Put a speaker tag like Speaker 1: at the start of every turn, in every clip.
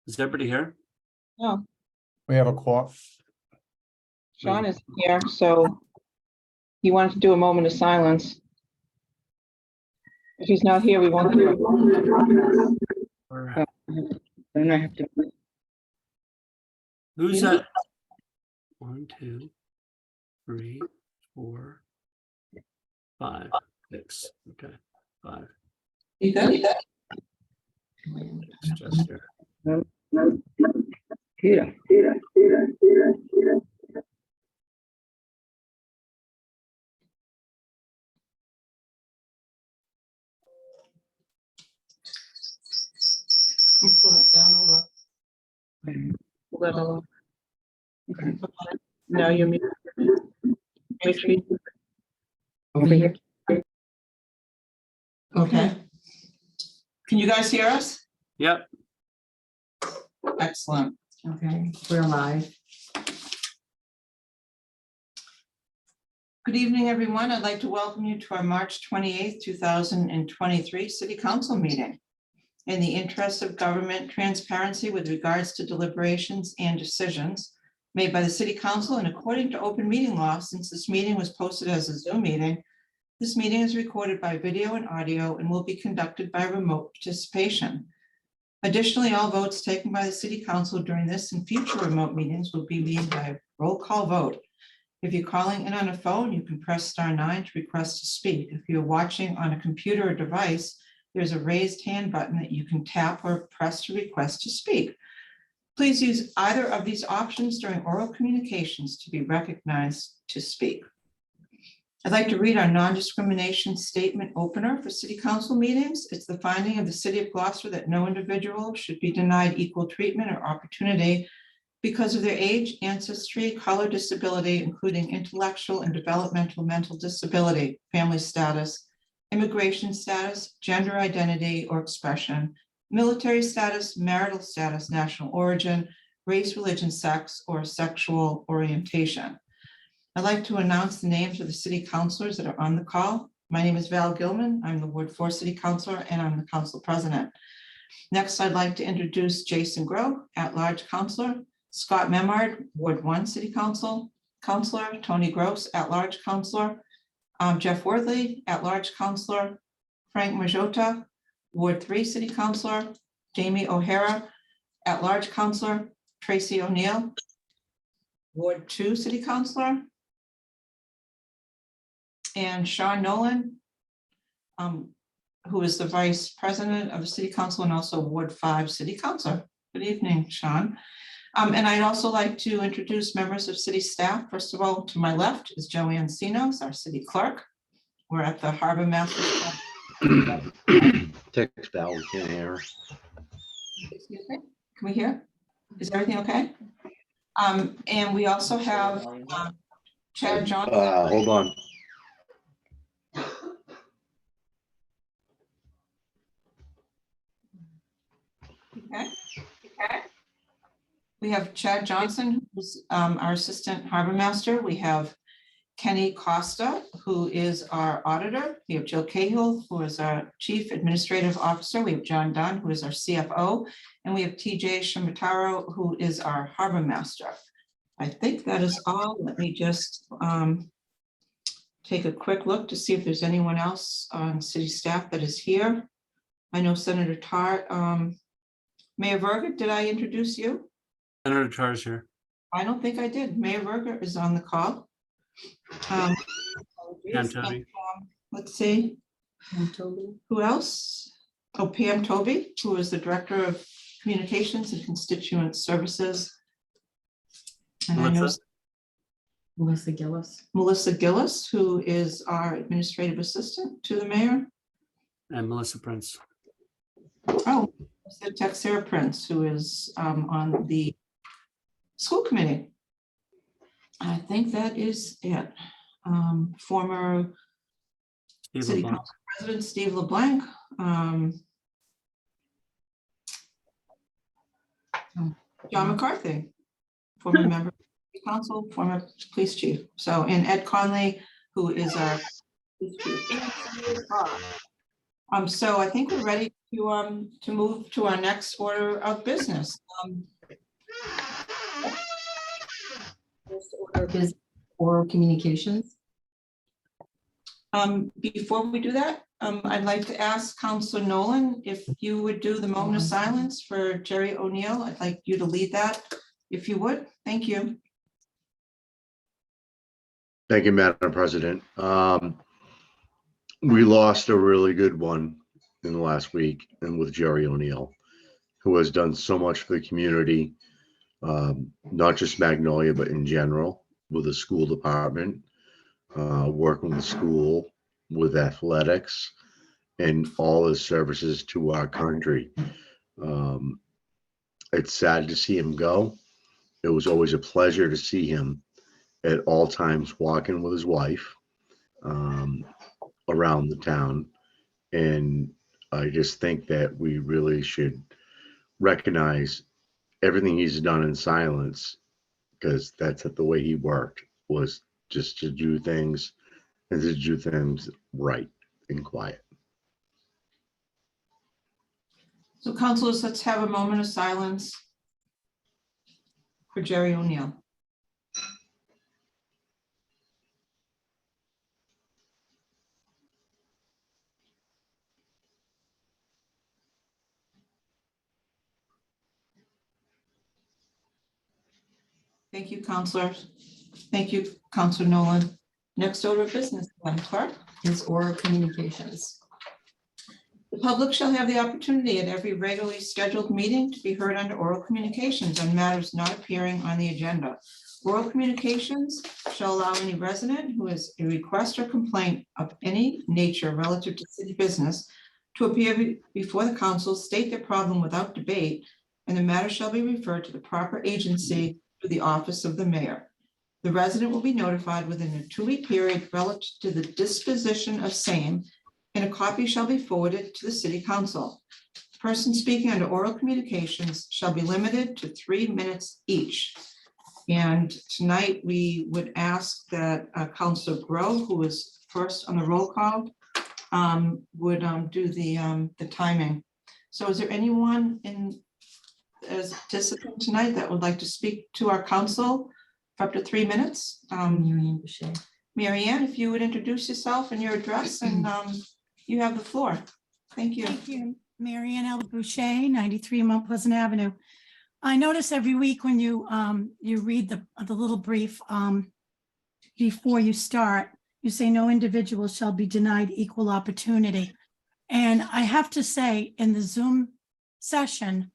Speaker 1: Is everybody here?
Speaker 2: No,
Speaker 3: We have a quorum.
Speaker 2: Sean is here, so he wanted to do a moment of silence. If he's not here, we won't do it.
Speaker 1: Or
Speaker 2: Then I have to.
Speaker 1: who's
Speaker 2: You-
Speaker 1: that? 1, 2, 3, 4, 5, 6. Okay, 5.
Speaker 2: You good?
Speaker 1: It's just here.
Speaker 2: Peter. You pull it down over. Pull that over. Okay. Now you're muted. Make sure you- Over here. Okay. Can you guys hear us?
Speaker 1: Yep.
Speaker 2: Excellent.
Speaker 4: Okay, we're live.
Speaker 2: Good evening, everyone. I'd like to welcome you to our March 28th, 2023 City Council meeting. In the interest of government transparency with regards to deliberations and decisions made by the City Council and according to open meeting law, since this meeting was posted as a Zoom meeting, this meeting is recorded by video and audio and will be conducted by remote participation. Additionally, all votes taken by the City Council during this and future remote meetings will be made by roll call vote. If you're calling in on a phone, you can press *9 to request to speak. If you're watching on a computer or device, there's a raised hand button that you can tap or press to request to speak. Please use either of these options during oral communications to be recognized to speak. I'd like to read our non-discrimination statement opener for City Council meetings. It's the finding of the City of Gloucester that no individual should be denied equal treatment or opportunity because of their age, ancestry, color, disability, including intellectual and developmental mental disability, family status, immigration status, gender identity or expression, military status, marital status, national origin, race, religion, sex, or sexual orientation. I'd like to announce the names of the city councilors that are on the call. My name is Val Gilman. I'm the Ward 4 City Councilor and I'm the Council President. Next, I'd like to introduce Jason Groh, at-large councilor, Scott Memard, Ward 1 City Councilor, Tony Gross, at-large councilor, Jeff Worthley, at-large councilor, Frank Majota, Ward 3 City Councilor, Jamie O'Hara, at-large councilor, Tracy O'Neill, Ward 2 City Councilor, and Sean Nolan, who is the Vice President of the City Council and also Ward 5 City Councilor. Good evening, Sean. And I'd also like to introduce members of city staff. First of all, to my left is Joanne Sinos, our city clerk. We're at the Harbor Master.
Speaker 5: Text Val, we can't hear.
Speaker 2: Excuse me, can we hear? Is everything okay? And we also have Chad Johnson.
Speaker 5: Hold on.
Speaker 2: Okay. We have Chad Johnson, who's our Assistant Harbor Master. We have Kenny Costa, who is our auditor. We have Jill Cahill, who is our Chief Administrative Officer. We have John Dunn, who is our CFO. And we have TJ Shimataro, who is our Harbor Master. I think that is all. Let me just take a quick look to see if there's anyone else on city staff that is here. I know Senator Tar, Mayor Verga, did I introduce you?
Speaker 1: Senator Tar's here.
Speaker 2: I don't think I did. Mayor Verga is on the call.
Speaker 1: And Toby.
Speaker 2: Let's see,
Speaker 4: And Toby.
Speaker 2: who else? Oh, Pam Toby, who is the Director of Communications and Constituent Services. And I know
Speaker 1: Melissa?
Speaker 4: Melissa Gillis.
Speaker 2: Melissa Gillis, who is our Administrative Assistant to the Mayor.
Speaker 1: And Melissa Prince.
Speaker 2: Oh, Texera Prince, who is on the school committee. I think that is it. Former
Speaker 1: Steve
Speaker 2: City
Speaker 1: LeBlanc.
Speaker 2: Council President Steve LeBlanc. John McCarthy, former member of the council, former police chief. So, and Ed Conley, who is our police chief. So I think we're ready to move to our next order of business.
Speaker 4: First order of business, oral communications.
Speaker 2: Before we do that, I'd like to ask Counselor Nolan if you would do the moment of silence for Jerry O'Neill. I'd like you to lead that, if you would. Thank you.
Speaker 5: Thank you, Madam President. We lost a really good one in the last week, and with Jerry O'Neill, who has done so much for the community, not just Magnolia, but in general, with the school department, working with school, with athletics, and all his services to our country. It's sad to see him go. It was always a pleasure to see him at all times walking with his wife around the town. And I just think that we really should recognize everything he's done in silence, because that's the way he worked, was just to do things and to do things right and quiet.
Speaker 2: So councilors, let's have a moment of silence for Jerry O'Neill. Thank you, Counselors. Thank you, Counselor Nolan. Next order of business, Madam Clerk.
Speaker 4: Is oral communications.
Speaker 2: The public shall have the opportunity at every regularly scheduled meeting to be heard under oral communications on matters not appearing on the agenda. Oral communications shall allow any resident who has a request or complaint of any nature relative to city business to appear before the council, state their problem without debate, and the matter shall be referred to the proper agency through the office of the mayor. The resident will be notified within a 2-week period relative to the disposition of same, and a copy shall be forwarded to the city council. Person speaking under oral communications shall be limited to 3 minutes each. And tonight we would ask that Councilor Grow, who was first on the roll call, would do the timing. So is there anyone as a participant tonight that would like to speak to our council for up to 3 minutes?
Speaker 4: Marianne Boucher.
Speaker 2: Mary Ann, if you would introduce yourself and your address, and you have the floor. Thank you.
Speaker 3: Thank you, Mary Ann L. Boucher, 93 Mount Pleasant Avenue. I notice every week when you read the little brief before you start, you say no individual shall be denied equal opportunity. And I have to say, in the Zoom session,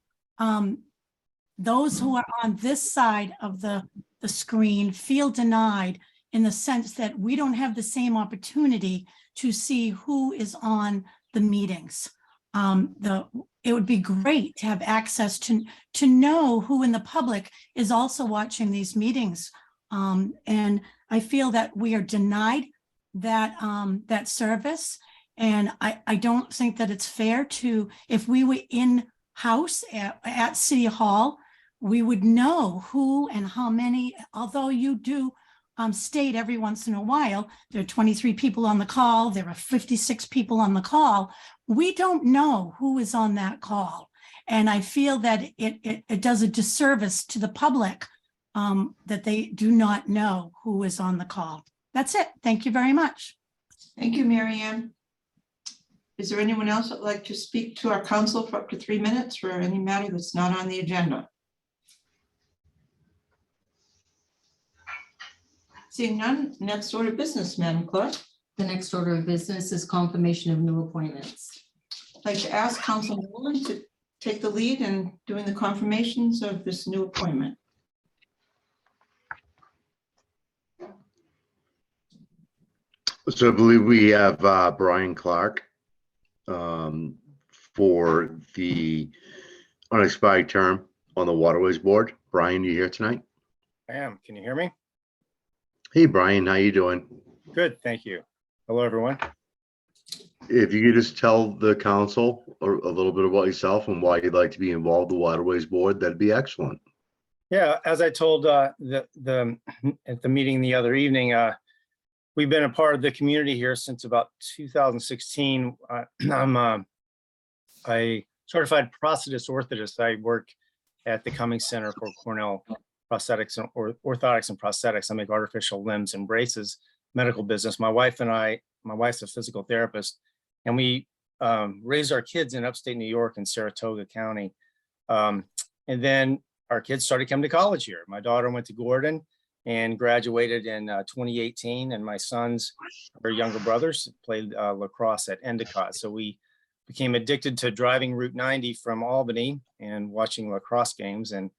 Speaker 3: those who are on this side of the screen feel denied, in the sense that we don't have the same opportunity to see who is on the meetings. It would be great to have access to know who in the public is also watching these meetings. And I feel that we are denied that service. And I don't think that it's fair to, if we were in-house at City Hall, we would know who and how many, although you do state every once in a while, there are 23 people on the call, there are 56 people on the call. We don't know who is on that call. And I feel that it does a disservice to the public that they do not know who is on the call. That's it. Thank you very much.
Speaker 2: Thank you, Mary Ann. Is there anyone else that would like to speak to our council for up to 3 minutes for any matter that's not on the agenda? Seeing none, next order of business, Madam Clerk.
Speaker 4: The next order of business is confirmation of new appointments.
Speaker 2: I'd like to ask Councilor Nolan to take the lead in doing the confirmations of this new appointment.
Speaker 5: So I believe we have Brian Clark for the unexpired term on the Waterways Board. Brian, you here tonight?
Speaker 6: I am. Can you hear me?
Speaker 5: Hey, Brian, how you doing?
Speaker 6: Good, thank you. Hello, everyone.
Speaker 5: If you could just tell the council a little bit about yourself and why you'd like to be involved with the Waterways Board, that'd be excellent.
Speaker 6: Yeah, as I told at the meeting the other evening, we've been a part of the community here since about 2016. a certified prosthetist orthotist. I work at the Cummings Center for Cornell Prosthetics and Orthotics and Prosthetics. I make artificial limbs and braces, medical business. My wife's a physical therapist, and we raised our kids in upstate New York in Saratoga County. And then our kids started coming to college here. My daughter went to Gordon and graduated in 2018, and my sons, her younger brothers, played lacrosse at Endicott. So we became addicted to driving Route 90 from Albany and watching lacrosse games, and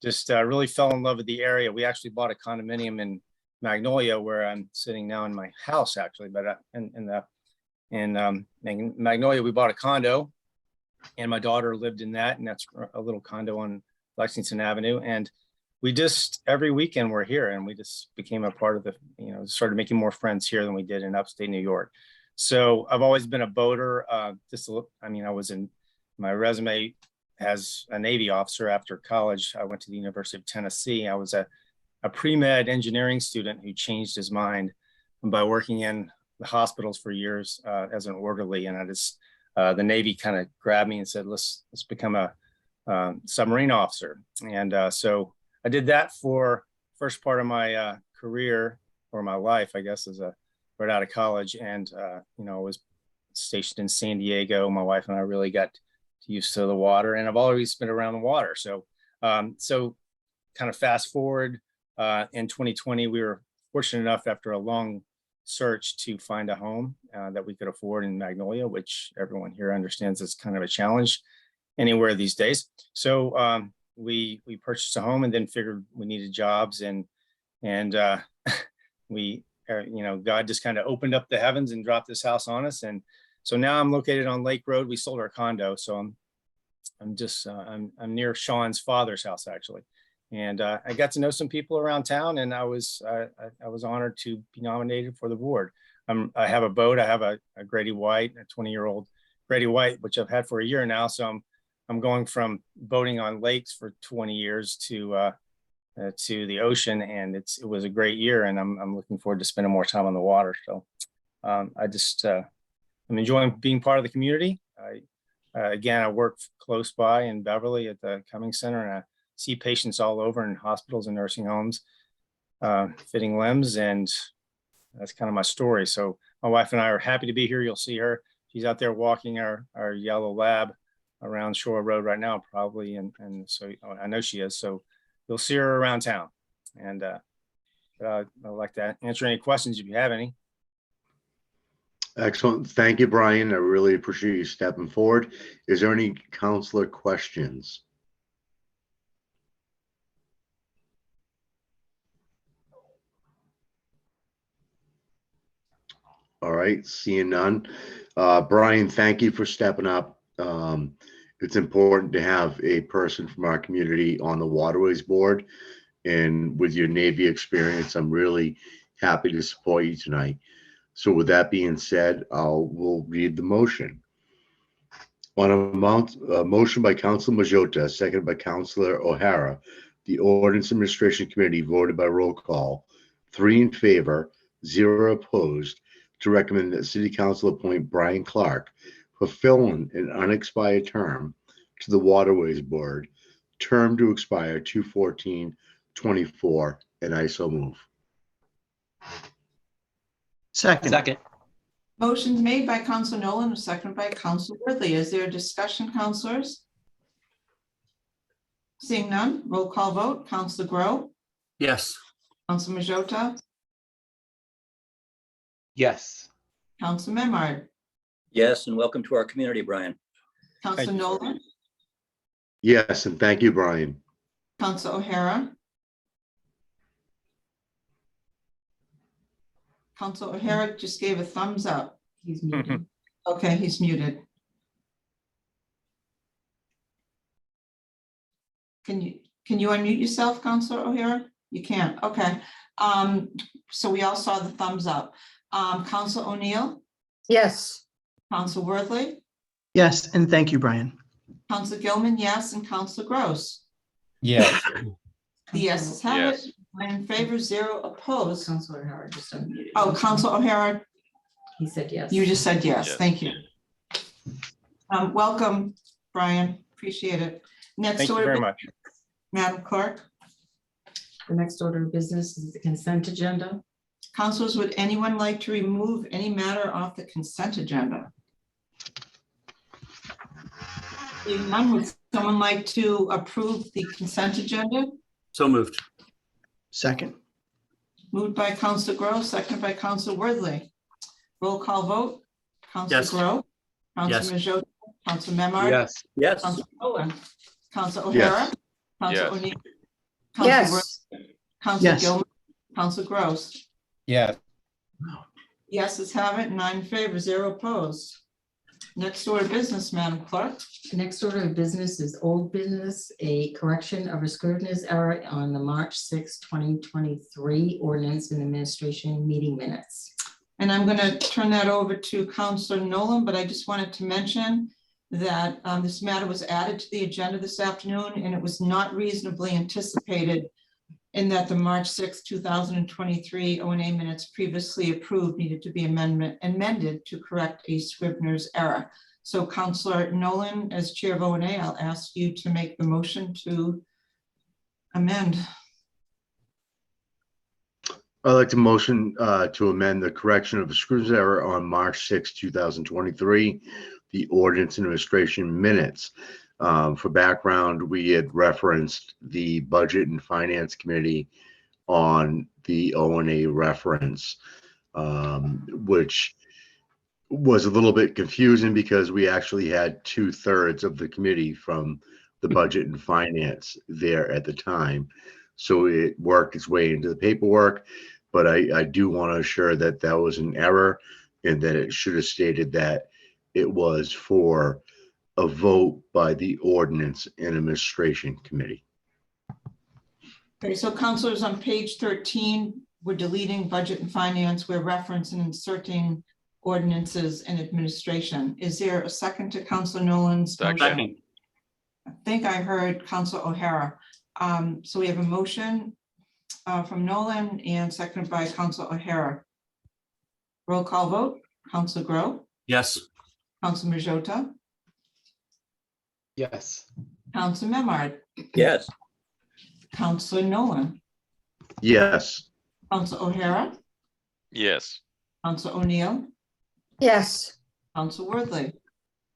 Speaker 6: just really fell in love with the area. We actually bought a condominium in Magnolia, where I'm sitting now in my house, actually, but in Magnolia, we bought a condo, and my daughter lived in that, and that's a little condo on Lexington Avenue. And we just, every weekend we're here, and we just became a part of the, started making more friends here than we did in upstate New York. So I've always been a boater. I was in my resume as a Navy officer after college. I went to the University of Tennessee. I was a pre-med engineering student who changed his mind by working in the hospitals for years as an orderly. And I just, the Navy kind of grabbed me and said, let's become a submarine officer. And so I did that for first part of my career, or my life, I guess, right out of college. And, I was stationed in San Diego. My wife and I really got used to the water, and I've always been around the water. So, kind of fast forward in 2020, we were fortunate enough after a long search to find a home that we could afford in Magnolia, which everyone here understands is kind of a challenge anywhere these days. So we purchased a home, and then figured we needed jobs, and we God just kind of opened up the heavens and dropped this house on us. And so now I'm located on Lake Road. We sold our condo, so I'm near Sean's father's house, actually. And I got to know some people around town, and I was honored to be nominated for the board. I have a boat. I have a Grady White, a 20-year-old Grady White, which I've had for a year now. So I'm going from boating on lakes for 20 years to the ocean, and it was a great year, and I'm looking forward to spending more time on the water. So I'm enjoying being part of the community. I work close by in Beverly at the Cummings Center, and I see patients all over in hospitals and nursing homes, fitting limbs, and that's kind of my story. So my wife and I are happy to be here. You'll see her. She's out there walking our yellow lab around Shore Road right now, probably, and so I know she is. So you'll see her around town, and I'd like to answer any questions if you have any.
Speaker 5: Excellent. Thank you, Brian. I really appreciate you stepping forward. Is there any counselor questions? All right, seeing none. Brian, thank you for stepping up. It's important to have a person from our community on the Waterways Board. And with your Navy experience, I'm really happy to support you tonight. So with that being said, we'll read the motion. On a motion by Councilor Majota, seconded by Councilor O'Hara, the Ordinance Administration Committee voted by roll call, 3 in favor, 0 opposed, to recommend that City Council appoint Brian Clark, fulfilling an unexpired term, to the Waterways Board, term to expire 2/14/24, and I so move.
Speaker 7: Second.
Speaker 2: Motion's made by Council Nolan, and seconded by Council Worthy. Is there a discussion, councilors? Seeing none, roll call vote. Council Grow,
Speaker 1: Yes.
Speaker 2: Council Majota,
Speaker 7: Yes.
Speaker 2: Council Memard,
Speaker 8: Yes, and welcome to our community, Brian.
Speaker 2: Council
Speaker 6: you.
Speaker 2: Nolan,
Speaker 5: Yes, and thank you, Brian.
Speaker 2: Council O'Hara. Council O'Hara just gave a thumbs up.
Speaker 4: He's muted.
Speaker 2: Okay, he's muted. Can you unmute yourself, Councilor O'Hara? You can't, okay. So we all saw the thumbs up. Council O'Neill,
Speaker 4: Yes.
Speaker 2: Council Worthley,
Speaker 7: Yes, and thank you, Brian.
Speaker 2: Council Gilman, yes, and Council Gross.
Speaker 6: Yes.
Speaker 2: The yeses have it. 9 in favor, 0 opposed.
Speaker 4: Counselor Howard just unmuted.
Speaker 2: Oh, Council O'Hara,
Speaker 4: He said yes.
Speaker 2: you just said yes,
Speaker 9: Yes.
Speaker 2: thank you. Welcome, Brian. Appreciate it. Next
Speaker 6: Thank you
Speaker 2: order,
Speaker 6: very much.
Speaker 2: Madam Clerk.
Speaker 4: The next order of business is the consent agenda.
Speaker 2: Councilors, would anyone like to remove any matter off the consent agenda? Seeing none, would someone like to approve the consent agenda?
Speaker 1: So moved.
Speaker 7: Second.
Speaker 2: Moved by Council Grow, seconded by Council Worthley. Roll call vote. Council
Speaker 1: Yes.
Speaker 2: Grow.
Speaker 1: Yes.
Speaker 2: Council Majota. Council Memard.
Speaker 8: Yes,
Speaker 2: Council Nolan. Council O'Hara. Council
Speaker 9: Yes.
Speaker 2: O'Neill.
Speaker 3: Yes.
Speaker 2: Council
Speaker 7: Yes.
Speaker 2: Gilman. Council Gross.
Speaker 6: Yes.
Speaker 2: Yeses have it, 9 in favor, 0 opposed. Next order of business, Madam Clerk.
Speaker 4: The next order of business is old business, a correction of a Scrivener's error on the March 6, 2023 ordinance and administration meeting minutes.
Speaker 2: And I'm going to turn that over to Councilor Nolan, but I just wanted to mention that this matter was added to the agenda this afternoon, and it was not reasonably anticipated in that the March 6, 2023 O&A minutes previously approved needed to be amended to correct a Scrivener's error. So Councilor Nolan, as Chair of O&A, I'll ask you to make the motion to amend.
Speaker 5: I'd like to motion to amend the correction of a Scrivener's error on March 6, 2023, the ordinance administration minutes. For background, we had referenced the Budget and Finance Committee on the O&A reference, which was a little bit confusing because we actually had 2/3 of the committee from the Budget and Finance there at the time. So it worked its way into the paperwork, but I do want to assure that that was an error and that it should have stated that it was for a vote by the Ordinance and Administration Committee.
Speaker 2: Okay, so councilors, on page 13, we're deleting budget and finance, we're referencing and inserting ordinances and administration. Is there a second to Councilor Nolan's motion?
Speaker 1: Second.
Speaker 2: I think I heard Councilor O'Hara. So we have a motion from Nolan and seconded by Councilor O'Hara. Roll call vote. Councilor Grow,
Speaker 1: Yes.
Speaker 2: Councilor Majota,
Speaker 7: Yes.
Speaker 2: Councilor Memard,
Speaker 8: yes,
Speaker 2: Councilor Nolan,
Speaker 5: Yes.
Speaker 2: Councilor O'Hara,
Speaker 9: Yes.
Speaker 2: Councilor O'Neill,
Speaker 3: Yes.
Speaker 2: Councilor Worthley,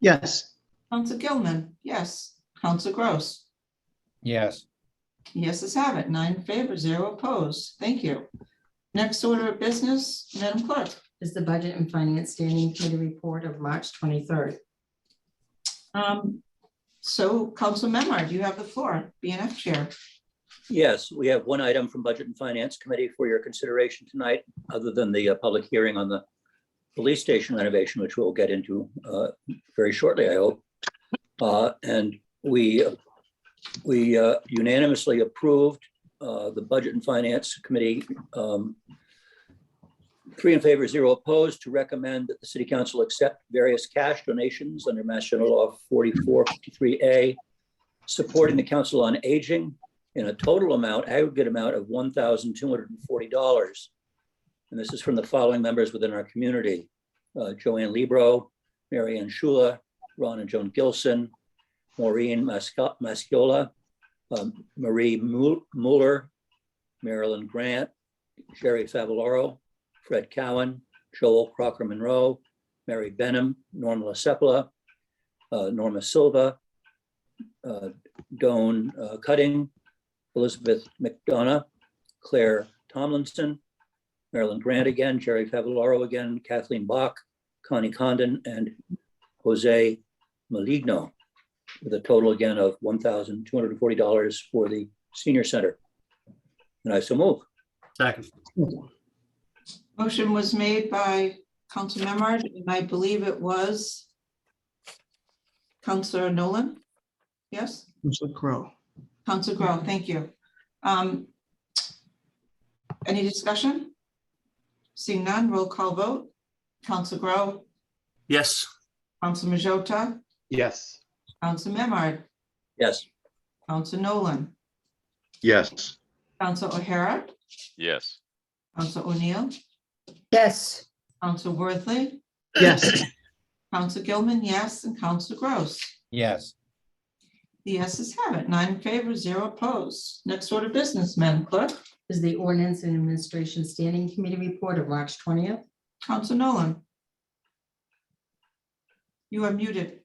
Speaker 7: Yes.
Speaker 2: Councilor Gilman, yes. Councilor Gross.
Speaker 6: Yes.
Speaker 2: Yeses have it, 9 in favor, 0 opposed. Thank you. Next order of business, Madam Clerk.
Speaker 4: Is the Budget and Finance Standing Committee report of March 23rd.
Speaker 2: So Councilor Memard, you have the floor, BNF Chair.
Speaker 8: yes. We have one item from Budget and Finance Committee for your consideration tonight, other than the public hearing on the police station renovation, which we'll get into very shortly, I hope. And we unanimously approved the Budget and Finance Committee, 3 in favor, 0 opposed, to recommend that the City Council accept various cash donations under Mass General Law 4453A, supporting the Council on Aging in a total amount, aggregate amount of $1,240. And this is from the following members within our community: Joanne Libro, Mary Ann Shula, Ron and Joan Gilson, Maureen Masciola, Marie Mueller, Marilyn Grant, Sherry Favaloro, Fred Cowan, Joel Crocker Monroe, Mary Benham, Norma LaCeppola, Norma Silva, Doan Cutting, Elizabeth McDonough, Claire Tomlinson, Marilyn Grant again, Jerry Favaloro again, Kathleen Bach, Connie Condon, and Jose Maligno, with a total again of $1,240 for the senior center. And I so move.
Speaker 1: Second.
Speaker 2: Motion was made by Councilor Memard, and I believe it was Councilor Nolan. Yes,
Speaker 7: Councilor Grow.
Speaker 2: Councilor Grow, thank you. Any discussion? Seeing none, roll call vote. Councilor Grow,
Speaker 1: Yes.
Speaker 2: Councilor Majota,
Speaker 7: Yes.
Speaker 2: Councilor Memard,
Speaker 8: Yes,
Speaker 2: Councilor Nolan,
Speaker 5: Yes.
Speaker 2: Councilor O'Hara,
Speaker 9: Yes.
Speaker 2: Councilor O'Neill,
Speaker 3: Yes.
Speaker 2: Councilor Worthley,
Speaker 7: Yes.
Speaker 2: Council Gilman, yes, and Council Gross.
Speaker 6: Yes.
Speaker 2: The yeses have it, 9 in favor, 0 opposed. Next order of business, Madam Clerk.
Speaker 4: Is the Ordinance and Administration Standing Committee report of March 20th.
Speaker 2: Council Nolan. You are muted.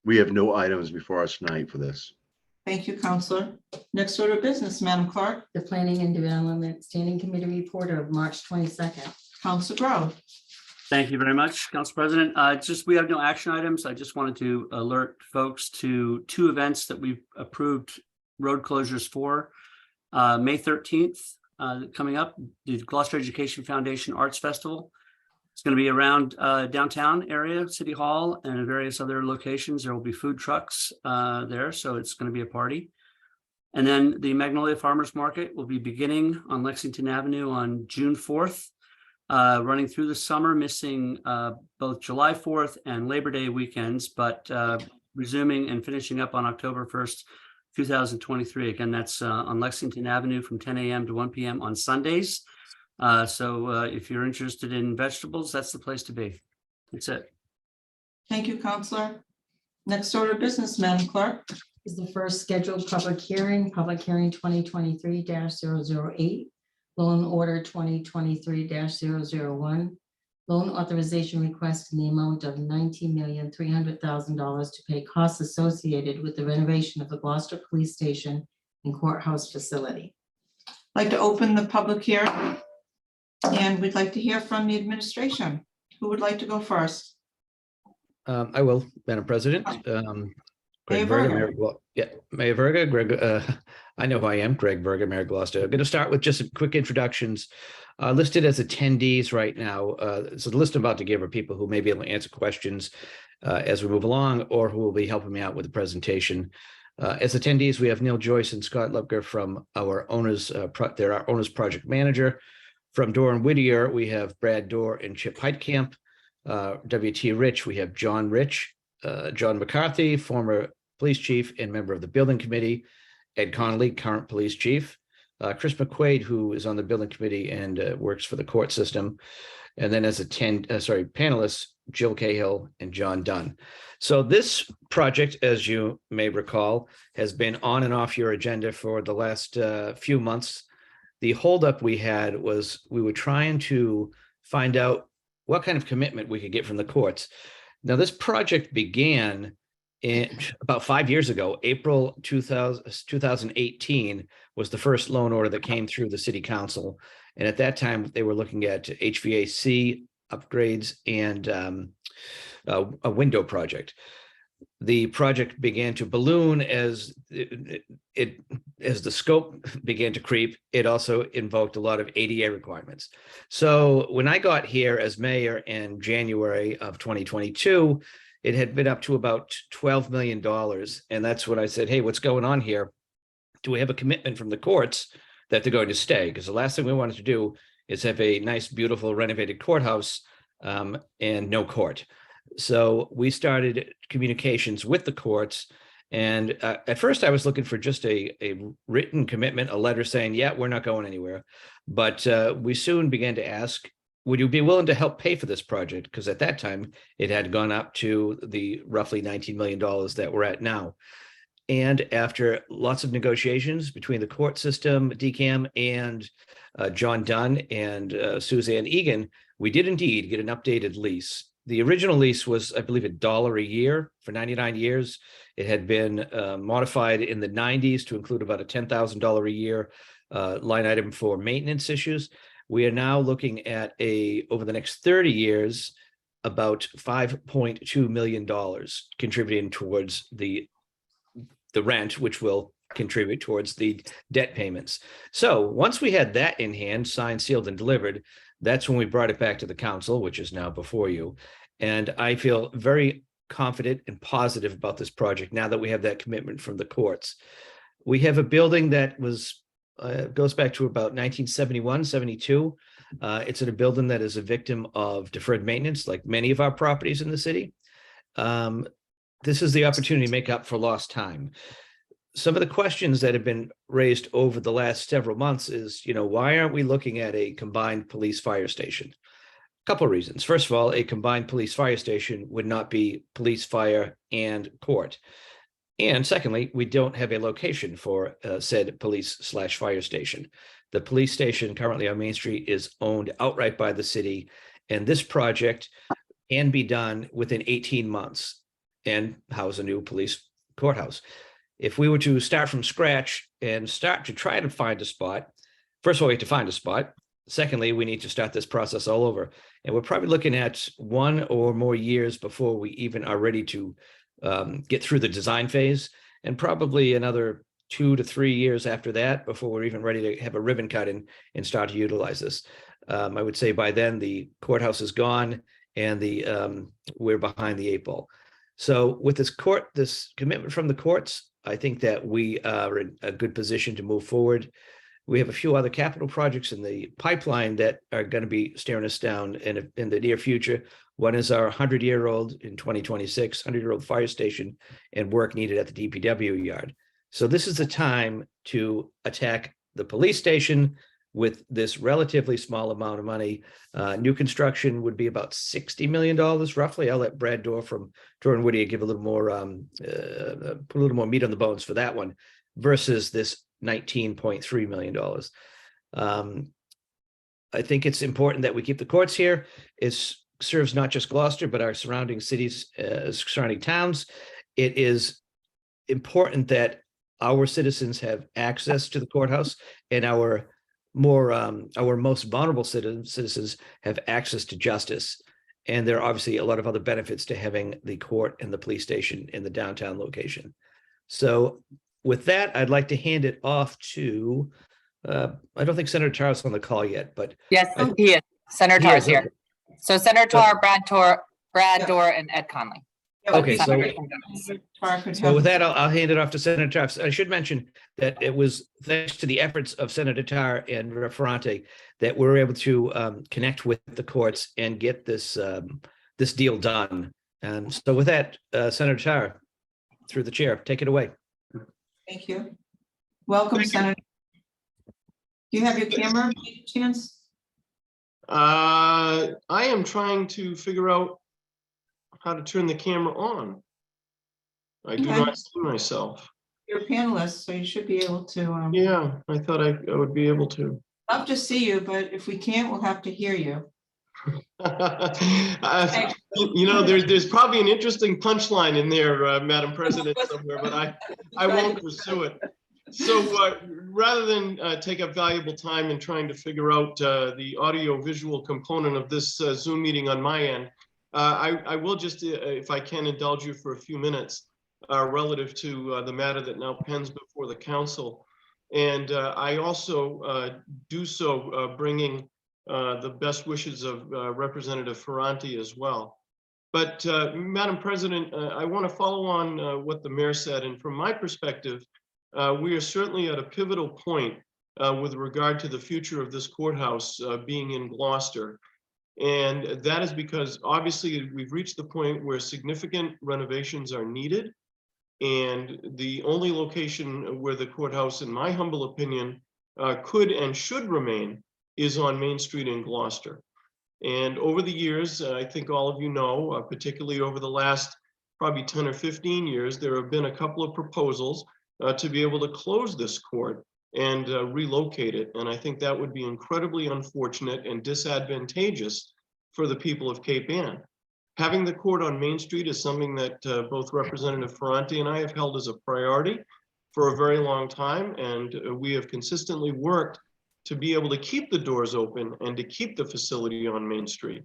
Speaker 5: We have no items before us tonight for this.
Speaker 2: Thank you, Counselor. Next order of business, Madam Clerk.
Speaker 4: The Planning and Development Standing Committee report of March 22nd.
Speaker 2: Council Grow.
Speaker 1: Thank you very much, Council President. We have no action items. I just wanted to alert folks to 2 events that we've approved road closures for. May 13th, coming up, the Gloucester Education Foundation Arts Festival. It's going to be around downtown area, City Hall, and various other locations. There will be food trucks there, so it's going to be a party. And then the Magnolia Farmers Market will be beginning on Lexington Avenue on June 4th. Running through the summer, missing both July 4th and Labor Day weekends, but resuming and finishing up on October 1st, 2023. Again, that's on Lexington Avenue from 10 a.m. to 1 p.m. on Sundays. So if you're interested in vegetables, that's the place to be. That's it.
Speaker 2: Thank you, Counselor. Next order of business, Madam Clerk.
Speaker 4: Is the first scheduled public hearing 2023-008. Loan order 2023-001. Loan authorization request in the amount of $19,300,000 to pay costs associated with the renovation of the Gloucester Police Station and Courthouse facility.
Speaker 2: I'd like to open the public hearing. And we'd like to hear from the administration. Who would like to go first?
Speaker 10: I will, Madam President.
Speaker 2: Mayor
Speaker 10: Greg Verga,
Speaker 2: Verga.
Speaker 10: Mayor Verga, Greg, I know who I am, Greg Verga, Mayor Gloucester. I'm going to start with just some quick introductions. Listed as attendees right now. So the list I'm about to give are people who may be able to answer questions as we move along, or who will be helping me out with the presentation. As attendees, we have Neil Joyce and Scott Lepker from our owners, they're our owners project manager. From Dorr and Whittier, we have Brad Dorr and Chip Heitkamp. WT Rich, we have John Rich, John McCarthy, former police chief and member of the building committee, Ed Connolly, current police chief, Chris McQuaid, who is on the building committee and works for the court system. And then as panelists, Jill Cahill and John Dunn. So this project, as you may recall, has been on and off your agenda for the last few months. The holdup we had was we were trying to find out what kind of commitment we could get from the courts. Now, this project began in about 5 years ago. April 2018 was the first loan order that came through the city council. And at that time, they were looking at HVAC upgrades and a window project. The project began to balloon as as the scope began to creep. It also invoked a lot of ADA requirements. So when I got here as mayor in January of 2022, it had been up to about $12 million. And that's when I said, hey, what's going on here? Do we have a commitment from the courts that they're going to stay? Because the last thing we wanted to do is have a nice, beautiful renovated courthouse and no court. So we started communications with the courts. And at first I was looking for just a written commitment, a letter saying, yeah, we're not going anywhere. But we soon began to ask, would you be willing to help pay for this project? Because at that time it had gone up to the roughly $19 million that we're at now. And after lots of negotiations between the court system, DCAM, and John Dunn and Suzanne Egan, we did indeed get an updated lease. The original lease was, I believe, $1 a year for 99 years. It had been modified in the 90s to include about a $10,000 a year line item for maintenance issues. We are now looking at over the next 30 years, about $5.2 million contributing towards the rent, which will contribute towards the debt payments. So once we had that in hand, signed, sealed, and delivered, that's when we brought it back to the council, which is now before you. And I feel very confident and positive about this project now that we have that commitment from the courts. We have a building that goes back to about 1971, 72. It's in a building that is a victim of deferred maintenance, like many of our properties in the city. This is the opportunity to make up for lost time. Some of the questions that have been raised over the last several months is, why aren't we looking at a combined police fire station? Couple of reasons. First of all, a combined police fire station would not be police, fire, and court. And secondly, we don't have a location for said police/fire station. The police station currently on Main Street is owned outright by the city, and this project can be done within 18 months and house a new police courthouse. If we were to start from scratch and start to try to find a spot, first of all, we have to find a spot. Secondly, we need to start this process all over. And we're probably looking at 1 or more years before we even are ready to get through the design phase, and probably another 2 to 3 years after that before we're even ready to have a ribbon cut and start to utilize this. I would say by then the courthouse is gone and we're behind the 8 ball. So with this commitment from the courts, I think that we are in a good position to move forward. We have a few other capital projects in the pipeline that are going to be staring us down in the near future. One is our 100-year-old in 2026, 100-year-old fire station and work needed at the DPW yard. So this is the time to attack the police station with this relatively small amount of money. New construction would be about $60 million roughly. I'll let Brad Dorr from Dorr and Whittier give a little more, put a little more meat on the bones for that one versus this $19.3 million. I think it's important that we keep the courts here. It serves not just Gloucester, but our surrounding cities, surrounding towns. It is important that our citizens have access to the courthouse, and our most vulnerable citizens have access to justice. And there are obviously a lot of other benefits to having the court and the police station in the downtown location. So with that, I'd like to hand it off to, I don't think Senator Tar is on the call yet, but.
Speaker 11: Yes, he is. Senator Tar is
Speaker 10: He is,
Speaker 11: here. So Senator Tar, Brad Dorr, and Ed Conley.
Speaker 10: Okay, so
Speaker 2: Tar could
Speaker 10: So
Speaker 2: have-
Speaker 10: with that, I'll hand it off to Senator Tar. I should mention that it was thanks to the efforts of Senator Tar and Ferrante that we were able to connect with the courts and get this deal done. And so with that, Senator Tar, through the chair, take it away.
Speaker 2: Thank you. Welcome, Senator. Do you have your camera by any chance?
Speaker 12: I am trying to figure out how to turn the camera on. I do
Speaker 2: Okay.
Speaker 12: not see myself.
Speaker 2: You're a panelist, so you should be able to.
Speaker 12: Yeah, I thought I would be able to.
Speaker 2: Love to see you, but if we can't, we'll have to hear you.
Speaker 12: You know, there's probably an interesting punchline in there, Madam President, somewhere, but I won't pursue it. So rather than take up valuable time in trying to figure out the audio visual component of this Zoom meeting on my end, I will just, if I can, indulge you for a few minutes relative to the matter that now pens before the council. And I also do so bringing the best wishes of Representative Ferrante as well. But Madam President, I want to follow on what the mayor said. And from my perspective, we are certainly at a pivotal point with regard to the future of this courthouse being in Gloucester. And that is because obviously we've reached the point where significant renovations are needed. And the only location where the courthouse, in my humble opinion, could and should remain is on Main Street in Gloucester. And over the years, I think all of you know, particularly over the last probably 10 or 15 years, there have been a couple of proposals to be able to close this court and relocate it. And I think that would be incredibly unfortunate and disadvantageous for the people of Cape Ann. Having the court on Main Street is something that both Representative Ferrante and I have held as a priority for a very long time. And we have consistently worked to be able to keep the doors open and to keep the facility on Main Street.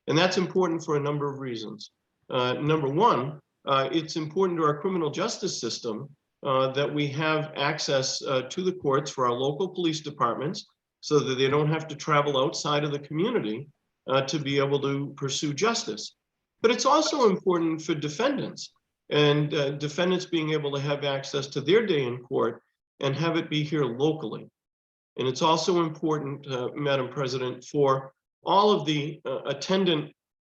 Speaker 12: And that's important for a number of reasons. Number one, it's important to our criminal justice system that we have access to the courts for our local police departments so that they don't have to travel outside of the community to be able to pursue justice. But it's also important for defendants and defendants being able to have access to their day in court and have it be here locally. And it's also important, Madam President, for all of the attendant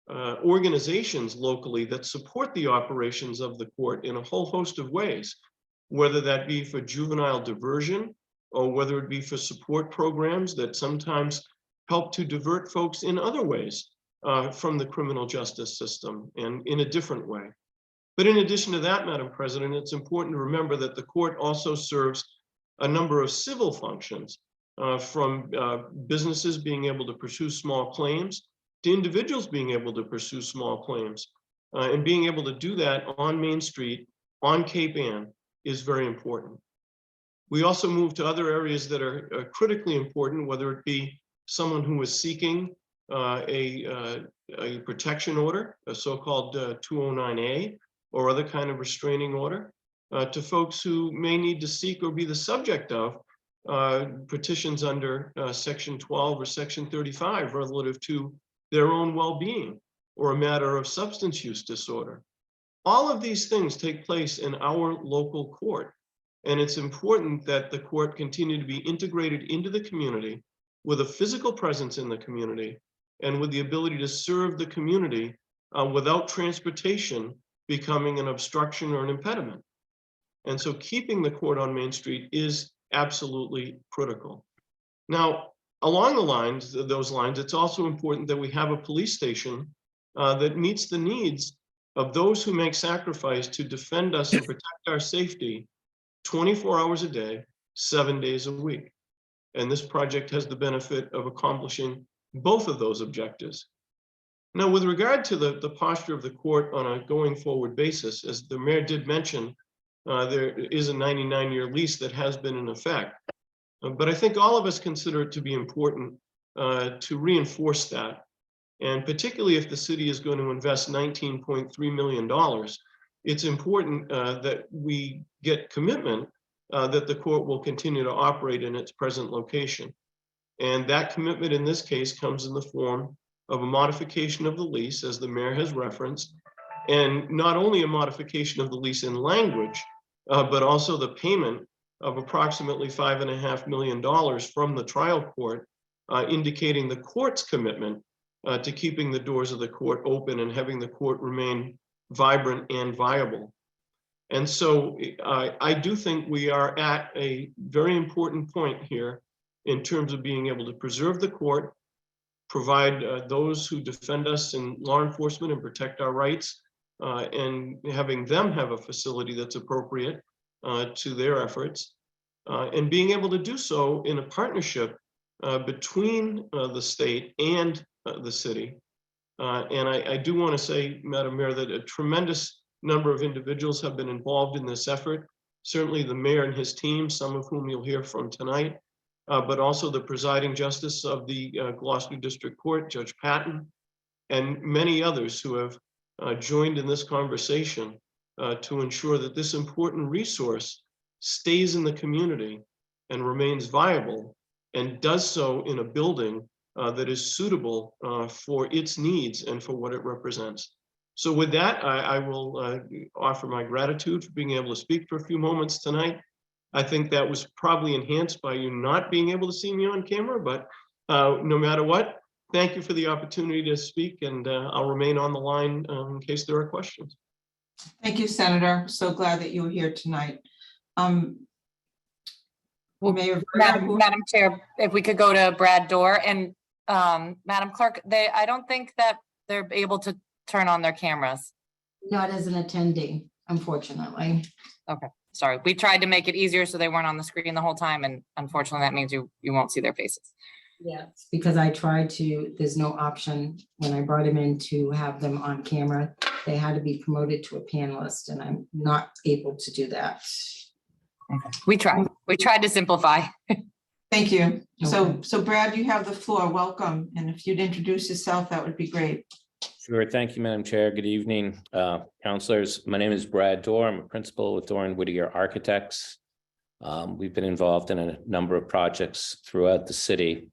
Speaker 12: organizations locally that support the operations of the court in a whole host of ways, whether that be for juvenile diversion or whether it be for support programs that sometimes help to divert folks in other ways from the criminal justice system and in a different way. But in addition to that, Madam President, it's important to remember that the court also serves a number of civil functions, from businesses being able to pursue small claims to individuals being able to pursue small claims. And being able to do that on Main Street, on Cape Ann, is very important. We also move to other areas that are critically important, whether it be someone who is seeking a protection order, a so-called 209A, or other kind of restraining order, to folks who may need to seek or be the subject of petitions under Section 12 or Section 35 relative to their own well-being or a matter of substance use disorder. All of these things take place in our local court. And it's important that the court continue to be integrated into the community with a physical presence in the community and with the ability to serve the community without transportation becoming an obstruction or an impediment. And so keeping the court on Main Street is absolutely critical. Now, along those lines, it's also important that we have a police station that meets the needs of those who make sacrifice to defend us and protect our safety 24 hours a day, 7 days a week. And this project has the benefit of accomplishing both of those objectives. Now, with regard to the posture of the court on a going forward basis, as the mayor did mention, there is a 99-year lease that has been in effect. But I think all of us consider it to be important to reinforce that. And particularly if the city is going to invest $19.3 million, it's important that we get commitment that the court will continue to operate in its present location. And that commitment in this case comes in the form of a modification of the lease, as the mayor has referenced, and not only a modification of the lease in language, but also the payment of approximately $5.5 million from the trial court, indicating the court's commitment to keeping the doors of the court open and having the court remain vibrant and viable. And so I do think we are at a very important point here in terms of being able to preserve the court, provide those who defend us in law enforcement and protect our rights, and having them have a facility that's appropriate to their efforts, and being able to do so in a partnership between the state and the city. And I do want to say, Madam Mayor, that a tremendous number of individuals have been involved in this effort. Certainly the mayor and his team, some of whom you'll hear from tonight, but also the presiding justice of the Gloucester District Court, Judge Patton, and many others who have joined in this conversation to ensure that this important resource stays in the community and remains viable, and does so in a building that is suitable for its needs and for what it represents. So with that, I will offer my gratitude for being able to speak for a few moments tonight. I think that was probably enhanced by you not being able to see me on camera, but no matter what, thank you for the opportunity to speak, and I'll remain on the line in case there are questions.
Speaker 2: Thank you, Senator. So glad that you were here tonight. Mayor,
Speaker 11: Madam Chair, if we could go to Brad Dorr and Madam Clerk, I don't think that they're able to turn on their cameras.
Speaker 4: Not as an attendee, unfortunately.
Speaker 11: Okay, sorry. We tried to make it easier so they weren't on the screen the whole time, and unfortunately that means you won't see their faces.
Speaker 4: Yeah, it's because I tried to, there's no option when I brought him in to have them on camera. They had to be promoted to a panelist, and I'm not able to do that.
Speaker 11: Okay. We tried to simplify.
Speaker 2: thank you.
Speaker 4: Okay.
Speaker 2: So Brad, you have the floor. Welcome. And if you'd introduce yourself, that would be great.
Speaker 13: Sure. Thank you, Madam Chair. Good evening, councilors. My name is Brad Dorr. I'm a principal with Dorr and Whittier Architects. We've been involved in a number of projects throughout the city.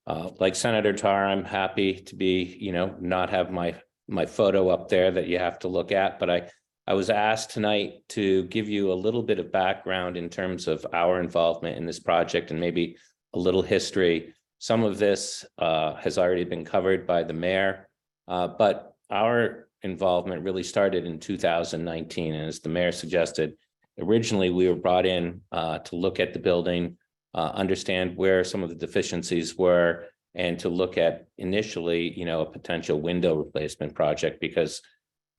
Speaker 13: Like Senator Tar, I'm happy to be, not have my photo up there that you have to look at, but I was asked tonight to give you a little bit of background in terms of our involvement in this project and maybe a little history. Some of this has already been covered by the mayor, but our involvement really started in 2019. And as the mayor suggested, originally we were brought in to look at the building, understand where some of the deficiencies were, and to look at initially, a potential window replacement project because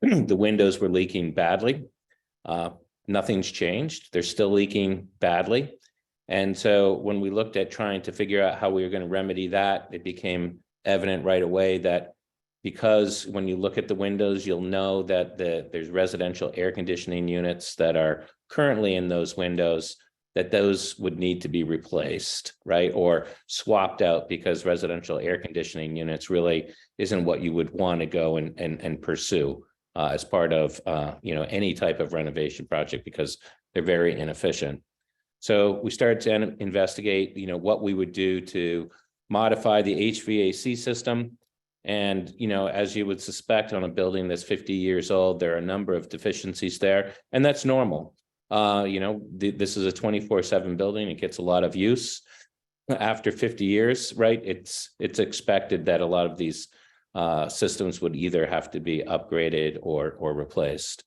Speaker 13: the windows were leaking badly. Nothing's changed. They're still leaking badly. And so when we looked at trying to figure out how we were going to remedy that, it became evident right away that because when you look at the windows, you'll know that there's residential air conditioning units that are currently in those windows, that those would need to be replaced, right? Or swapped out because residential air conditioning units really isn't what you would want to go and pursue as part of, any type of renovation project because they're very inefficient. So we started to investigate, what we would do to modify the HVAC system. And, as you would suspect on a building that's 50 years old, there are a number of deficiencies there, and that's normal. This is a 24/7 building. It gets a lot of use after 50 years, right? It's expected that a lot of these systems would either have to be upgraded or replaced.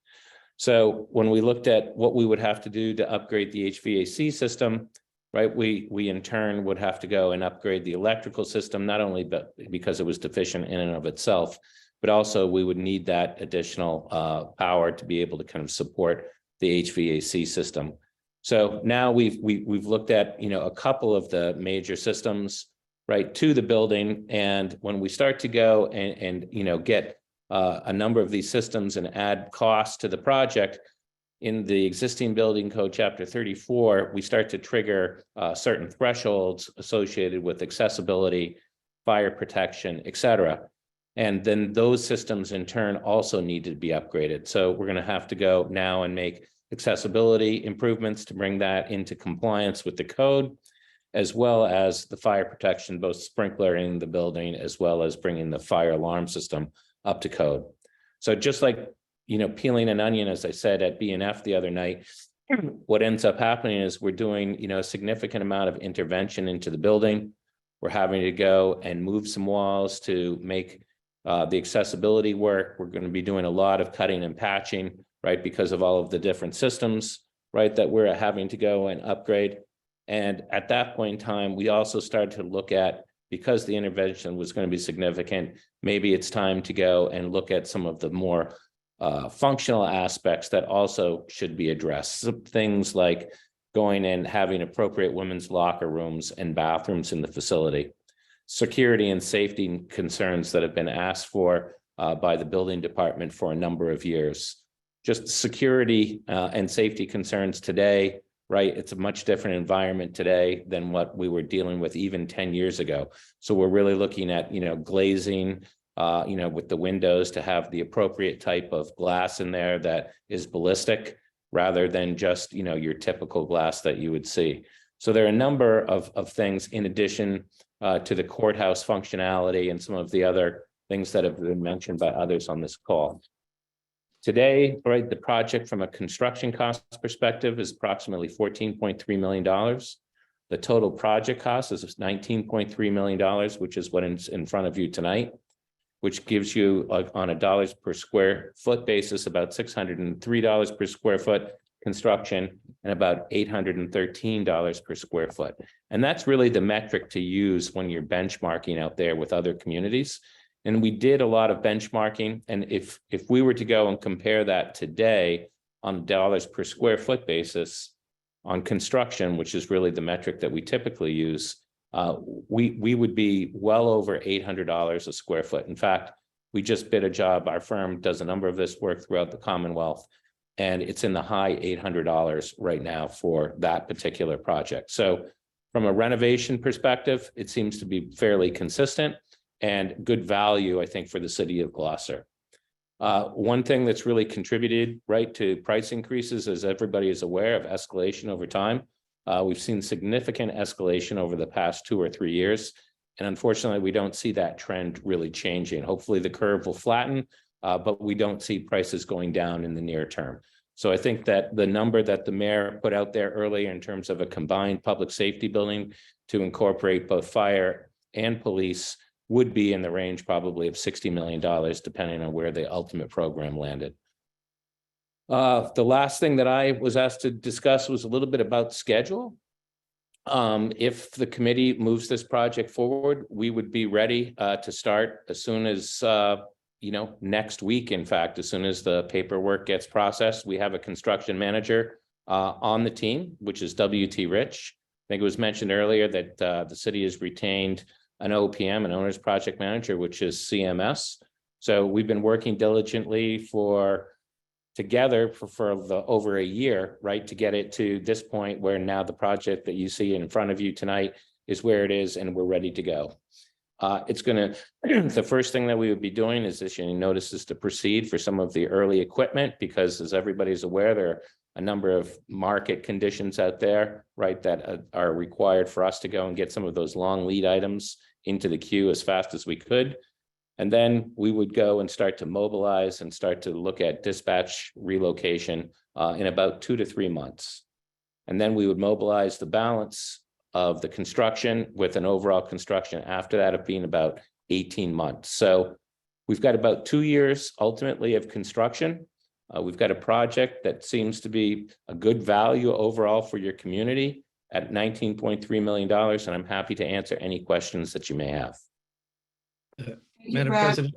Speaker 13: So when we looked at what we would have to do to upgrade the HVAC system, right, we in turn would have to go and upgrade the electrical system, not only because it was deficient in and of itself, but also we would need that additional power to be able to kind of support the HVAC system. So now we've looked at, a couple of the major systems, right, to the building. And when we start to go and get a number of these systems and add costs to the project, in the existing building code, chapter 34, we start to trigger certain thresholds associated with accessibility, fire protection, et cetera. And then those systems in turn also need to be upgraded. So we're going to have to go now and make accessibility improvements to bring that into compliance with the code, as well as the fire protection, both sprinkler in the building, as well as bringing the fire alarm system up to code. So just like, peeling an onion, as I said at BNF the other night, what ends up happening is we're doing, a significant amount of intervention into the building. We're having to go and move some walls to make the accessibility work. We're going to be doing a lot of cutting and patching, right, because of all of the different systems, right, that we're having to go and upgrade. And at that point in time, we also started to look at, because the intervention was going to be significant, maybe it's time to go and look at some of the more functional aspects that also should be addressed. So things like going and having appropriate women's locker rooms and bathrooms in the facility, security and safety concerns that have been asked for by the building department for a number of years. Just security and safety concerns today, right? It's a much different environment today than what we were dealing with even 10 years ago. So we're really looking at, glazing, with the windows to have the appropriate type of glass in there that is ballistic rather than just, your typical glass that you would see. So there are a number of things in addition to the courthouse functionality and some of the other things that have been mentioned by others on this call. Today, right, the project from a construction cost perspective is approximately $14.3 million. The total project cost is $19.3 million, which is what is in front of you tonight, which gives you on a dollars per square foot basis, about $603 per square foot construction and about $813 per square foot. And that's really the metric to use when you're benchmarking out there with other communities. And we did a lot of benchmarking. And if we were to go and compare that today on dollars per square foot basis on construction, which is really the metric that we typically use, we would be well over $800 a square foot. In fact, we just bid a job. Our firm does a number of this work throughout the Commonwealth, and it's in the high $800 right now for that particular project. So from a renovation perspective, it seems to be fairly consistent and good value, I think, for the city of Gloucester. One thing that's really contributed, right, to price increases, as everybody is aware, of escalation over time. We've seen significant escalation over the past 2 or 3 years. And unfortunately, we don't see that trend really changing. Hopefully the curve will flatten, but we don't see prices going down in the near term. So I think that the number that the mayor put out there earlier in terms of a combined public safety building to incorporate both fire and police would be in the range probably of $60 million, depending on where the ultimate program landed. The last thing that I was asked to discuss was a little bit about schedule. If the committee moves this project forward, we would be ready to start as soon as next week. In fact, as soon as the paperwork gets processed, we have a construction manager on the team, which is WT Rich. I think it was mentioned earlier that the city has retained an OPM, an owner's project manager, which is CMS. So we've been working diligently together for over a year, right, to get it to this point where now the project that you see in front of you tonight is where it is, and we're ready to go. It's gonna, the first thing that we would be doing is issuing notices to proceed for some of the early equipment, because as everybody's aware, there are a number of market conditions out there, right, that are required for us to go and get some of those long lead items into the queue as fast as we could. And then we would go and start to mobilize and start to look at dispatch relocation in about 2 to 3 months. And then we would mobilize the balance of the construction with an overall construction after that of being about 18 months. So we've got about 2 years ultimately of construction. We've got a project that seems to be a good value overall for your community at $19.3 million. And I'm happy to answer any questions that you may have.
Speaker 10: Madam President,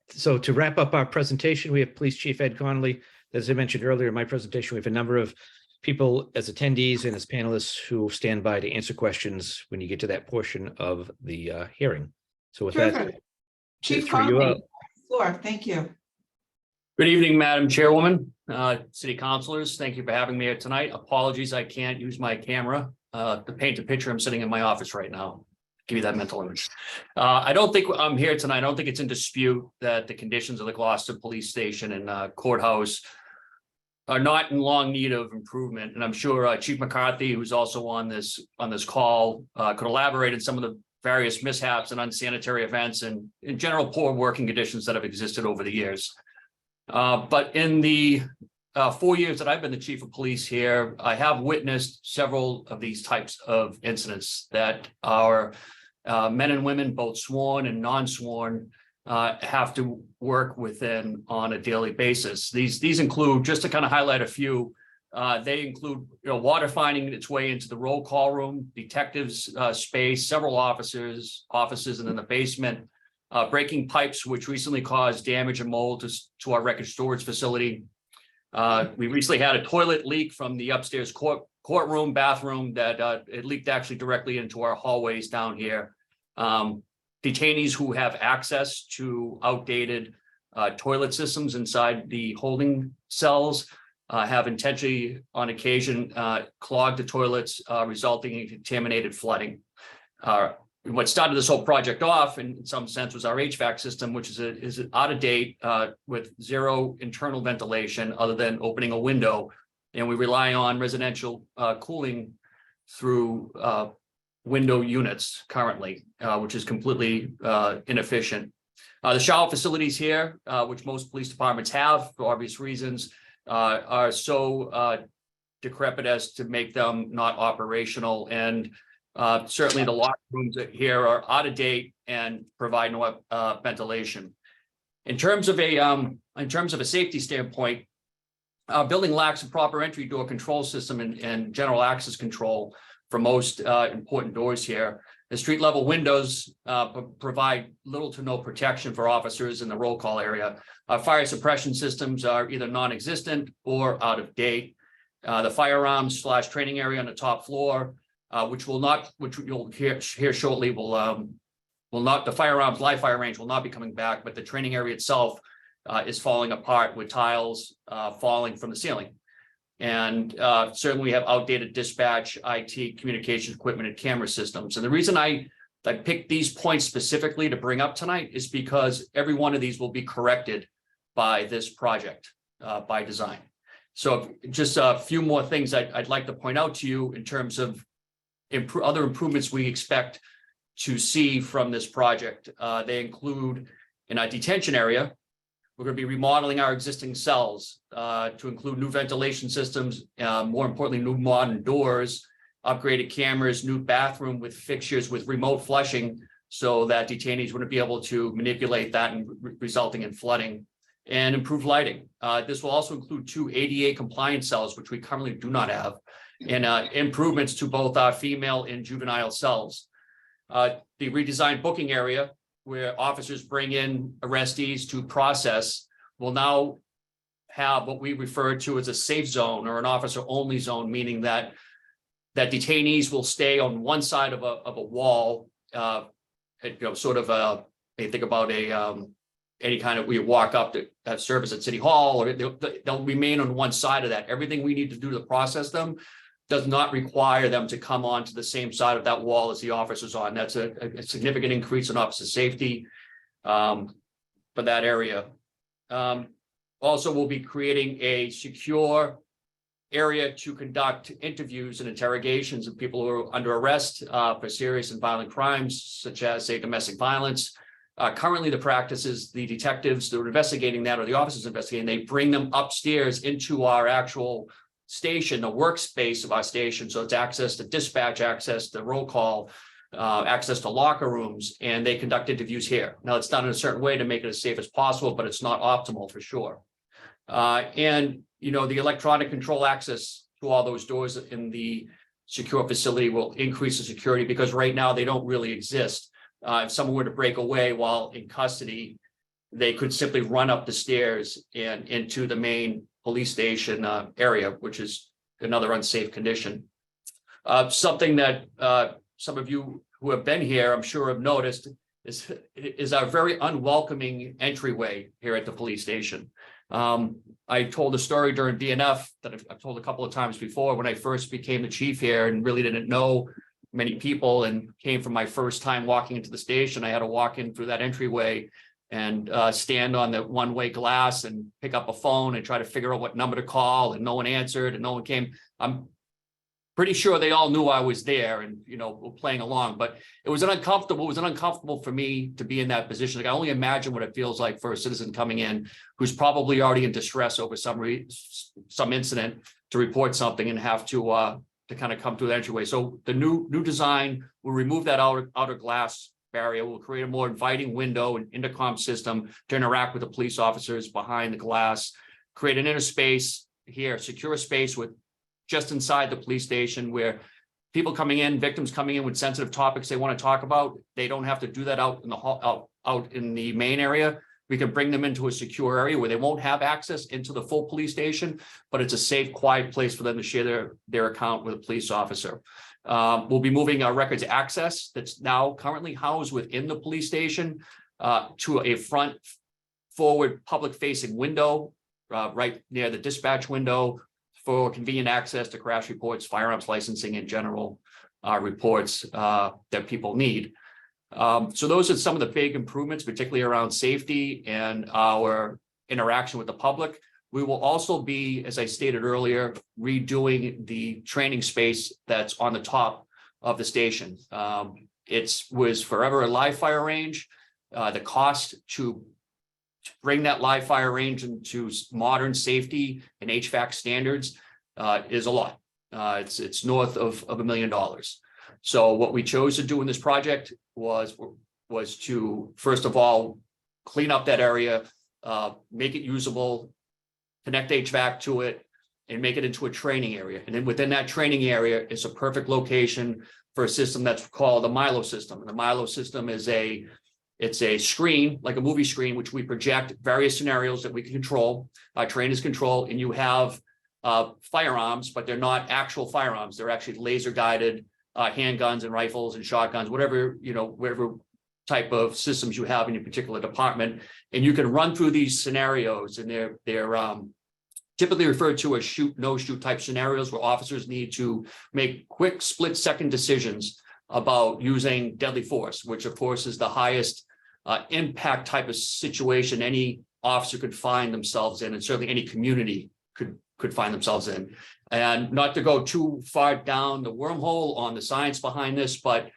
Speaker 10: so to wrap up our presentation, we have Police Chief Ed Connolly. As I mentioned earlier in my presentation, we have a number of people as attendees and as panelists who stand by to answer questions when you get to that portion of the hearing. So with that,
Speaker 2: Terrific. Chief
Speaker 10: through you
Speaker 2: Conley,
Speaker 10: up.
Speaker 2: floor, thank you.
Speaker 1: Good evening, Madam Chairwoman, city councilors. Thank you for having me here tonight. Apologies, I can't use my camera to paint a picture. I'm sitting in my office right now. Give you that mental image. I don't think I'm here tonight. I don't think it's in dispute that the conditions of the Gloucester Police Station and courthouse are not in long need of improvement. And I'm sure Chief McCarthy, who's also on this call, could elaborate on some of the various mishaps and unsanitary events and in general poor working conditions that have existed over the years. But in the 4 years that I've been the chief of police here, I have witnessed several of these types of incidents that our men and women, both sworn and non-sworn, have to work within on a daily basis. These include, just to kind of highlight a few, they include water finding its way into the roll call room, detectives' space, several offices, and in the basement, breaking pipes, which recently caused damage and mold to our record storage facility. We recently had a toilet leak from the upstairs courtroom bathroom that it leaked actually directly into our hallways down here. Detainees who have access to outdated toilet systems inside the holding cells have intentionally, on occasion, clogged the toilets, resulting in contaminated flooding. What started this whole project off, in some sense, was our HVAC system, which is out of date with zero internal ventilation other than opening a window, and we rely on residential cooling through window units currently, which is completely inefficient. The shower facilities here, which most police departments have for obvious reasons, are so decrepit as to make them not operational, and certainly the locker rooms here are out of date and provide no ventilation. In terms of a safety standpoint, our building lacks a proper entry door control system and general access control for most important doors here. The street level windows provide little to no protection for officers in the roll call area. Fire suppression systems are either non-existent or out of date. The firearms / training area on the top floor, which you'll hear shortly, will not, the firearms live fire range will not be coming back, but the training area itself is falling apart with tiles falling from the ceiling. And certainly we have outdated dispatch, IT, communications equipment, and camera systems. And the reason I picked these points specifically to bring up tonight is because every one of these will be corrected by this project by design. So just a few more things I'd like to point out to you in terms of other improvements we expect to see from this project. They include in our detention area, we're going to be remodeling our existing cells to include new ventilation systems, more importantly, new modern doors, upgraded cameras, new bathroom with fixtures with remote flushing so that detainees wouldn't be able to manipulate that and resulting in flooding, and improved lighting. This will also include 2 ADA compliant cells, which we currently do not have, and improvements to both our female and juvenile cells. The redesigned booking area where officers bring in arrestees to process will now have what we refer to as a safe zone or an officer-only zone, meaning that detainees will stay on one side of a wall, sort of think about any kind of, we walk up to have service at City Hall, or they'll remain on one side of that. Everything we need to do to process them does not require them to come onto the same side of that wall as the officers on. That's a significant increase in officer safety for that area. Also, we'll be creating a secure area to conduct interviews and interrogations of people who are under arrest for serious and violent crimes, such as, say, domestic violence. Currently, the practice is the detectives that are investigating that, or the officers investigating, they bring them upstairs into our actual station, the workspace of our station. So it's access to dispatch, access to roll call, access to locker rooms, and they conduct interviews here. Now, it's done in a certain way to make it as safe as possible, but it's not optimal for sure. And, the electronic control access to all those doors in the secure facility will increase the security, because right now they don't really exist. If someone were to break away while in custody, they could simply run up the stairs and into the main police station area, which is another unsafe condition. Something that some of you who have been here, I'm sure, have noticed is our very unwelcoming entryway here at the police station. I told a story during DNF that I've told a couple of times before, when I first became the chief here and really didn't know many people and came from my first time walking into the station. I had to walk in through that entryway and stand on the one-way glass and pick up a phone and try to figure out what number to call, and no one answered and no one came. I'm pretty sure they all knew I was there and, were playing along, but it was uncomfortable for me to be in that position. Like, I only imagine what it feels like for a citizen coming in who's probably already in distress over some incident to report something and have to kind of come through the entryway. So the new design will remove that outer glass barrier. Will create a more inviting window and intercom system to interact with the police officers behind the glass, create an inner space here, secure space with just inside the police station, where people coming in, victims coming in with sensitive topics they want to talk about, they don't have to do that out in the hall, out in the main area. We can bring them into a secure area where they won't have access into the full police station, but it's a safe, quiet place for them to share their account with a police officer. We'll be moving our records access that's now currently housed within the police station to a front forward public facing window right near the dispatch window for convenient access to crash reports, firearms licensing, and general reports that people need. So those are some of the big improvements, particularly around safety and our interaction with the public. We will also be, as I stated earlier, redoing the training space that's on the top of the station. It was forever a live fire range. The cost to bring that live fire range into modern safety and HVAC standards is a lot. It's north of $1 million. So what we chose to do in this project was to, first of all, clean up that area, make it usable, connect HVAC to it, and make it into a training area. And then within that training area is a perfect location for a system that's called the Milo system. And the Milo system is it's a screen, like a movie screen, which we project various scenarios that we can control, trainers control, and you have firearms, but they're not actual firearms. They're actually laser guided handguns and rifles and shotguns, whatever type of systems you have in your particular department. And you can run through these scenarios, and they're typically referred to as shoot, no shoot type scenarios, where officers need to make quick split-second decisions about using deadly force, which of course is the highest impact type of situation any officer could find themselves in, and certainly any community could find themselves in. And not to go too far down the wormhole on the science behind this, but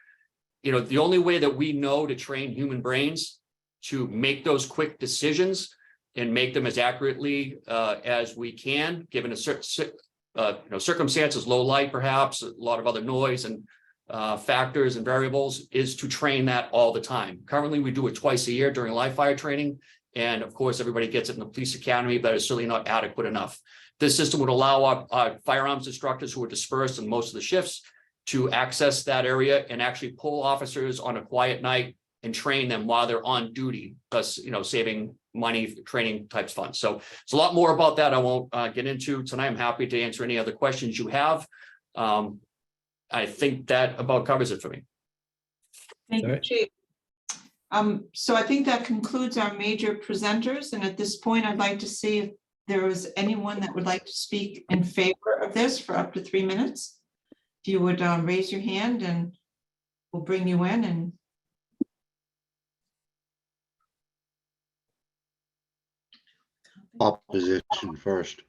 Speaker 1: the only way that we know to train human brains to make those quick decisions and make them as accurately as we can, given a certain circumstances, low light, perhaps a lot of other noise and factors and variables, is to train that all the time. Currently, we do it twice a year during live fire training. And of course, everybody gets it in the police academy, but it's certainly not adequate enough.
Speaker 14: This system would allow our firearms instructors who are dispersed in most of the shifts to access that area and actually pull officers on a quiet night and train them while they're on duty, thus, saving money, training types funds. So it's a lot more about that. I won't get into tonight. I'm happy to answer any other questions you have. I think that about covers it for me.
Speaker 2: Thank
Speaker 10: All
Speaker 2: you,
Speaker 10: right.
Speaker 2: Chief. So I think that concludes our major presenters, and at this point, I'd like to see if there is anyone that would like to speak in favor of this for up to 3 minutes. If you would raise your hand and we'll bring you in. And
Speaker 5: Opposition first.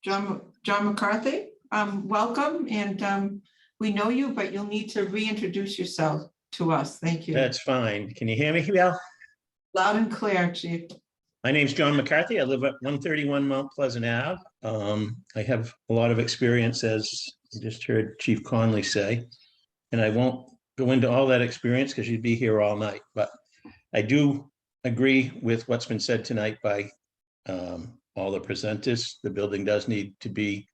Speaker 2: John McCarthy, welcome, and we know you, but you'll need to reintroduce yourself to us. Thank you.
Speaker 15: That's fine. Can you hear me, Val?
Speaker 2: Loud and clear, Chief.
Speaker 15: My name's John McCarthy. I live at 131 Mount Pleasant Ave. I have a lot of experience, as you just heard Chief Conley say, and I won't go into all that experience because you'd be here all night, but I do agree with what's been said tonight by all the presenters. The building does need to be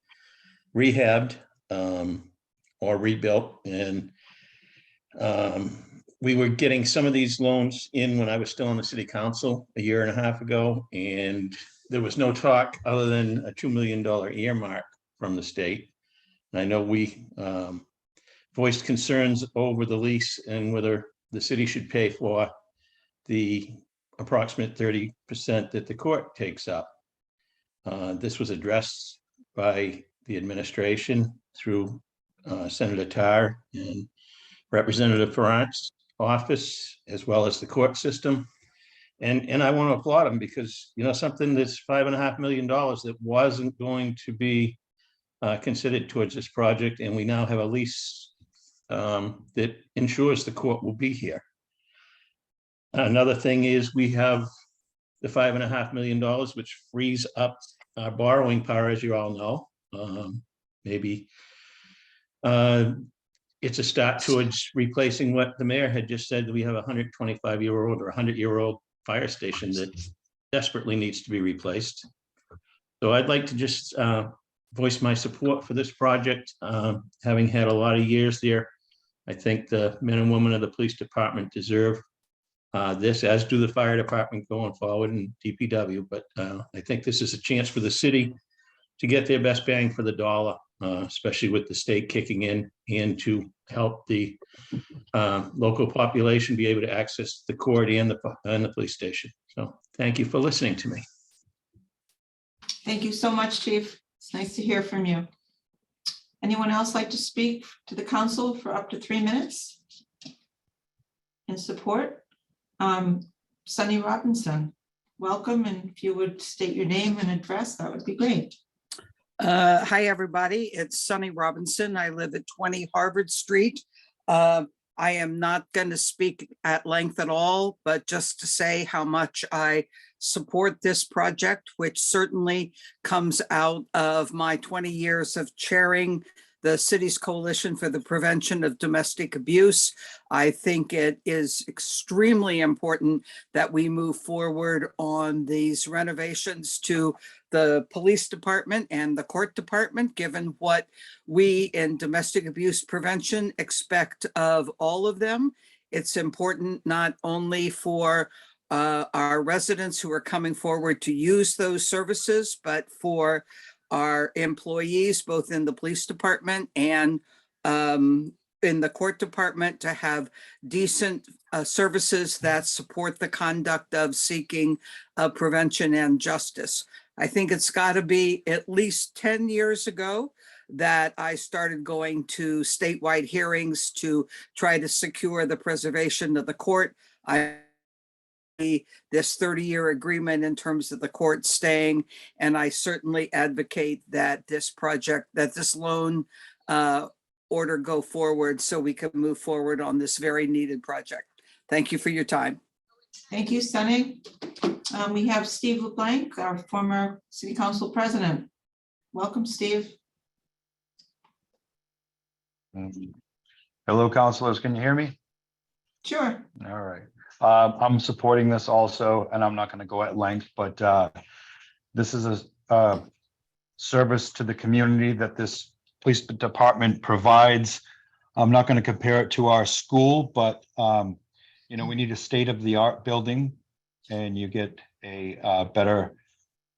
Speaker 15: rehabbed or rebuilt, and we were getting some of these loans in when I was still on the city council a year and a half ago, and there was no talk other than a $2 million earmark from the state. And I know we voiced concerns over the lease and whether the city should pay for the approximate 30% that the court takes up. This was addressed by the administration through Senator Tarr and Representative Farrant's office, as well as the court system. And I want to applaud them because, something that's $5.5 million that wasn't going to be considered towards this project. And we now have a lease that ensures the court will be here. Another thing is we have the $5.5 million, which frees up our borrowing power, as you all know. Maybe it's a start towards replacing what the mayor had just said, that we have a 125-year-old or 100-year-old fire station that desperately needs to be replaced. So I'd like to just voice my support for this project. Having had a lot of years there, I think the men and women of the police department deserve this, as do the fire department going forward and DPW. But I think this is a chance for the city to get their best bang for the dollar, especially with the state kicking in, and to help the local population be able to access the court and the police station. So thank you for listening to me.
Speaker 2: Thank you so much, Chief. It's nice to hear from you. Anyone else like to speak to the council for up to 3 minutes in support? Sonny Robinson, welcome, and if you would state your name and address, that would be great.
Speaker 16: Hi, everybody. It's Sonny Robinson. I live at 20 Harvard Street. I am not going to speak at length at all, but just to say how much I support this project, which certainly comes out of my 20 years of chairing the city's Coalition for the Prevention of Domestic Abuse. I think it is extremely important that we move forward on these renovations to the police department and the court department, given what we in domestic abuse prevention expect of all of them. It's important not only for our residents who are coming forward to use those services, but for our employees, both in the police department and in the court department, to have decent services that support the conduct of seeking prevention and justice. I think it's got to be at least 10 years ago that I started going to statewide hearings to try to secure the preservation of the court. This 30-year agreement in terms of the court staying, and I certainly advocate that this project, that this loan order go forward so we can move forward on this very needed project. Thank you for your time.
Speaker 2: Thank you, Sonny. We have Steve LeBlanc, our former city council president. Welcome, Steve.
Speaker 17: Hello, councilors. Can you hear me?
Speaker 2: Sure.
Speaker 17: All right. I'm supporting this also, and I'm not going to go at length, but this is a service to the community that this police department provides. I'm not going to compare it to our school, but we need a state-of-the-art building, and you get a better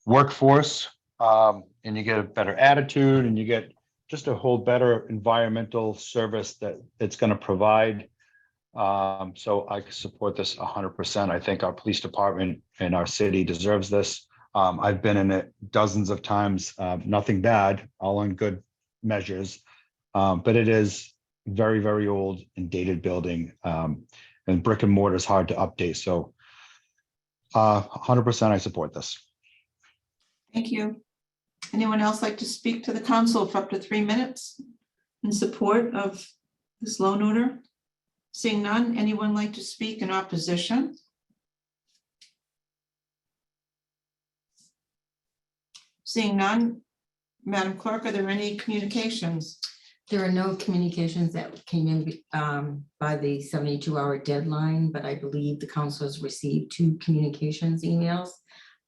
Speaker 17: workforce, and you get a better attitude, and you get just a whole better environmental service that it's going to provide. So I support this 100%. I think our police department and our city deserves this. I've been in it dozens of times, nothing bad, all in good measures. But it is very, very old and dated building, and brick and mortar is hard to update. So 100% I support this.
Speaker 2: Thank you. Anyone else like to speak to the council for up to 3 minutes in support of this loan order? Seeing none, anyone like to speak in opposition? Seeing none, Madam Clerk, are there any communications?
Speaker 4: There are no communications that came in by the 72-hour deadline, but I believe the council has received 2 communications emails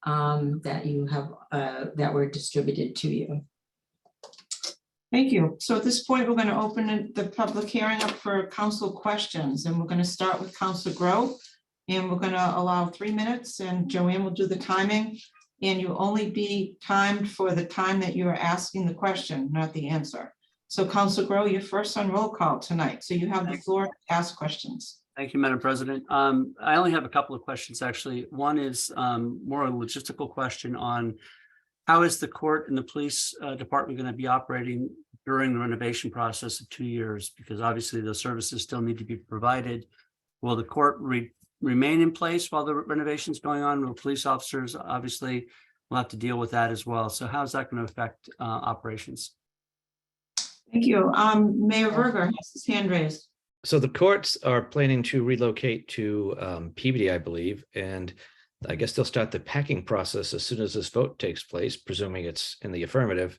Speaker 4: that you have that were distributed to you.
Speaker 2: Thank you. So at this point, we're going to open the public hearing up for council questions, and we're going to start with Councilor Grow, and we're going to allow 3 minutes, and Joanne will do the timing, and you'll only be timed for the time that you are asking the question, not the answer. So Councilor Grow, you're first on roll call tonight, so you have the floor to ask questions.
Speaker 1: Thank you, Madam President. I only have a couple of questions, actually. One is more a logistical question on how is the court and the police department going to be operating during the renovation process of 2 years? Because obviously the services still need to be provided. Will the court remain in place while the renovation is going on? Will police officers obviously will have to deal with that as well? So how is that going to affect operations?
Speaker 2: Thank you. Mayor Verga has his hand raised.
Speaker 10: So the courts are planning to relocate to Peabody, I believe, and I guess they'll start the packing process as soon as this vote takes place, presuming it's in the affirmative.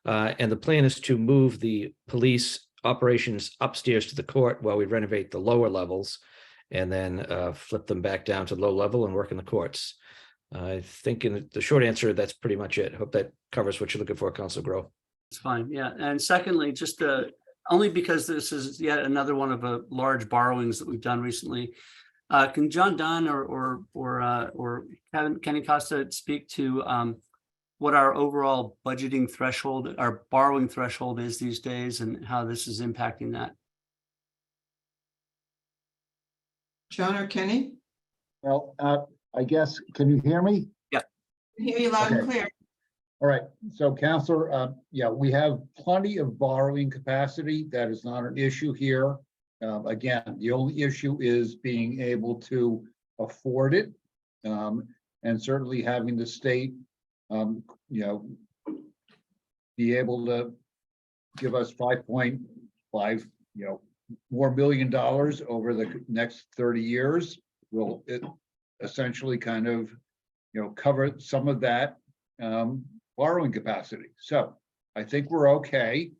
Speaker 10: And the plan is to move the police operations upstairs to the court while we renovate the lower levels, and then flip them back down to low level and work in the courts. I think in the short answer, that's pretty much it. Hope that covers what you're looking for, Councilor Grove.
Speaker 1: It's fine, yeah. And secondly, just only because this is yet another one of the large borrowings that we've done recently. Can John Dunn or Kenny Costa speak to what our overall budgeting threshold, our borrowing threshold is these days, and how this is impacting that?
Speaker 2: John or Kenny?
Speaker 18: Well, I guess, can you hear me?
Speaker 1: Yeah.
Speaker 2: I hear you loud and clear.
Speaker 18: All right, so Counselor, yeah, we have plenty of borrowing capacity. That is not an issue here. Again, the only issue is being able to afford it, and certainly having the state, be able to give us $5.5, more $1 million over the next 30 years. Will it essentially kind of, cover some of that borrowing capacity? So I think we're okay.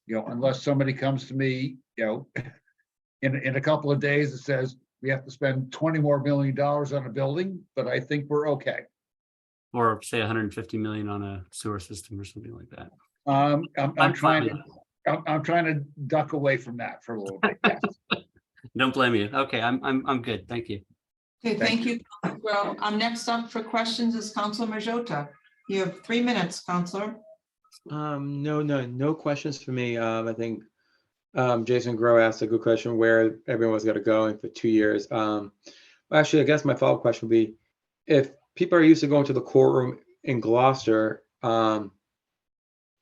Speaker 18: Unless somebody comes to me, in a couple of days and says we have to spend $20 more million on a building, but I think we're okay.
Speaker 1: Or say 150 million on a sewer system or something like that.
Speaker 18: I'm trying to duck away from that for a little bit. Yes.
Speaker 1: Don't blame you. Okay, I'm good. Thank you.
Speaker 2: Okay, thank you. Well, next up for questions is Councilor Majota. You have 3 minutes, Councilor.
Speaker 19: No questions for me. I think Jason Grow asked a good question where everyone's got to go in for 2 years. Actually, I guess my follow-up question would be, if people are used to going to the courtroom in Gloucester, how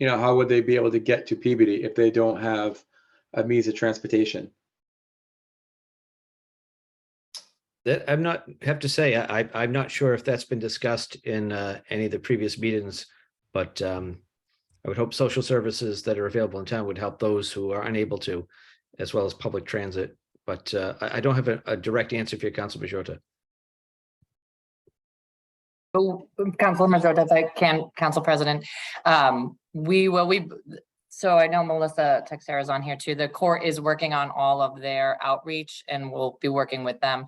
Speaker 19: would they be able to get to Peabody if they don't have a means of transportation?
Speaker 10: That I'm not sure if that's been discussed in any of the previous meetings, but I would hope social services that are available in town would help those who are unable to, as well as public transit. But I don't have a direct answer for you, Councilor Majota.
Speaker 11: Councilor Majota, if I can, Council President, So I know Melissa Texera is on here too. The court is working on all of their outreach and we'll be working with them,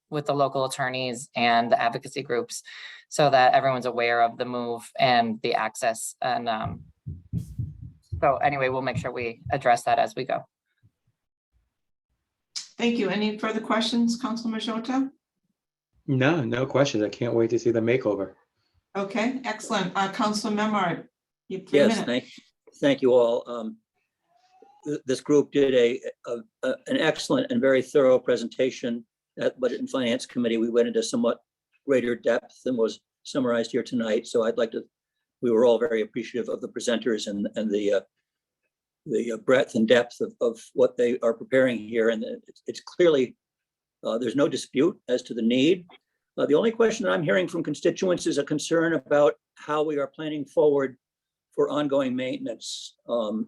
Speaker 11: with the local attorneys and the advocacy groups so that everyone's aware of the move and the access. And so anyway, we'll make sure we address that as we go.
Speaker 2: Thank you. Any further questions, Council Majota?
Speaker 19: No, no questions. I can't wait to see the makeover.
Speaker 2: Okay, excellent. Council Memard, you have 3
Speaker 8: Yes,
Speaker 2: minutes.
Speaker 8: thank you all. This group did an excellent and very thorough presentation at Budget and Finance Committee. We went into somewhat greater depth than was summarized here tonight. So we were all very appreciative of the presenters and the breadth and depth of what they are preparing here. And it's clearly, there's no dispute as to the need. The only question that I'm hearing from constituents is a concern about how we are planning forward for ongoing maintenance and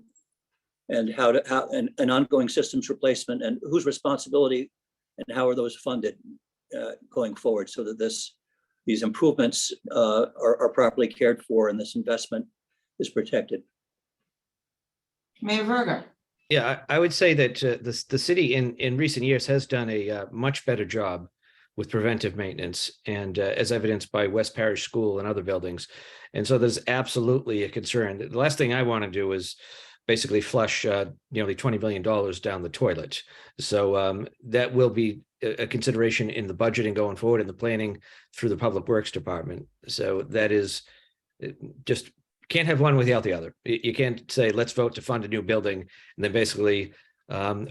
Speaker 8: and ongoing systems replacement and whose responsibility and how are those funded going forward so that these improvements are properly cared for and this investment is protected.
Speaker 2: Mayor Verga.
Speaker 10: Yeah, I would say that the city in recent years has done a much better job with preventive maintenance and as evidenced by West Parish School and other buildings. And so there's absolutely a concern. The last thing I want to do is basically flush nearly $20 million down the toilet. So that will be a consideration in the budget and going forward in the planning through the Public Works Department. So that is just can't have one without the other. You can't say, let's vote to fund a new building and then basically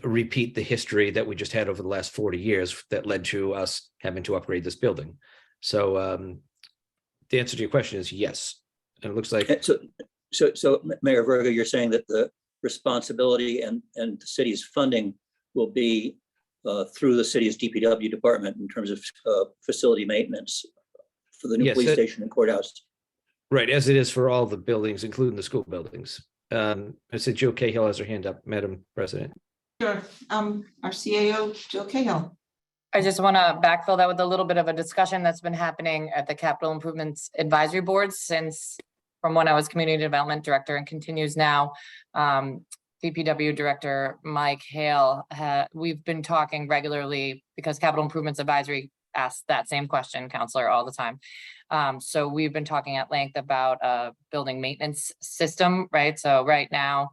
Speaker 10: repeat the history that we just had over the last 40 years that led to us having to upgrade this building. So the answer to your question is yes. And it looks like.
Speaker 8: So Mayor Verga, you're saying that the responsibility and the city's funding will be through the city's DPW department in terms of facility maintenance for the new
Speaker 10: Yes,
Speaker 8: police station and courthouse.
Speaker 10: Right, as it is for all the buildings, including the school buildings. I said Joe Cahill has her hand up, Madam President.
Speaker 2: Sure. Our CAO, Jill Cahill.
Speaker 11: I just want to backfill that with a little bit of a discussion that's been happening at the Capital Improvements Advisory Board since from when I was Community Development Director and continues now. DPW Director Mike Hale, we've been talking regularly because Capital Improvements Advisory asks that same question, Counselor, all the time. So we've been talking at length about a building maintenance system, right? So right now,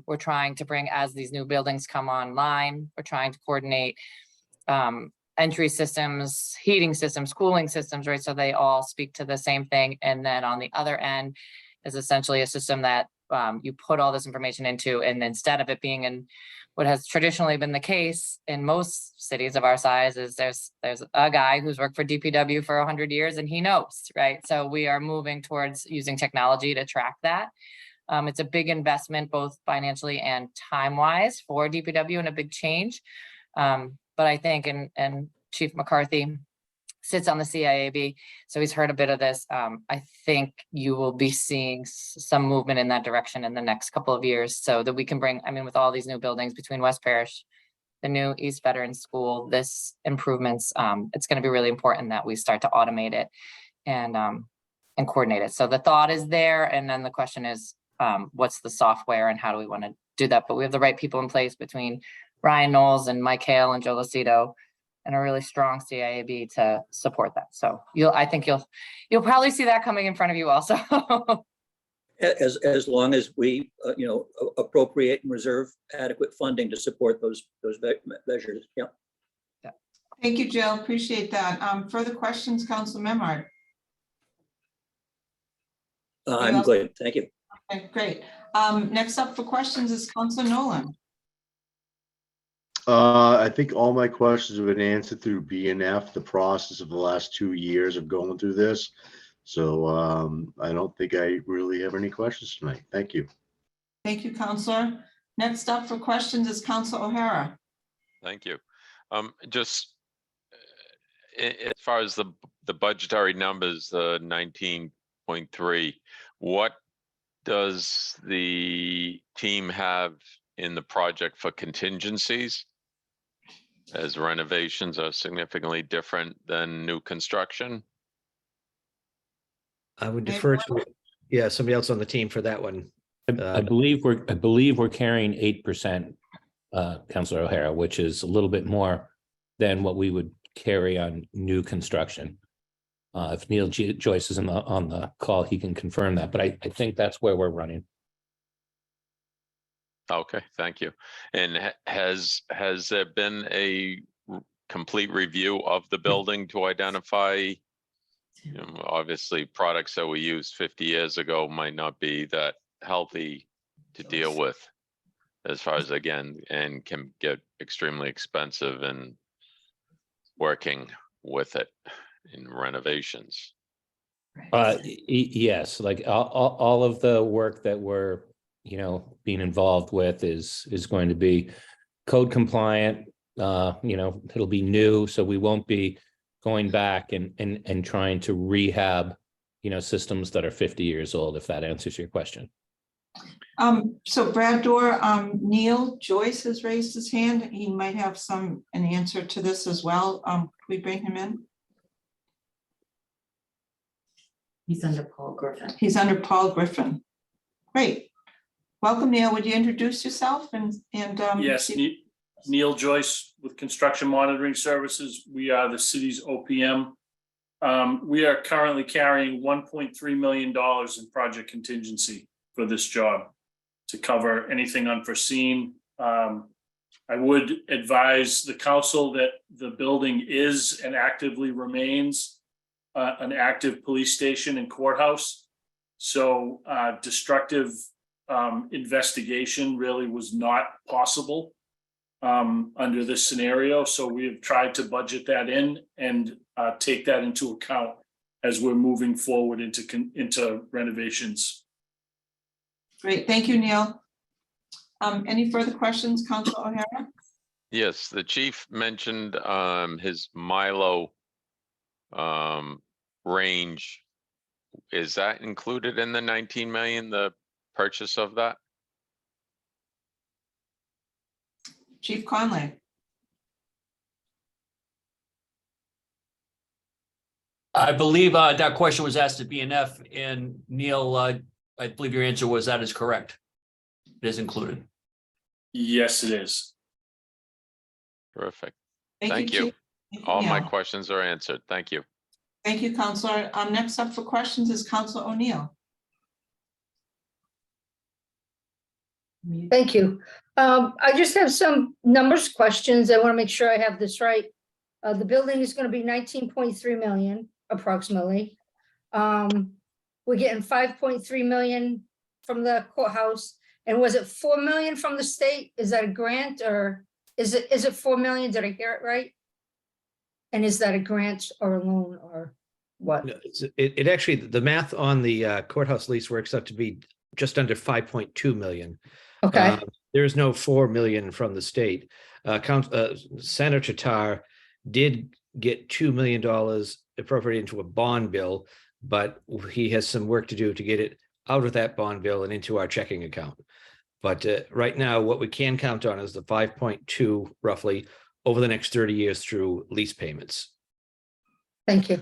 Speaker 11: we're trying to bring, as these new buildings come online, we're trying to coordinate entry systems, heating systems, cooling systems, right? So they all speak to the same thing. And then on the other end is essentially a system that you put all this information into, and instead of it being in what has traditionally been the case in most cities of our size is there's a guy who's worked for DPW for 100 years and he knows, right? So we are moving towards using technology to track that. It's a big investment, both financially and time-wise for DPW and a big change. But I think, and Chief McCarthy sits on the CIAB, so he's heard a bit of this. I think you will be seeing some movement in that direction in the next couple of years so that we can bring, I mean, with all these new buildings between West Parish, the new East Veterans School, this improvements, it's going to be really important that we start to automate it and coordinate it. So the thought is there. And then the question is, what's the software and how do we want to do that? But we have the right people in place between Ryan Knowles and Mike Hale and Joe Lucido and a really strong CIAB to support that. So I think you'll probably see that coming in front of you also.
Speaker 8: As long as we, appropriate and reserve adequate funding to support those measures. Yeah.
Speaker 2: Thank you, Jill. Appreciate that. Further questions, Council Memard?
Speaker 8: I'm good. Thank you.
Speaker 2: Okay, great. Next up for questions is Council Nolan.
Speaker 5: I think all my questions have been answered through BNF, the process of the last 2 years of going through this. So I don't think I really have any questions tonight. Thank you.
Speaker 2: Thank you, Councilor. Next up for questions is Council O'Hara.
Speaker 9: Thank you. Just as far as the budgetary numbers, the 19.3, what does the team have in the project for contingencies, as renovations are significantly different than new construction?
Speaker 10: I would defer to, somebody else on the team for that one.
Speaker 13: I believe we're carrying 8%, Councilor O'Hara, which is a little bit more than what we would carry on new construction. If Neil Joyce is on the call, he can confirm that, but I think that's where we're running.
Speaker 9: Okay, thank you. And has there been a complete review of the building to identify, obviously products that we used 50 years ago might not be that healthy to deal with as far as, again, and can get extremely expensive and working with it in renovations.
Speaker 13: Yes, like all of the work that we're, being involved with is going to be code compliant. It'll be new, so we won't be going back and trying to rehab, systems that are 50 years old, if that answers your question.
Speaker 2: So Brad Dorr, Neil Joyce has raised his hand. He might have an answer to this as well. Can we bring him in?
Speaker 4: He's under Paul Griffin.
Speaker 2: He's under Paul Griffin. Great. Welcome, Neil. Would you introduce yourself and
Speaker 20: Yes, Neil Joyce with Construction Monitoring Services. We are the city's OPM. We are currently carrying $1.3 million in project contingency for this job to cover anything unforeseen. I would advise the council that the building is and actively remains an active police station and courthouse. So destructive investigation really was not possible under this scenario. So we have tried to budget that in and take that into account as we're moving forward into renovations.
Speaker 2: Great, thank you, Neil. Any further questions, Councilor O'Hara?
Speaker 9: Yes, the chief mentioned his Milo range. Is that included in the 19 million, the purchase of that?
Speaker 2: Chief Conley.
Speaker 14: I believe that question was asked at BNF, and Neil, I believe your answer was that is correct. It is included.
Speaker 20: Yes, it is.
Speaker 9: Perfect.
Speaker 2: Thank
Speaker 9: Thank
Speaker 2: you,
Speaker 9: you.
Speaker 2: Chief. Thank
Speaker 9: All my
Speaker 2: Neil.
Speaker 9: questions are answered. Thank you.
Speaker 2: Thank you, Councilor. Next up for questions is Councilor O'Neill.
Speaker 21: Thank you. I just have some numbers questions. I want to make sure I have this right. The building is going to be 19.3 million approximately. We're getting 5.3 million from the courthouse. And was it 4 million from the state? Is that a grant or is it 4 million? Did I hear it right? And is that a grant or a loan or what?
Speaker 10: No, it actually, the math on the courthouse lease works out to be just under 5.2 million.
Speaker 21: Okay.
Speaker 10: There's no 4 million from the state. Senator Tarr did get $2 million appropriated into a bond bill, but he has some work to do to get it out of that bond bill and into our checking account. But right now, what we can count on is the 5.2 roughly over the next 30 years through lease payments.
Speaker 21: Thank you.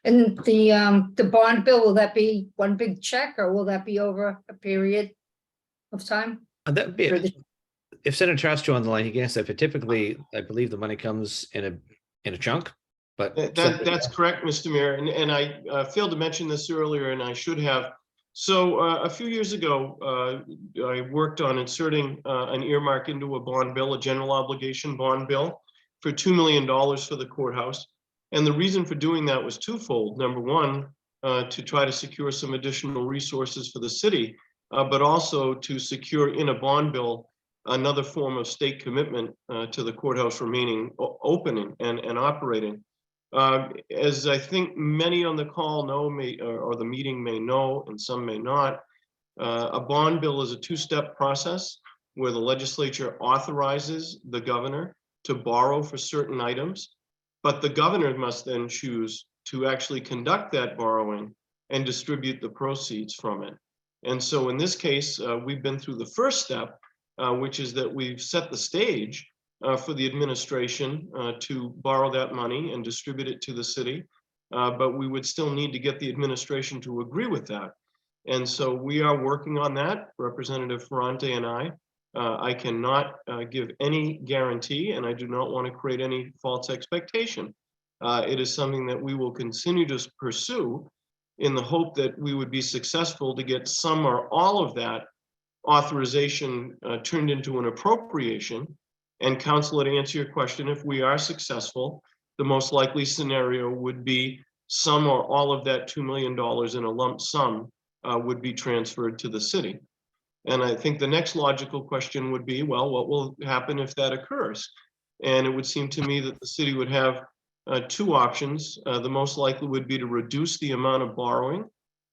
Speaker 21: And the bond bill, will that be one big check or will that be over a period of time?
Speaker 10: That be if Senator Trasko on the line, he can answer that. But typically, I believe the money comes in a chunk. But
Speaker 12: That's correct, Mr. Mayor. And I failed to mention this earlier, and I should have. So a few years ago, I worked on inserting an earmark into a bond bill, a general obligation bond bill for $2 million for the courthouse. And the reason for doing that was twofold. Number one, to try to secure some additional resources for the city, but also to secure in a bond bill another form of state commitment to the courthouse remaining open and operating. As I think many on the call know, or the meeting may know, and some may not, a bond bill is a two-step process where the legislature authorizes the governor to borrow for certain items, but the governor must then choose to actually conduct that borrowing and distribute the proceeds from it. And so in this case, we've been through the first step, which is that we've set the stage for the administration to borrow that money and distribute it to the city. But we would still need to get the administration to agree with that. And so we are working on that, Representative Ferrante and I. I cannot give any guarantee, and I do not want to create any false expectation. It is something that we will continue to pursue in the hope that we would be successful to get some or all of that authorization turned into an appropriation. And Councilor, to answer your question, if we are successful, the most likely scenario would be some or all of that $2 million in a lump sum would be transferred to the city. And I think the next logical question would be, well, what will happen if that occurs? And it would seem to me that the city would have two options. The most likely would be to reduce the amount of borrowing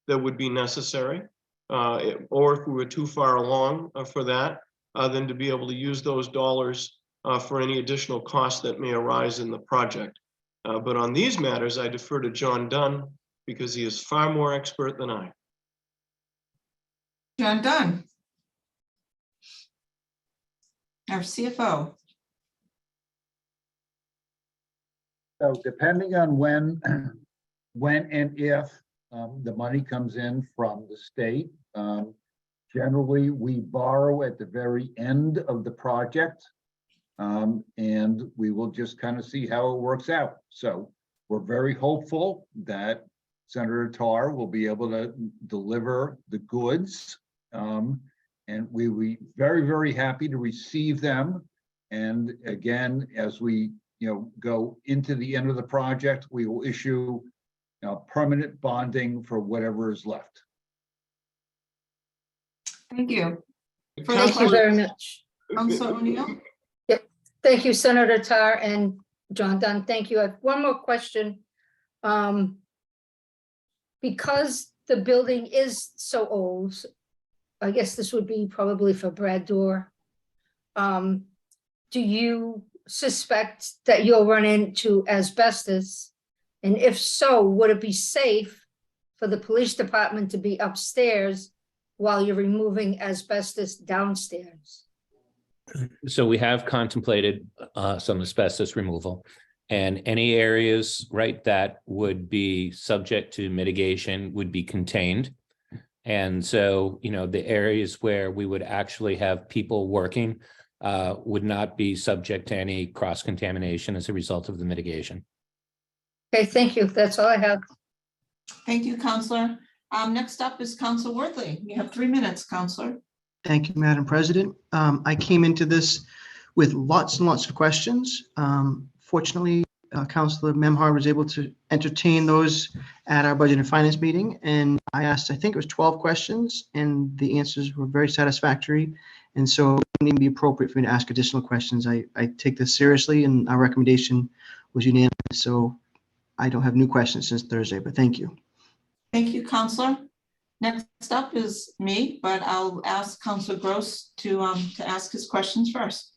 Speaker 12: that would be necessary, or if we were too far along for that, then to be able to use those dollars for any additional costs that may arise in the project. But on these matters, I defer to John Dunn because he is far more expert than I.
Speaker 2: John Dunn, our CFO.
Speaker 18: So depending on when and if the money comes in from the state, generally we borrow at the very end of the project, and we will just kind of see how it works out. So we're very hopeful that Senator Tarr will be able to deliver the goods, and we will be very, very happy to receive them. And again, as we go into the end of the project, we will issue permanent bonding for whatever is left.
Speaker 2: Thank you.
Speaker 21: Thank you very much.
Speaker 2: Councilor O'Neill?
Speaker 21: Yep. Thank you, Senator Tarr and John Dunn. Thank you. I have one more question. Because the building is so old, I guess this would be probably for Brad Dorr. Do you suspect that you'll run into asbestos? And if so, would it be safe for the police department to be upstairs while you're removing asbestos downstairs?
Speaker 13: So we have contemplated some asbestos removal, and any areas, right, that would be subject to mitigation would be contained. And so, the areas where we would actually have people working would not be subject to any cross-contamination as a result of the mitigation.
Speaker 21: Okay, thank you. That's all I have.
Speaker 2: Thank you, Councilor. Next up is Councilor Worthley. You have 3 minutes, Councilor.
Speaker 7: Thank you, Madam President. I came into this with lots and lots of questions. Fortunately, Councilor Memhard was able to entertain those at our Budget and Finance meeting. And I asked, I think it was 12 questions, and the answers were very satisfactory. And so it wouldn't even be appropriate for me to ask additional questions. I take this seriously, and our recommendation was unanimous. So I don't have new questions since Thursday, but thank you.
Speaker 2: Thank you, Councilor. Next up is me, but I'll ask Councilor Gross to ask his questions first.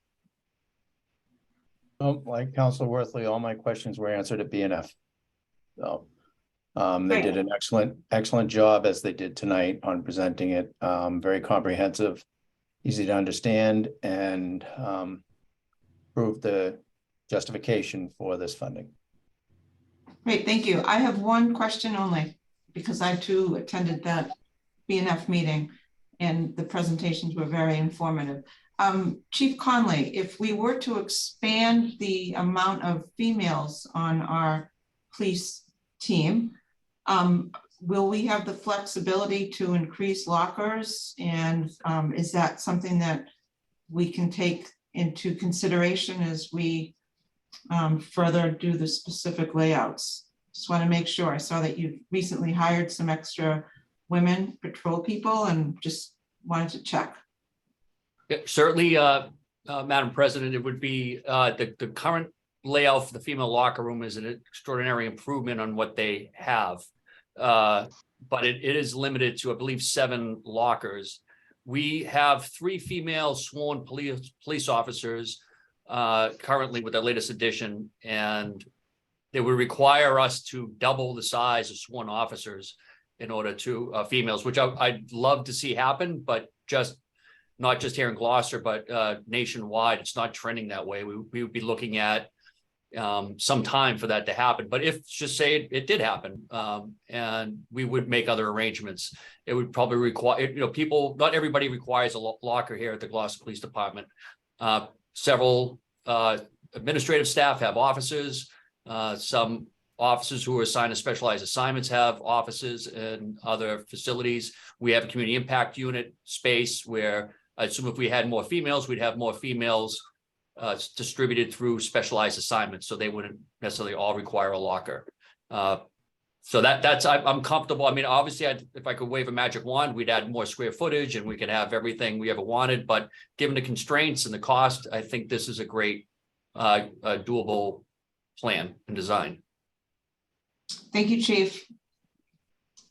Speaker 3: Like Councilor Worthley, all my questions were answered at BNF. So they did an excellent job, as they did tonight, on presenting it. Very comprehensive, easy to understand, and proved the justification for this funding.
Speaker 2: Great, thank you. I have one question only, because I too attended that BNF meeting and the presentations were very informative. Chief Conley, if we were to expand the amount of females on our police team, will we have the flexibility to increase lockers? And is that something that we can take into consideration as we further do the specific layouts? Just want to make sure. I saw that you recently hired some extra women patrol people and just wanted to check.
Speaker 14: Yeah, certainly, Madam President, it would be the current layout for the female locker room is an extraordinary improvement on what they have. But it is limited to, I believe, 7 lockers. We have 3 female sworn police officers currently with the latest edition, and they would require us to double the size of sworn officers in order to females, which I'd love to see happen, but not just here in Gloucester, but nationwide, it's not trending that way. We would be looking at some time for that to happen. But if, just say it did happen, and we would make other arrangements, it would probably require, people, not everybody requires a locker here at the Gloucester Police Department. Several administrative staff have offices. Some officers who are assigned to specialized assignments have offices in other facilities. We have a community impact unit space where I assume if we had more females, we'd have more females distributed through specialized assignments, so they wouldn't necessarily all require a locker. So I'm comfortable. I mean, obviously, if I could wave a magic wand, we'd add more square footage and we could have everything we ever wanted. But given the constraints and the cost, I think this is a great doable plan and design.
Speaker 2: Thank you, Chief.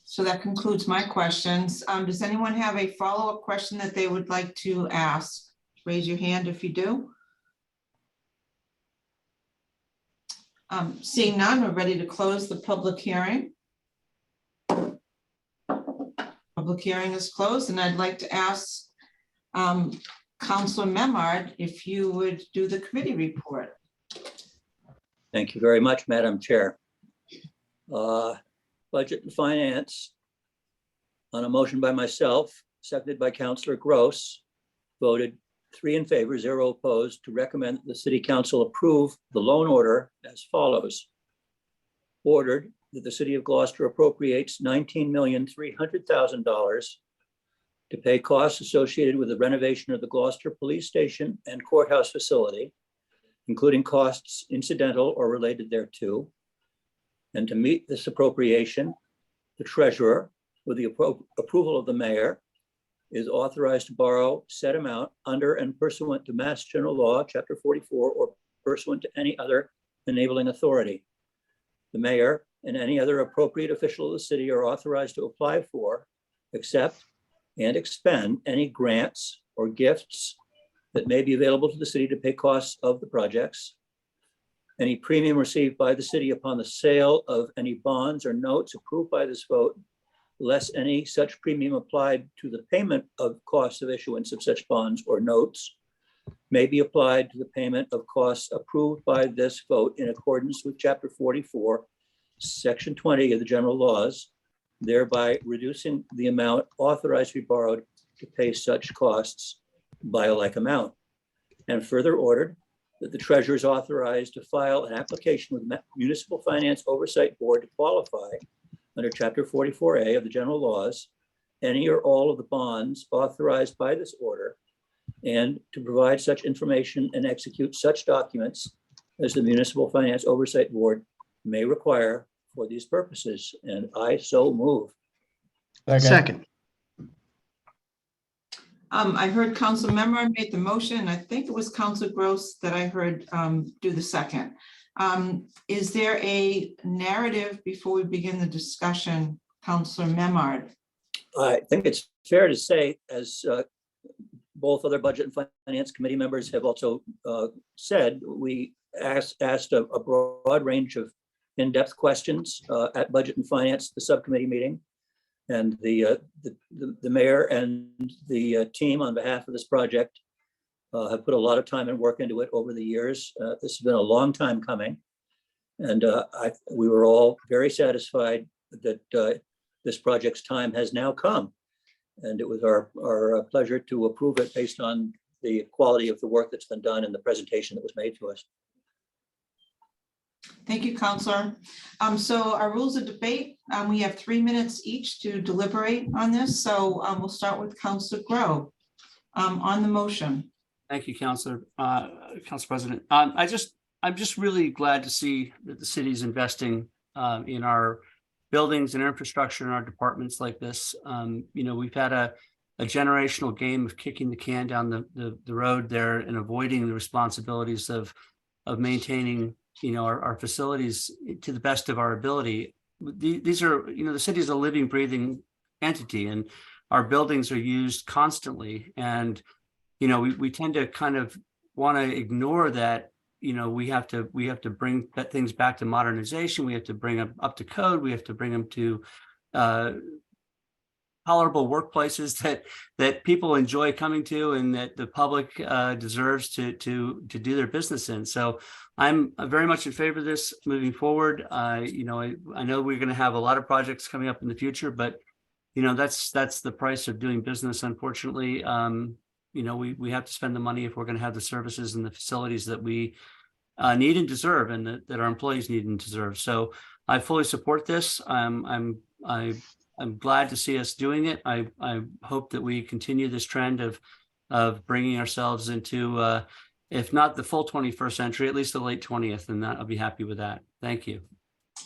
Speaker 2: So that concludes my questions. Does anyone have a follow-up question that they would like to ask? Raise your hand if you do. Seeing none, we're ready to close the public hearing. Public hearing is closed, and I'd like to ask Councilor Memard if you would do the committee report.
Speaker 8: Thank you very much, Madam Chair. Budget and Finance, on a motion by myself, seconded by Councilor Gross, voted 3 in favor, 0 opposed, to recommend that the City Council approve the loan order as follows. Ordered that the City of Gloucester appropriates $19,300,000 to pay costs associated with the renovation of the Gloucester Police Station and Courthouse facility, including costs incidental or related thereto. And to meet this appropriation, the Treasurer, with the approval of the Mayor, is authorized to borrow said amount under and pursuant to Mass General Law, Chapter 44, or pursuant to any other enabling authority. The Mayor and any other appropriate official of the city are authorized to apply for, accept, and expend any grants or gifts that may be available to the city to pay costs of the projects. Any premium received by the city upon the sale of any bonds or notes approved by this vote, less any such premium applied to the payment of costs of issuance of such bonds or notes, may be applied to the payment of costs approved by this vote in accordance with Chapter 44, Section 20 of the general laws, thereby reducing the amount authorized to be borrowed to pay such costs by a like amount. And further ordered that the Treasurer is authorized to file an application with the Municipal Finance Oversight Board to qualify under Chapter 44A of the general laws, any or all of the bonds authorized by this order, and to provide such information and execute such documents as the Municipal Finance Oversight Board may require for these purposes. And I so move.
Speaker 7: Second.
Speaker 2: I heard Council Memard made the motion. I think it was Council Gross that I heard do the second. Is there a narrative before we begin the discussion, Councilor Memard?
Speaker 8: I think it's fair to say, as both other Budget and Finance Committee members have also said, we asked a broad range of in-depth questions at Budget and Finance, the subcommittee meeting. And the mayor and the team on behalf of this project have put a lot of time and work into it over the years. This has been a long time coming. And we were all very satisfied that this project's time has now come. And it was our pleasure to approve it based on the quality of the work that's been done and the presentation that was made to us.
Speaker 2: Thank you, Councilor. So our rules of debate, we have 3 minutes each to deliberate on this. So we'll start with Councilor Grow on the motion.
Speaker 1: Thank you, Council President. I'm just really glad to see that the city's investing in our buildings and infrastructure in our departments like this. We've had a generational game of kicking the can down the road there and avoiding the responsibilities of maintaining our facilities to the best of our ability. These are, the city is a living, breathing entity, and our buildings are used constantly. And, we tend to kind of want to ignore that. We have to bring things back to modernization. We have to bring them up to code. We have to bring them to tolerable workplaces that people enjoy coming to and that the public deserves to do their business in. So I'm very much in favor of this moving forward. I know we're going to have a lot of projects coming up in the future, but that's the price of doing business. Unfortunately, we have to spend the money if we're going to have the services and the facilities that we need and deserve, and that our employees need and deserve. So I fully support this. I'm glad to see us doing it. I hope that we continue this trend of bringing ourselves into, if not the full 21st century, at least the late 20th, and that I'll be happy with that. Thank you.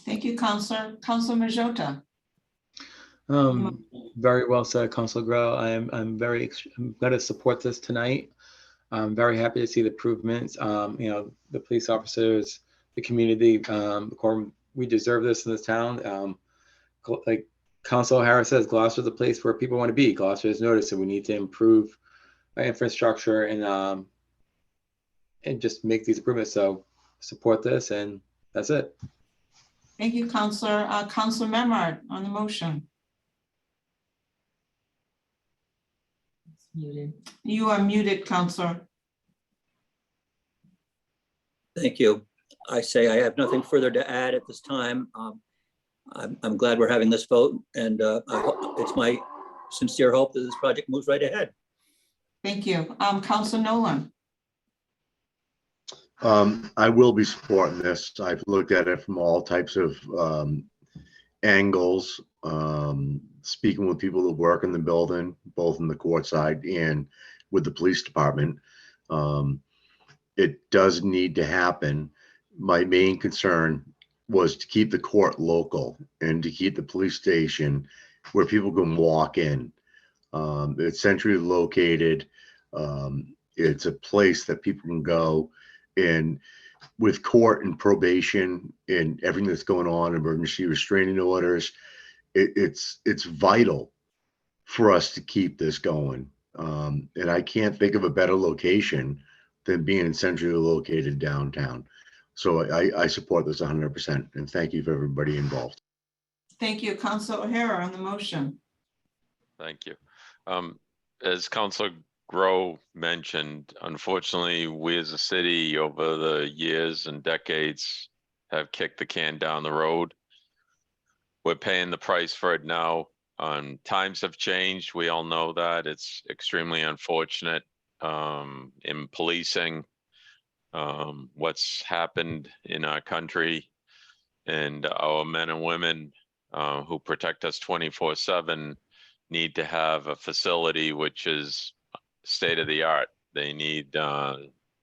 Speaker 2: Thank you, Counselor. Counselor Majota.
Speaker 19: Very well said, Councilor Grow. I'm going to support this tonight. I'm very happy to see the improvements. The police officers, the community, we deserve this in this town. Like Councilor Harris says, Gloucester is a place where people want to be. Gloucester has noticed that we need to improve our infrastructure and just make these improvements. So support this, and that's it.
Speaker 2: Thank you, Counselor. Counselor Memard on the motion.
Speaker 4: Muted.
Speaker 2: You are muted, Counselor.
Speaker 8: Thank you. I say I have nothing further to add at this time. I'm glad we're having this vote, and it's my sincere hope that this project moves right ahead.
Speaker 2: Thank you. Counselor Nolan.
Speaker 5: I will be supporting this. I've looked at it from all types of angles, speaking with people that work in the building, both in the court side and with the police department. It does need to happen. My main concern was to keep the court local and to keep the police station where people can walk in. It's centrally located. It's a place that people can go, and with court and probation and everything that's going on, emergency restraining orders, it's vital for us to keep this going. And I can't think of a better location than being centrally located downtown. So I support this 100%, and thank you for everybody involved.
Speaker 2: Thank you. Counselor O'Hara on the motion.
Speaker 9: Thank you. As Councilor Grow mentioned, unfortunately, we as a city over the years and decades have kicked the can down the road. We're paying the price for it now. Times have changed. We all know that. It's extremely unfortunate in policing, what's happened in our country, and our men and women who protect us 24/7 need to have a facility which is state of the art. They need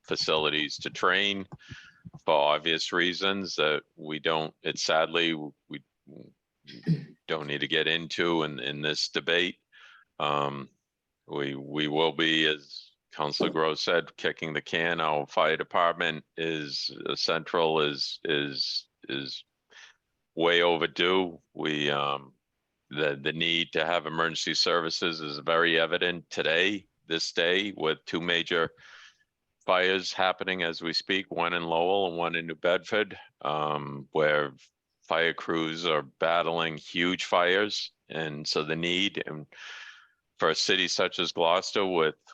Speaker 9: facilities to train for obvious reasons that we don't need to get into in this debate. We will be, as Councilor Gross said, kicking the can. Our fire department is way overdue. The need to have emergency services is very evident today, this day, with two major fires happening as we speak, one in Lowell and one in New Bedford, where fire crews are battling huge fires. And so the need, and for a city such as Gloucester,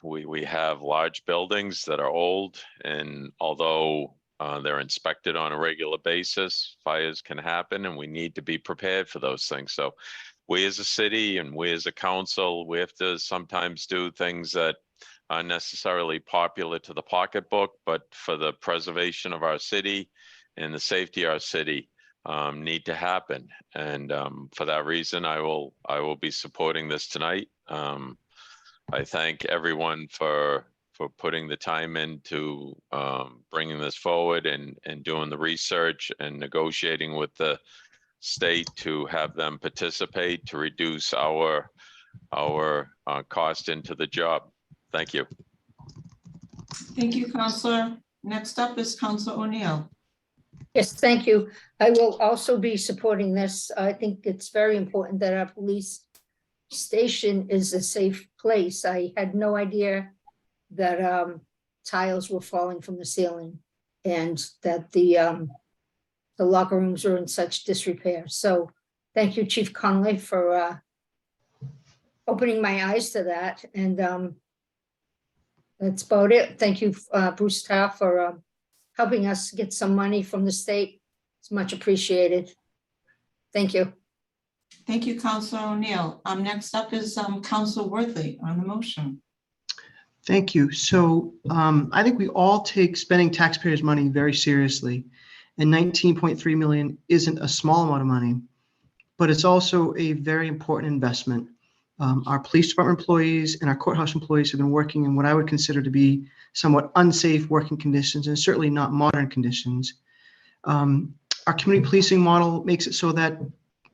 Speaker 9: we have large buildings that are old, and although they're inspected on a regular basis, fires can happen, and we need to be prepared for those things. So we as a city and we as a council, we have to sometimes do things that aren't necessarily popular to the pocketbook, but for the preservation of our city and the safety of our city, need to happen. And for that reason, I will be supporting this tonight. I thank everyone for putting the time into bringing this forward and doing the research and negotiating with the state to have them participate to reduce our cost into the job. Thank you.
Speaker 2: Thank you, Counselor. Next up is Counselor O'Neill.
Speaker 21: Yes, thank you. I will also be supporting this. I think it's very important that our police station is a safe place. I had no idea that tiles were falling from the ceiling and that the locker rooms are in such disrepair. So thank you, Chief Conley, for opening my eyes to that, and that's about it. Thank you, Bruce Taff, for helping us get some money from the state. It's much appreciated. Thank you.
Speaker 2: Thank you, Counselor O'Neill. Next up is Counselor Worthley on the motion.
Speaker 7: Thank you. So I think we all take spending taxpayers' money very seriously. And 19.3 million isn't a small amount of money, but it's also a very important investment. Our police department employees and our courthouse employees have been working in what I would consider to be somewhat unsafe working conditions, and certainly not modern conditions. Our community policing model makes it so that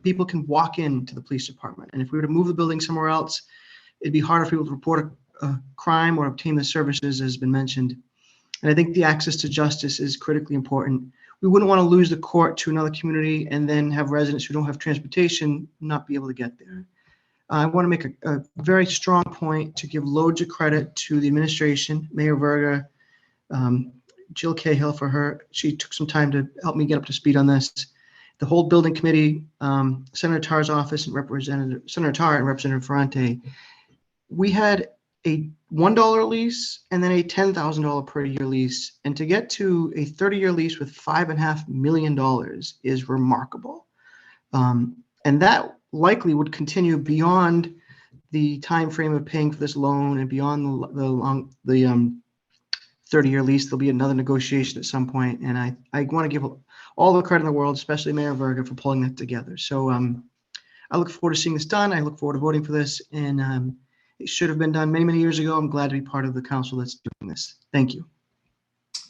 Speaker 7: people can walk into the police department. And if we were to move the building somewhere else, it'd be harder for people to report a crime or obtain the services, as has been mentioned. And I think the access to justice is critically important. We wouldn't want to lose the court to another community and then have residents who don't have transportation not be able to get there. I want to make a very strong point to give loads of credit to the administration, Mayor Verga, Jill Cahill she took some time to help me get up to speed on this. The whole building committee, Senator Tarr's office and Senator Tarr and Representative Ferrante. We had a $1 lease and then a $10,000 per year lease. And to get to a 30-year lease with $5.5 million is remarkable. And that likely would continue beyond the time frame of paying for this loan and beyond the 30-year lease. There'll be another negotiation at some point. And I want to give all the credit in the world, especially Mayor Verga, for pulling that together. So I look forward to seeing this done. I look forward to voting for this. And it should have been done many, many years ago. I'm glad to be part of the council that's doing this. Thank you.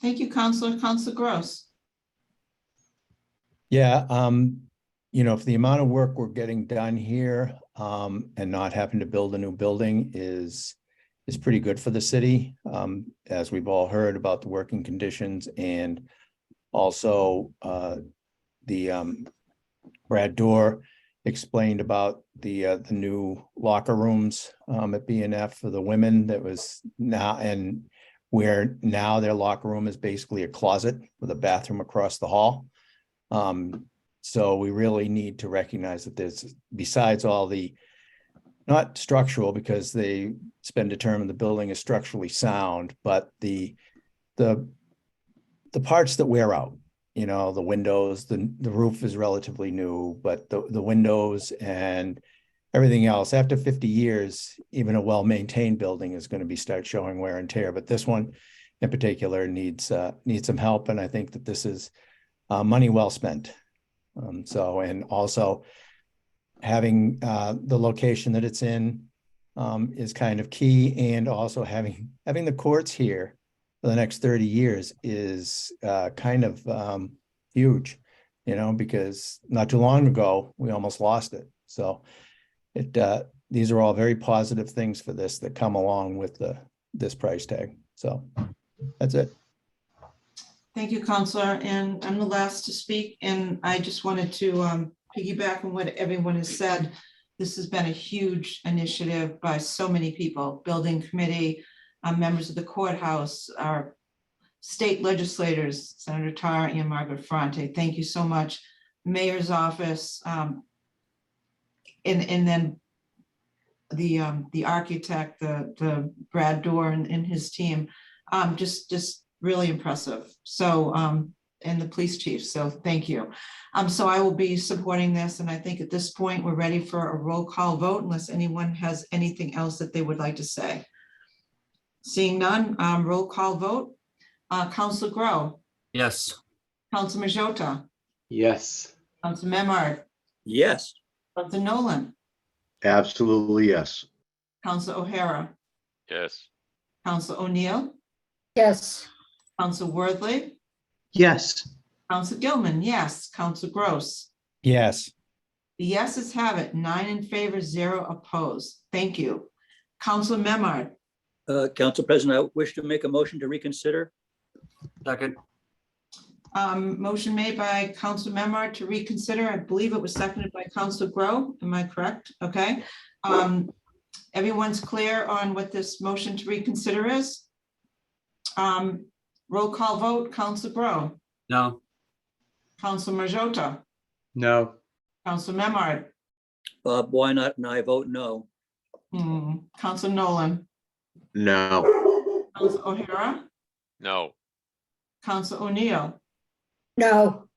Speaker 2: Thank you, Counselor. Counselor Gross.
Speaker 3: Yeah, for the amount of work we're getting done here, and not having to build a new building is pretty good for the city. As we've all heard about the working conditions, and also Brad Dorr explained about the new locker rooms at BNF for the women. That was now, and where now their locker room is basically a closet with a bathroom across the hall. So we really need to recognize that there's, besides all the, not structural, because it's been determined the building is structurally sound, but the parts that wear out, the windows, the roof is relatively new, but the windows and everything else, after 50 years, even a well-maintained building is going to start showing wear and tear. But this one in particular needs some help. And I think that this is money well spent. And also having the location that it's in is kind of key. And also having the courts here for the next 30 years is kind of huge, because not too long ago, we almost lost it. So these are all very positive things for this that come along with this price tag. So that's it.
Speaker 2: Thank you, Counselor. And I'm the last to speak. And I just wanted to piggyback on what everyone has said. This has been a huge initiative by so many people, building committee, members of the courthouse, our state legislators, Senator Tarr and Margaret Ferrante. Thank you so much. Mayor's office, and then the architect, the Brad Dorr and his team, just really impressive. So, and the police chief. So thank you. So I will be supporting this. And I think at this point, we're ready for a roll call vote unless anyone has anything else that they would like to say. Seeing none, roll call vote. Counselor Grow.
Speaker 1: Yes.
Speaker 2: Counselor Majota.
Speaker 19: Yes.
Speaker 2: Counselor Memard.
Speaker 8: Yes.
Speaker 2: Counselor Nolan.
Speaker 5: Absolutely, yes.
Speaker 2: Counselor O'Hara.
Speaker 9: Yes.
Speaker 2: Counselor O'Neill.
Speaker 21: Yes.
Speaker 2: Counselor Worthley.
Speaker 7: Yes.
Speaker 2: Counselor Gilman, yes. Counselor Gross.
Speaker 3: Yes.
Speaker 2: The yeses have it, 9 in favor, 0 opposed. Thank you. Counselor Memard.
Speaker 8: Council President, I wish to make a motion to reconsider.
Speaker 1: Second.
Speaker 2: Motion made by Counselor Memard to reconsider. I believe it was seconded by Counselor Grow. Am I correct? Okay. Everyone's clear on what this motion to reconsider is? Roll call vote. Counselor Grow.
Speaker 1: No.
Speaker 2: Counselor Majota.
Speaker 19: No.
Speaker 2: Counselor Memard.
Speaker 8: Bob, why not? And I vote no.
Speaker 2: Council Nolan,
Speaker 5: No.
Speaker 2: Council O'Hara,
Speaker 9: No.
Speaker 2: Council O'Neill,
Speaker 21: No.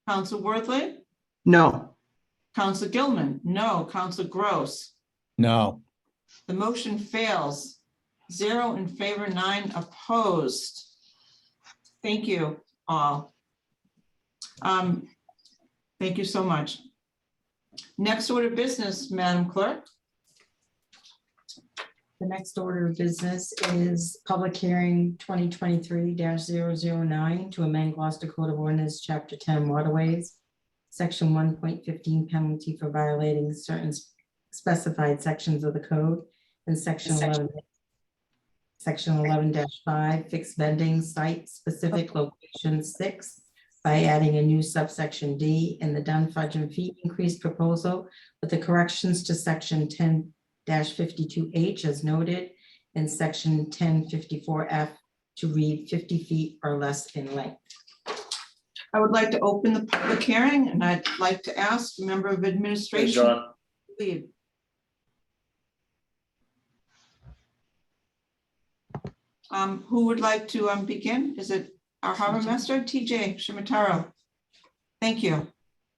Speaker 2: Council Worthley,
Speaker 7: No.
Speaker 2: Council Gilman, no. Council Gross.
Speaker 3: No.
Speaker 2: The motion fails. 0 in favor, 9 opposed. Thank you all. Thank you so much. Next order of business, Madam Clerk.
Speaker 4: The next order of business is public hearing 2023-009 to amend Gloucester Code of Ordinance, Chapter 10 Waterways, Section 1.15 penalty for violating certain specified sections of the code, and Section 11-5 fixed vending site specific location 6 by adding a new subsection D in the Dunn Fudge and Fee increase proposal with the corrections to Section 10-52H as noted, and Section 1054F to read 50 feet or less in length.
Speaker 2: I would like to open the public hearing, and I'd like to ask a member of administration.
Speaker 20: John.
Speaker 2: Lead. Who would like to begin? Is it our harbor master, TJ Shimataro? Thank you.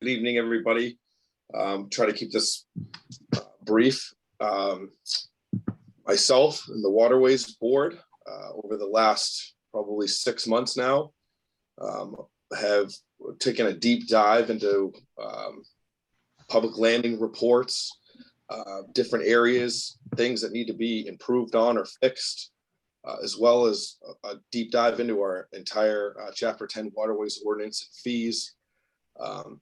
Speaker 6: Good evening, everybody. Try to keep this brief. Myself and the Waterways Board over the last probably 6 months now have taken a deep dive into public landing reports, different areas, things that need to be improved on or fixed, as well as a deep dive into our entire Chapter 10 Waterways Ordinance and fees.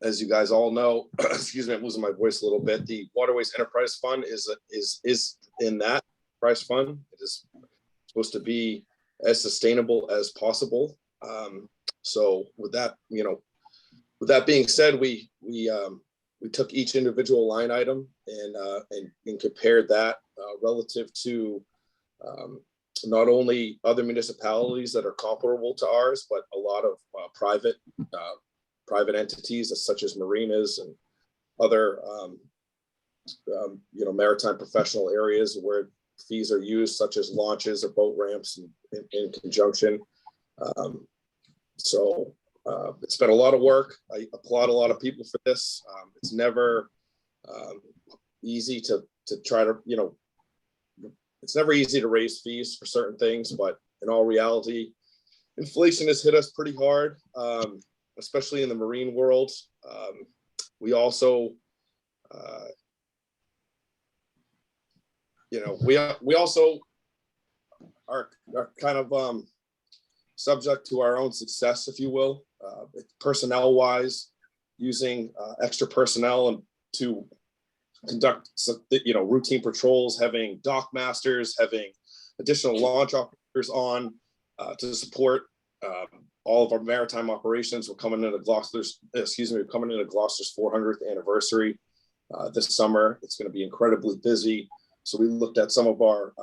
Speaker 6: As you guys all know, excuse me, I'm losing my voice a little bit. The Waterways Enterprise Fund is in that price fund. It is supposed to be as sustainable as possible. So with that, with that being said, we took each individual line item and compared that relative to not only other municipalities that are comparable to ours, but a lot of private entities such as marinas and other maritime professional areas where fees are used, such as launches or boat ramps in conjunction. So it's been a lot of work. I applaud a lot of people for this. It's never easy to try to, it's never easy to raise fees for certain things, but in all reality, inflation has hit us pretty hard, especially in the marine world. We also, we also are kind of subject to our own success, if you will, personnel wise, using extra personnel and to conduct routine patrols, having dock masters, having additional launch operators on to support all of our maritime operations. We're coming into Gloucester's 400th anniversary this summer. It's going to be incredibly busy. So we looked at some of our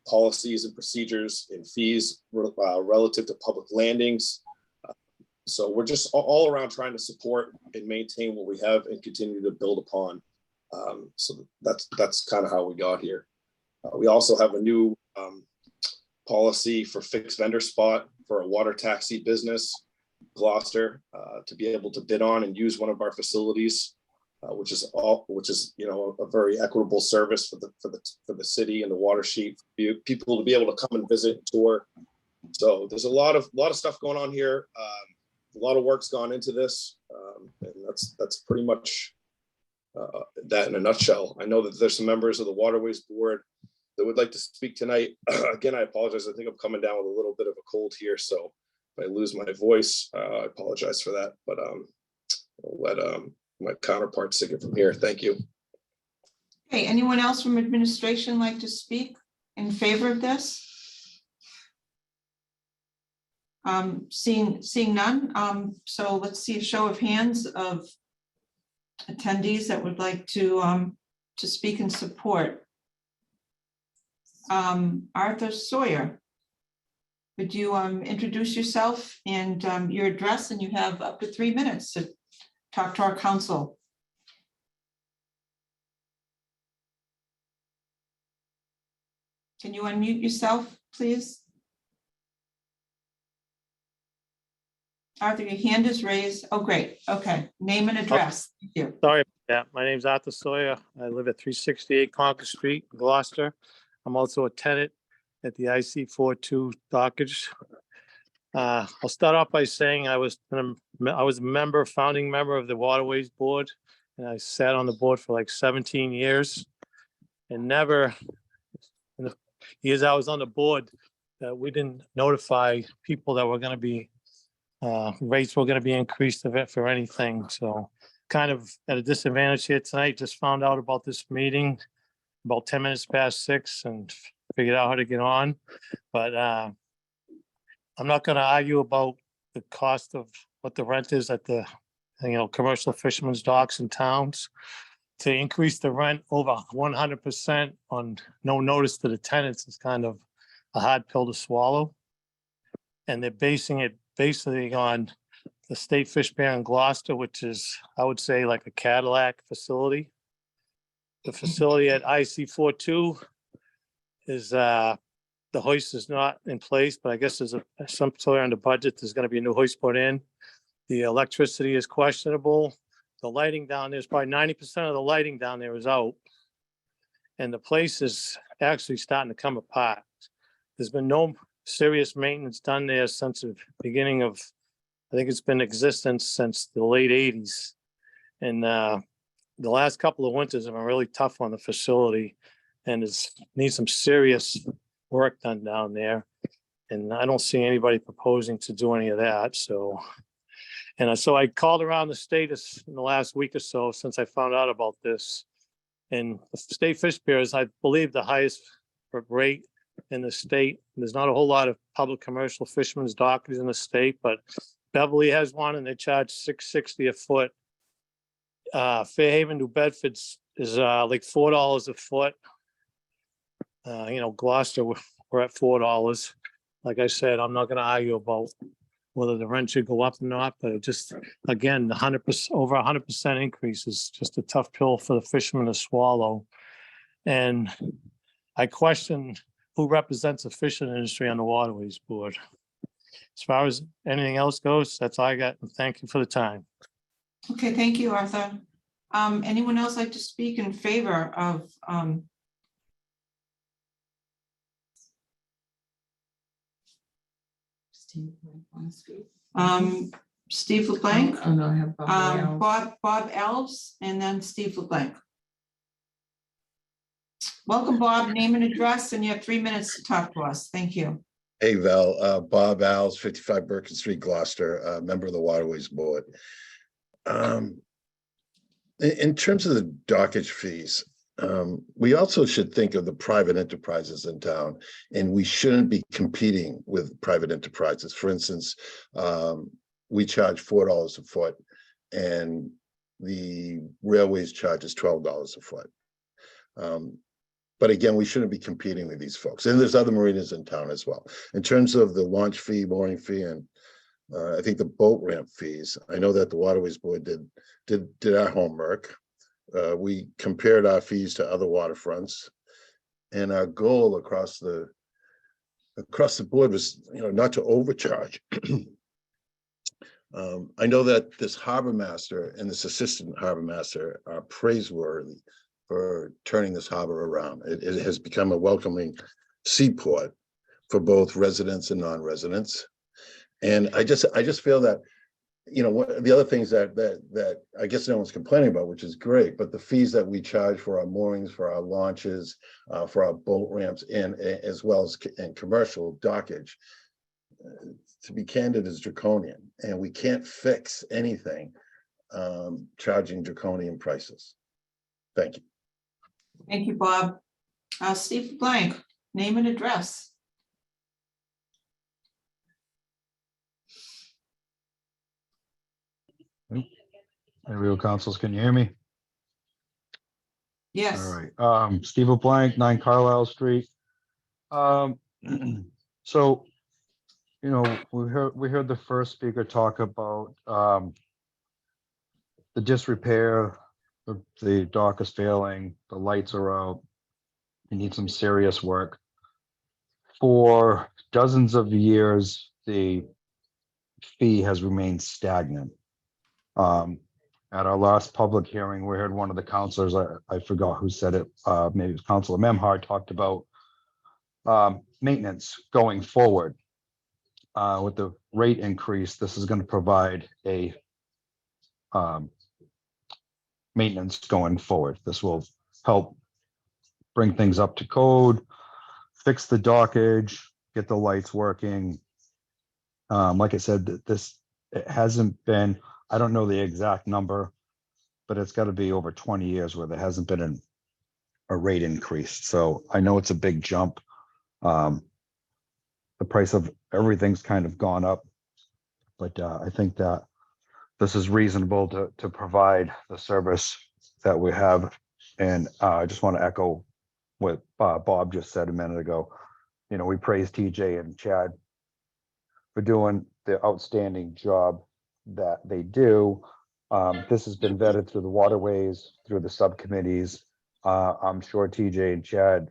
Speaker 6: policies and procedures and fees relative to public landings. So we're just all around trying to support and maintain what we have and continue to build upon. So that's kind of how we got here. We also have a new policy for fixed vendor spot for a water taxi business, Gloucester, to be able to bid on and use one of our facilities. Which is a very equitable service for the city and the water sheet, for people to be able to come and visit and tour. So there's a lot of stuff going on here. A lot of work's gone into this, and that's pretty much that in a nutshell. I know that there's some members of the Waterways Board that would like to speak tonight. Again, I apologize. I think I'm coming down with a little bit of a cold here, so if I lose my voice, I apologize for that. But I'll let my counterparts take it from here. Thank you.
Speaker 2: Hey, anyone else from administration like to speak in favor of this? Seeing none. So let's see a show of hands of attendees that would like to speak in support. Arthur Sawyer, would you introduce yourself and your address, and you have up to 3 minutes to talk to our council. Can you unmute yourself, please? Arthur, your hand is raised. Oh, great. Okay. Name and address. Thank you.
Speaker 15: Sorry about that. My name's Arthur Sawyer. I live at 368 Concord Street, Gloucester. I'm also a tenant at the IC42 dockage. I'll start off by saying I was a founding member of the Waterways Board, and I sat on the board for like 17 years. And never, in the years I was on the board, we didn't notify people that were going to be rates were going to be increased for anything. So kind of at a disadvantage here tonight. Just found out about this meeting about 10 minutes past 6 and figured out how to get on. But I'm not going to argue about the cost of what the rent is at the commercial fishermen's docks in towns. To increase the rent over 100% on no notice to the tenants is kind of a hard pill to swallow. And they're basing it basically on the State Fish Pier in Gloucester, which is, I would say, like a Cadillac facility. The facility at IC42 is, the hoist is not in place, but I guess there's some sort under budget, there's gonna be a new hoist put in. The electricity is questionable. The lighting down there is probably 90% of the lighting down there is out. And the place is actually starting to come apart. There's been no serious maintenance done there since the beginning of, I think it's been in existence since the late 80s. And the last couple of winters have been really tough on the facility and needs some serious work done down there. And I don't see anybody proposing to do any of that. So I called around the state in the last week or so since I found out about this. And the State Fish Pier is, I believe, the highest rate in the state. There's not a whole lot of public commercial fishermen's docks in the state, but Beverly has one and they charge $6.60 a foot. Fairhaven, New Bedford's is like $4 a foot. Gloucester, we're at $4. Like I said, I'm not going to argue about whether the rent should go up or not, but it just, again, 100%, over 100% increase is just a tough pill for the fishermen to swallow. And I question who represents the fishing industry on the Waterways Board. As far as anything else goes, that's all I got. And thank you for the time.
Speaker 2: Okay, thank you, Arthur. Anyone else like to speak in favor of Steve LeBlanc?
Speaker 4: Oh, no, I have
Speaker 2: Bob Elves, and then Steve LeBlanc. Welcome, Bob. Name and address, and you have 3 minutes to talk to us. Thank you.
Speaker 5: Hey, Val, Bob Alves, 55 Birkin Street, Gloucester, member of the Waterways Board. In terms of the dockage fees, we also should think of the private enterprises in town, and we shouldn't be competing with private enterprises. For instance, we charge $4 a foot, and the railways charges $12 a foot. But again, we shouldn't be competing with these folks. And there's other marinas in town as well. In terms of the launch fee, mooring fee, and I think the boat ramp fees, I know that the Waterways Board did our homework. We compared our fees to other waterfronts, and our goal across the board was, not to overcharge. I know that this harbor master and this assistant harbor master are praiseworthy for turning this harbor around. It has become a welcoming seaport for both residents and non-residents. And I just feel that, the other things that I guess no one's complaining about, which is great, but the fees that we charge for our moorings, for our launches, for our boat ramps, and as well as in commercial dockage, to be candid, is draconian, and we can't fix anything charging draconian prices. Thank you.
Speaker 2: Thank you, Bob. Steve Blank, name and address.
Speaker 17: Real councils, can you hear me?
Speaker 2: Yes.
Speaker 17: All right. Steve LeBlanc, 9 Carlisle Street. So, we heard the first speaker talk about the disrepair, the dock is failing, the lights are out. You need some serious work. for dozens of years, the fee has remained stagnant. At our last public hearing, we heard one of the counselors, I forgot who said it, maybe it was Councilor Memhard, talked about maintenance going forward. With the rate increase, this is going to provide a maintenance going forward. This will help bring things up to code, fix the dockage, get the lights working. Like I said, it hasn't been, I don't know the exact number, but it's got to be over 20 years where there hasn't been a rate increase. So I know it's a big jump. The price of everything's kind of gone up, but I think that this is reasonable to provide the service that we have. And I just want to echo what Bob just said a minute ago. You know, we praise TJ and Chad for doing the outstanding job that they do. This has been vetted through the waterways, through the subcommittees. I'm sure TJ and Chad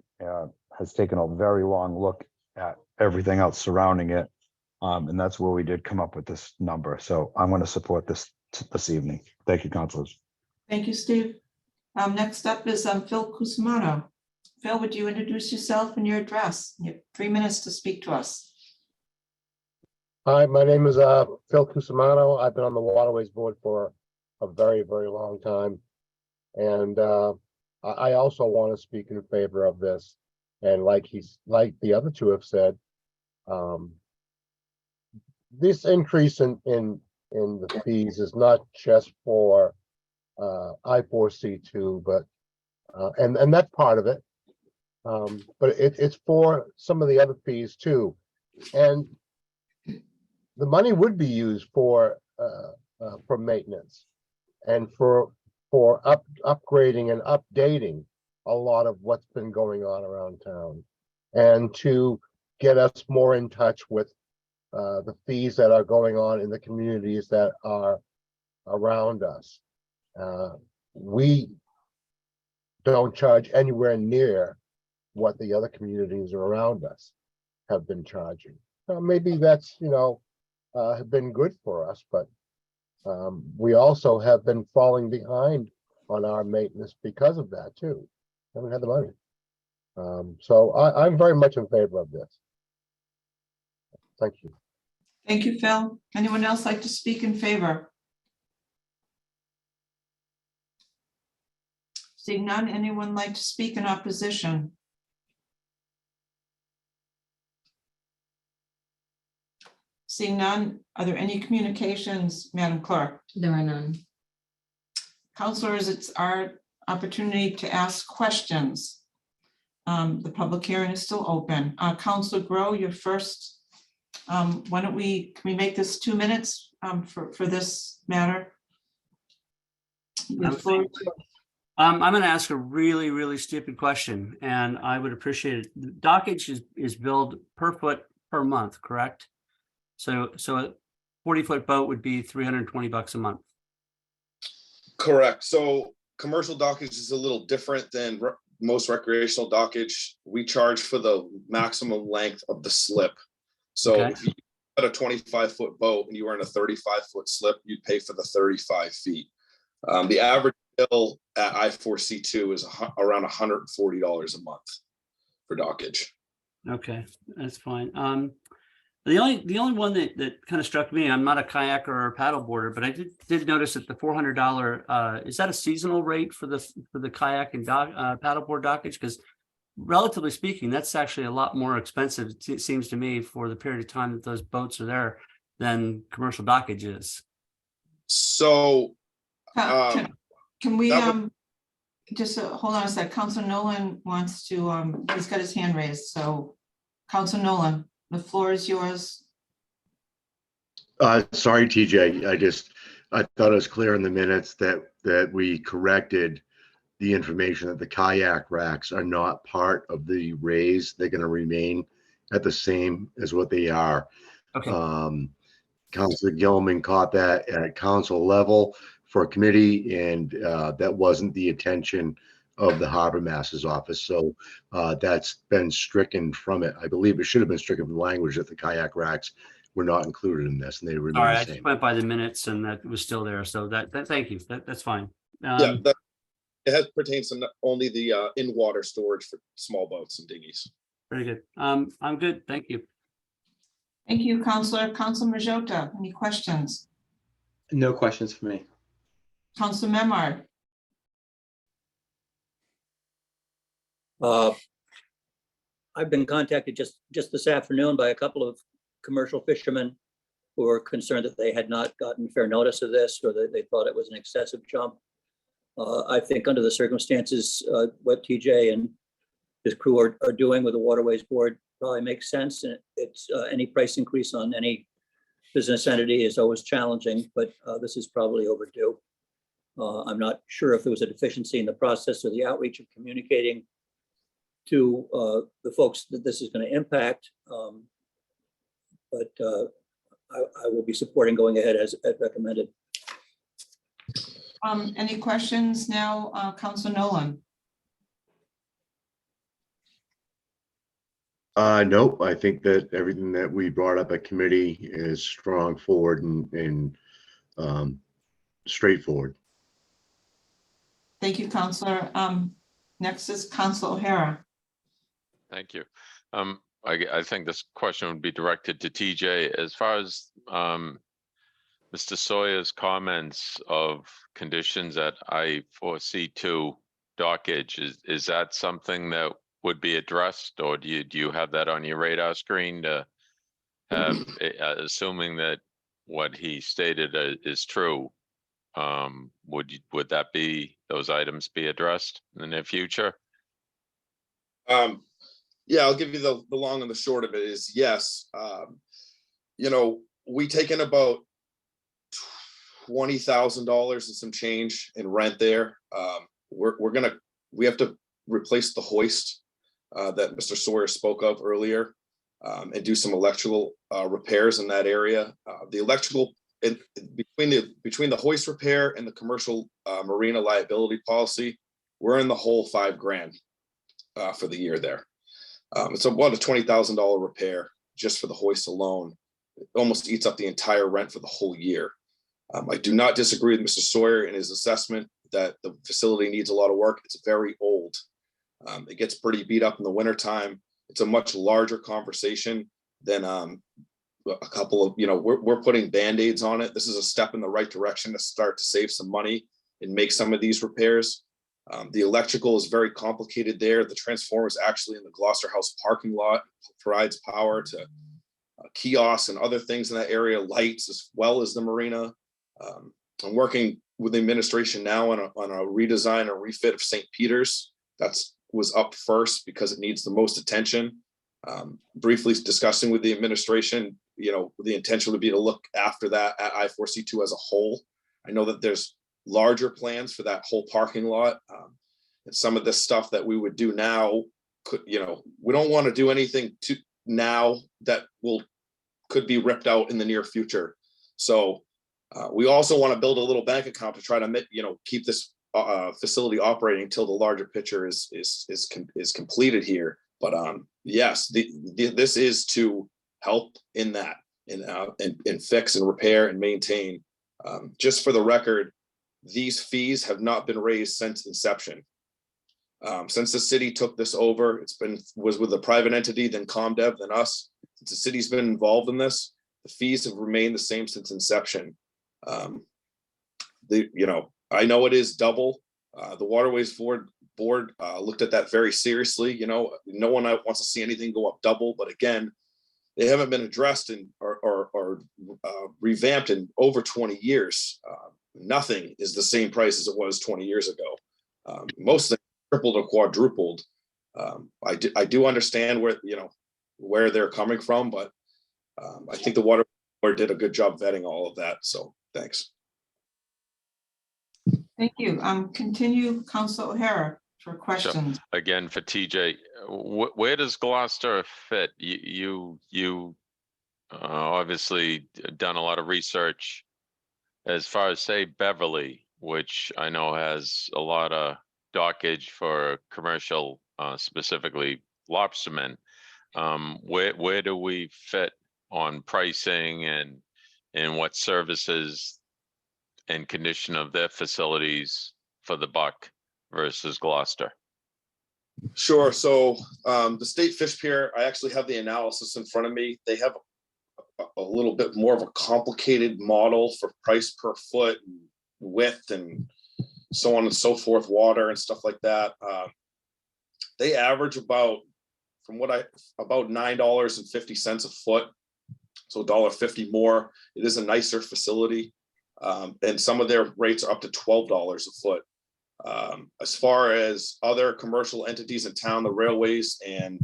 Speaker 17: has taken a very long look at everything else surrounding it. And that's where we did come up with this number. So I'm going to support this evening. Thank you, councilors.
Speaker 2: Thank you, Steve. Next up is Phil Cusimano. Phil, would you introduce yourself and your address? You have 3 minutes to speak to us.
Speaker 16: Hi, my name is Phil Cusimano. I've been on the Waterways Board for a very, very long time. And I also want to speak in favor of this. And like the other two have said, this increase in the fees is not just for I4C2, but and that's part of it. But it's for some of the other fees too. And the money would be used for maintenance and for upgrading and updating a lot of what's been going on around town, and to get us more in touch with the fees that are going on in the communities that are around us. We don't charge anywhere near what the other communities around us have been charging. Maybe that's, have been good for us, but we also have been falling behind on our maintenance because of that too. Haven't had the money. So I'm very much in favor of this. Thank you.
Speaker 2: Thank you, Phil. Anyone else like to speak in favor? Seeing none, anyone like to speak in opposition? Seeing none, are there any communications, Madam Clerk?
Speaker 4: There are none.
Speaker 2: Councilors, it's our opportunity to ask questions. The public hearing is still open. Councilor Grow, you're first. Can we make this 2 minutes for this matter?
Speaker 1: I'm going to ask a really, really stupid question, and I would appreciate it. The dockage is billed per foot per month, correct? So a 40-foot boat would be $320 a month.
Speaker 6: Correct. So commercial dockage is a little different than most recreational dockage. We charge for the maximum length of the slip. So if you had a 25-foot boat and you were in a 35-foot slip, you'd pay for the 35 feet. The average bill at I4C2 is around $140 a month for dockage. Okay,
Speaker 1: that's fine. The only one that kind of struck me, I'm not a kayaker or a paddleboarder, but I did notice that the $400 is that a seasonal rate for the kayak and paddleboard dockage? Because relatively speaking, that's actually a lot more expensive, it seems to me, for the period of time that those boats are there than commercial dockage is.
Speaker 6: So
Speaker 2: can we just hold on a sec? Councilor Nolan wants to, he's got his hand raised. So Councilor Nolan, the floor is yours.
Speaker 5: Sorry, TJ. I thought it was clear in the minutes that we corrected the information that the kayak racks are not part of the raise. They're going to remain at the same as what they are.
Speaker 1: Okay.
Speaker 5: Councilor Gilman caught that at council level for a committee, and that wasn't the intention of the harbor master's office. So that's been stricken from it. I believe it should have been stricken from language that the kayak racks were not included in this, and they
Speaker 1: All
Speaker 5: remain
Speaker 1: right,
Speaker 5: the
Speaker 1: I just
Speaker 5: same.
Speaker 1: went by the minutes and that was still there. So thank you. That's fine.
Speaker 6: Yeah, it has pertains to only the in-water storage for small boats and dinghies.
Speaker 1: Very good. I'm good. Thank you.
Speaker 2: Thank you, Counselor. Counselor Majota, any questions?
Speaker 19: No questions for me.
Speaker 2: Counselor Memard?
Speaker 8: I've been contacted just this afternoon by a couple of commercial fishermen who were concerned that they had not gotten fair notice of this, or that they thought it was an excessive jump. I think under the circumstances, what TJ and his crew are doing with the Waterways Board probably makes sense. And it's any price increase on any business entity is always challenging, but this is probably overdue. I'm not sure if there was a deficiency in the process or the outreach of communicating to the folks that this is going to impact. But I will be supporting going ahead as recommended.
Speaker 2: Any questions now, Counselor Nolan?
Speaker 5: Nope. I think that everything that we brought up at committee is strong, forward, and straightforward.
Speaker 2: Thank you, Counselor. Next is Counselor O'Hara.
Speaker 9: Thank you. I think this question would be directed to TJ. As far as Mr. Sawyer's comments of conditions at I-4C2 dockage, is that something that would be addressed, or do you have that on your radar screen to have, assuming that what he stated is true, would that be, those items be addressed in the near future?
Speaker 6: Yeah, I'll give you the long and the short of it is yes. We take in about $20,000 and some change in rent there. We have to replace the hoist that Mr. Sawyer spoke of earlier, and do some electrical repairs in that area. The electrical between the hoist repair and the commercial marina liability policy, we're in the whole $5,000 for the year there. It's about a $20,000 repair just for the hoist alone. It almost eats up the entire rent for the whole year. I do not disagree with Mr. Sawyer in his assessment that the facility needs a lot of work. It's very old. It gets pretty beat up in the wintertime. It's a much larger conversation than a couple of, we're putting Band-Aids on it. This is a step in the right direction to start to save some money and make some of these repairs. The electrical is very complicated there. The transformer is actually in the Gloucester House parking lot, provides power to kiosks and other things in that area, lights, as well as the marina. I'm working with the administration now on a redesign or refit of St. Peter's. That's was up first because it needs the most attention. Briefly discussing with the administration, the intention would be to look after that at I-4C2 as a whole. I know that there's larger plans for that whole parking lot. And some of this stuff that we would do now we don't want to do anything now that could be ripped out in the near future. So we also want to build a little bank account to try to keep this facility operating until the larger picture is completed here. But yes, this is to help in that and fix and repair and maintain. Just for the record, these fees have not been raised since inception. Since the city took this over, was with a private entity, then ComDev, then us. Since the city's been involved in this, the fees have remained the same since inception. I know it is double. The Waterways Board looked at that very seriously. No one wants to see anything go up double, but again, they haven't been addressed or revamped in over 20 years. Nothing is the same price as it was 20 years ago. Most things tripled or quadrupled. I do understand where they're coming from, but I think the Water Board did a good job vetting all of that. So thanks.
Speaker 2: Thank you. Continue, Councilor O'Hara, for questions.
Speaker 9: So, again, for TJ, where does Gloucester fit? You obviously done a lot of research as far as, say, Beverly, which I know has a lot of dockage for commercial, specifically lobstermen. Where do we fit on pricing and what services and condition of their facilities for the Buck versus Gloucester?
Speaker 6: Sure. So the State Fish Pier, I actually have the analysis in front of me. They have a little bit more of a complicated model for price per foot, and width, and so on and so forth, water and stuff like that. They average about $9.50 a foot, so $1.50 more. It is a nicer facility, and some of their rates are up to $12 a foot. As far as other commercial entities in town, the railways and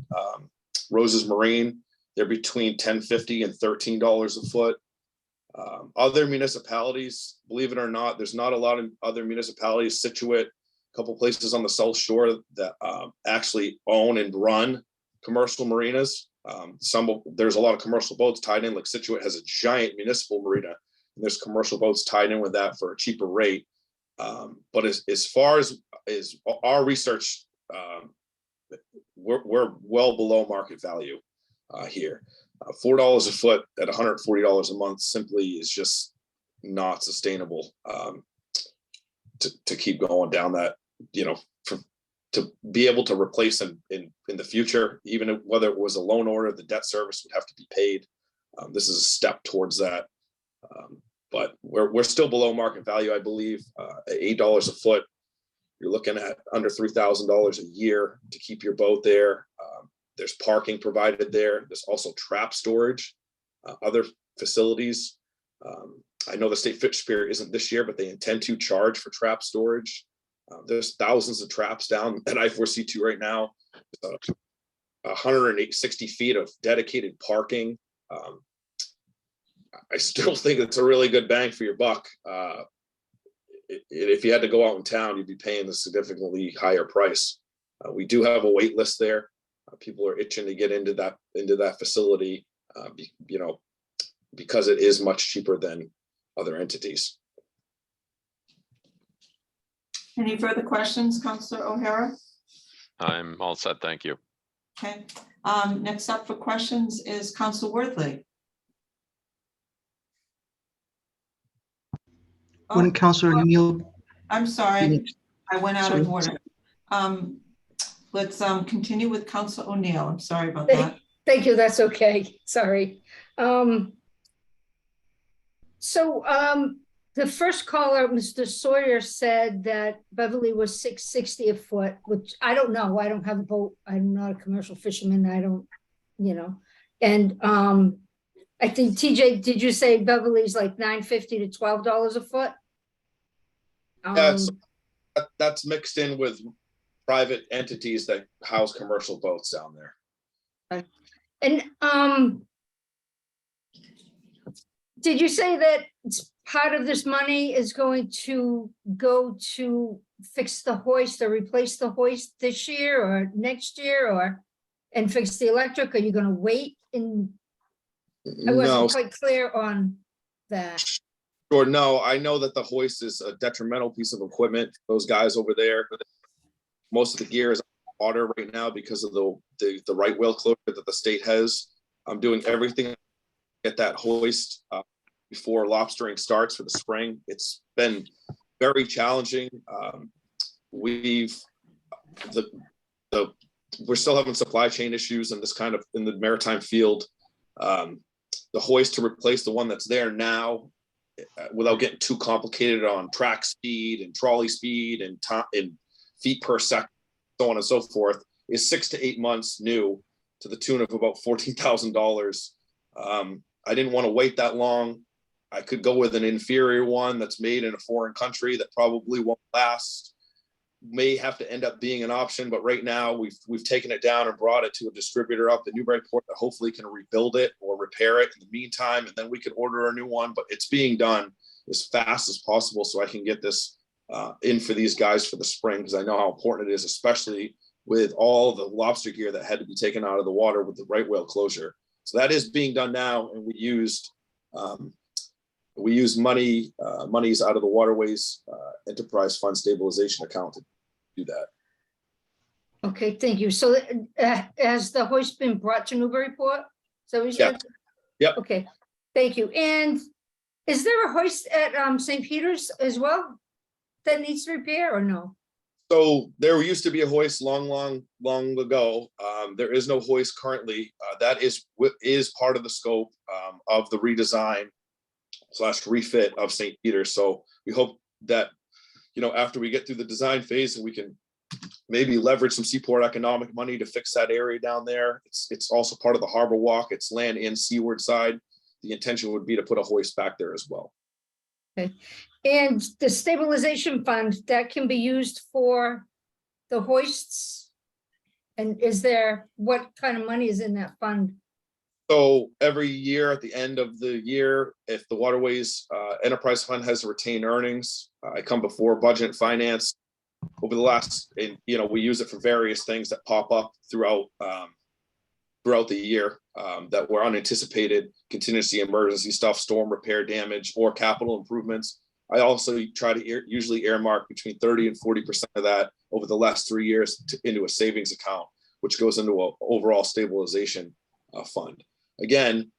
Speaker 6: Rose's Marine, they're between $10.50 and $13 a foot. Other municipalities, believe it or not, there's not a lot of other municipalities, Situate, a couple places on the South Shore that actually own and run commercial marinas. There's a lot of commercial boats tied in, like Situate has a giant municipal marina, and there's commercial boats tied in with that for a cheaper rate. But as far as our research, we're well below market value here. $4 a foot at $140 a month simply is just not sustainable to keep going down that, to be able to replace in the future, even whether it was a loan order, the debt service would have to be paid. This is a step towards that. But we're still below market value, I believe. At $8 a foot, you're looking at under $3,000 a year to keep your boat there. There's parking provided there. There's also trap storage, other facilities. I know the State Fish Pier isn't this year, but they intend to charge for trap storage. There's thousands of traps down at I-4C2 right now. 160 feet of dedicated parking. I still think it's a really good bang for your buck. If you had to go out in town, you'd be paying a significantly higher price. We do have a wait list there. People are itching to get into that facility, because it is much cheaper than other entities.
Speaker 2: Any further questions, Councillor O'Hara?
Speaker 9: I'm all set, thank you.
Speaker 2: Okay, next up for questions is Councillor Worthley.
Speaker 7: When Councillor Neil,
Speaker 2: I'm sorry, I went out of
Speaker 7: Sorry.
Speaker 2: order. Let's continue with Councillor O'Neill. I'm sorry about that.
Speaker 21: Thank you, that's okay, sorry. The first caller, Mr. Sawyer, said that Beverly was $6.60 a foot, which I don't know, I don't have a boat, I'm not a commercial fisherman, I don't, and I think TJ, did you say Beverly's like $9.50 to $12 a foot?
Speaker 6: That's mixed in with private entities that house commercial boats down there.
Speaker 21: And did you say that part of this money is going to go to fix the hoist or replace the hoist this year or next year, and fix the electric? Are you going to wait? I wasn't quite clear on that.
Speaker 6: Sure, no, I know that the hoist is a detrimental piece of equipment. Those guys over there, most of the gear is water right now because of the right whale closure that the state has. I'm doing everything to get that hoist before lobstering starts for the spring. It's been very challenging. We're still having supply chain issues in the maritime field. The hoist to replace the one that's there now, without getting too complicated on track speed and trolley speed and time and feet per second, so on and so forth, is 6 to 8 months new to the tune of about $14,000. I didn't want to wait that long. I could go with an inferior one that's made in a foreign country that probably won't last. May have to end up being an option, but right now we've taken it down and brought it to a distributor up in Newburyport that hopefully can rebuild it or repair it in the meantime, and then we can order a new one. But it's being done as fast as possible so I can get this in for these guys for the spring, because I know how important it is, especially with all the lobster gear that had to be taken out of the water with the right whale closure. So that is being done now, and we used monies out of the Waterways Enterprise Fund Stabilization account do that.
Speaker 21: Okay, thank you. So has the hoist been brought to Newburyport? So we
Speaker 6: Yeah.
Speaker 21: should.
Speaker 6: Yep.
Speaker 21: Okay, thank you. And is there a hoist at St. Peter's as well that needs repair or no?
Speaker 6: So there used to be a hoist long ago. There is no hoist currently. That is part of the scope of the redesign / refit of St. Peter's. So we hope that, after we get through the design phase and we can maybe leverage some Seaport economic money to fix that area down there. It's also part of the Harbor Walk. It's land in seaward side. The intention would be to put a hoist back there as well.
Speaker 21: Okay. And the stabilization fund that can be used for the hoists? And what kind of money is in that fund?
Speaker 6: So every year at the end of the year, if the Waterways Enterprise Fund has retained earnings, I come before Budget and Finance. Over the last, we use it for various things that pop up throughout the year that were unanticipated, contingency, emergency stuff, storm repair, damage, or capital improvements. I also try to usually earmark between 30 and 40% of that over the last 3 years into a savings account, which goes into an overall stabilization fund. Again,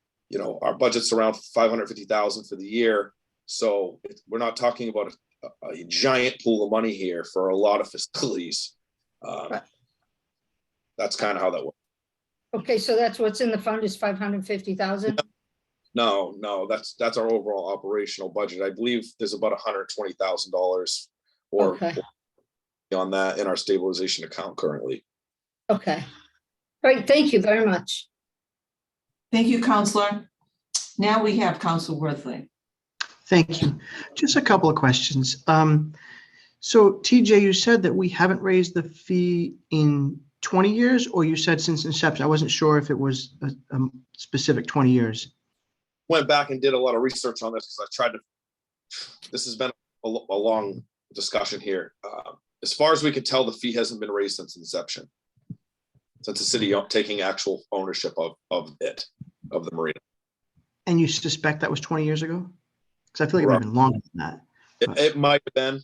Speaker 6: our budget's around $550,000 for the year, so we're not talking about a giant pool of money here for a lot of facilities. That's kind of how that works.
Speaker 21: Okay, so that's what's in the fund is 550,000?
Speaker 6: No, that's our overall operational budget. I believe there's about $120,000 or on that in our stabilization account currently.
Speaker 21: Okay. Right, thank you very much.
Speaker 2: Thank you, Counselor. Now we have Counselor Worthley.
Speaker 7: Thank you. Just a couple of questions. So TJ, you said that we haven't raised the fee in 20 years, or you said since inception? I wasn't sure if it was a specific 20 years.
Speaker 6: Went back and did a lot of research on this because this has been a long discussion here. As far as we can tell, the fee hasn't been raised since inception, since the city taking actual ownership of the marina.
Speaker 7: And you suspect that was 20 years ago? Because I feel like it might have been longer than that.
Speaker 6: It might have been.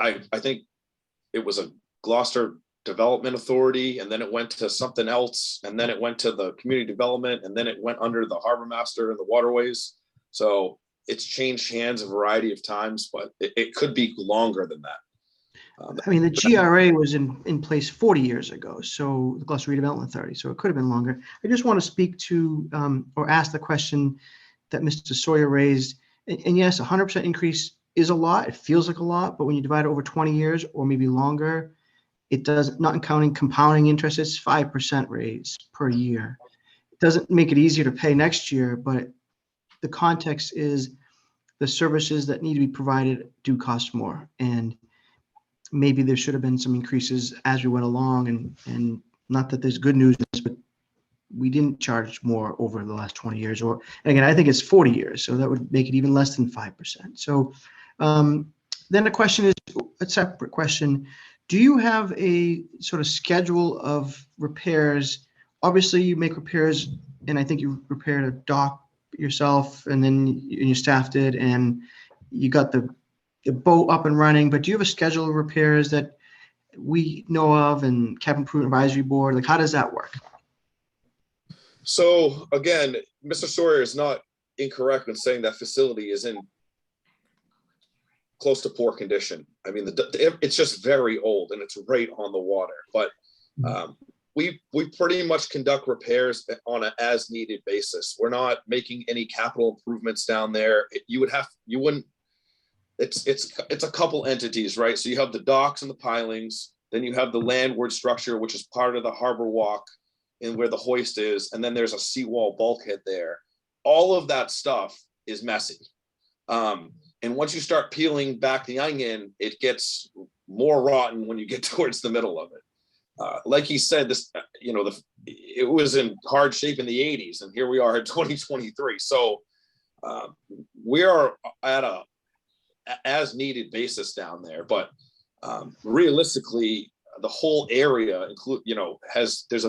Speaker 6: I think it was a Gloucester Development Authority, and then it went to something else, and then it went to the community development, and then it went under the harbor master and the waterways. So it's changed hands a variety of times, but it could be longer than that.
Speaker 7: I mean, the GRA was in place 40 years ago, so the Gloucester Redevelopment Authority, so it could have been longer. I just want to speak to or ask the question that Mr. Sawyer raised. And yes, 100% increase is a lot. It feels like a lot, but when you divide it over 20 years or maybe longer, it does, not counting compounding interest, it's 5% raise per year. It doesn't make it easier to pay next year, but the context is the services that need to be provided do cost more. And maybe there should have been some increases as we went along, and not that there's good news, but we didn't charge more over the last 20 years, or again, I think it's 40 years. So that would make it even less than 5%. So then the question is a separate question. Do you have a sort of schedule of repairs? Obviously you make repairs, and I think you repaired a dock yourself, and then your staff did, and you got the boat up and running, but do you have a schedule of repairs that we know of and Capital Improvement Advisory Board? Like, how does that work?
Speaker 6: So again, Mr. Sawyer is not incorrect when saying that facility is in close to poor condition. I mean, it's just very old and it's right on the water, but we pretty much conduct repairs on an as needed basis. We're not making any capital improvements down there. It's a couple entities, right? So you have the docks and the pilings, then you have the landward structure, which is part of the harbor walk and where the hoist is, and then there's a seawall bulkhead there. All of that stuff is messy. And once you start peeling back the onion, it gets more rotten when you get towards the middle of it. Like he said, it was in hard shape in the 80s, and here we are in 2023. So we are at a as needed basis down there, but realistically, the whole area there's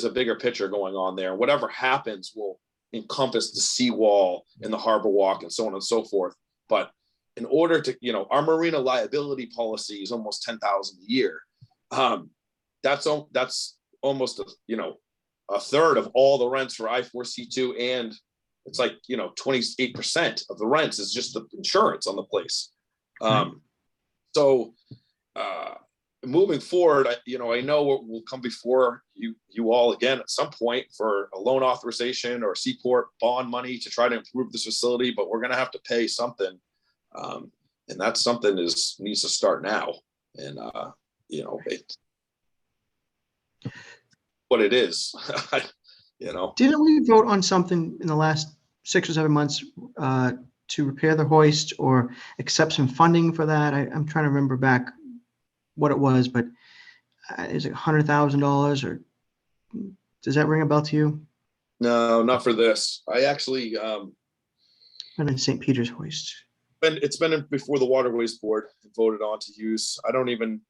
Speaker 6: a bigger picture going on there. Whatever happens will encompass the seawall and the harbor walk and so on and so forth. But in order to, our marina liability policy is almost 10,000 a year. That's almost a third of all the rents for I4C2, and it's like 28% of the rents is just the insurance on the place. So moving forward, I know we'll come before you all again at some point for a loan authorization or Seaport bond money to try to improve this facility, but we're going to have to pay something, and that something needs to start now. And it's what it is.
Speaker 7: Didn't we vote on something in the last 6 or 7 months to repair the hoist or accept some funding for that? I'm trying to remember back what it was, but is it $100,000 or does that ring a bell to you?
Speaker 6: No, not for this. I actually
Speaker 7: And then St. Peter's hoist.
Speaker 6: it's been before the Waterways Board voted on to use. I don't even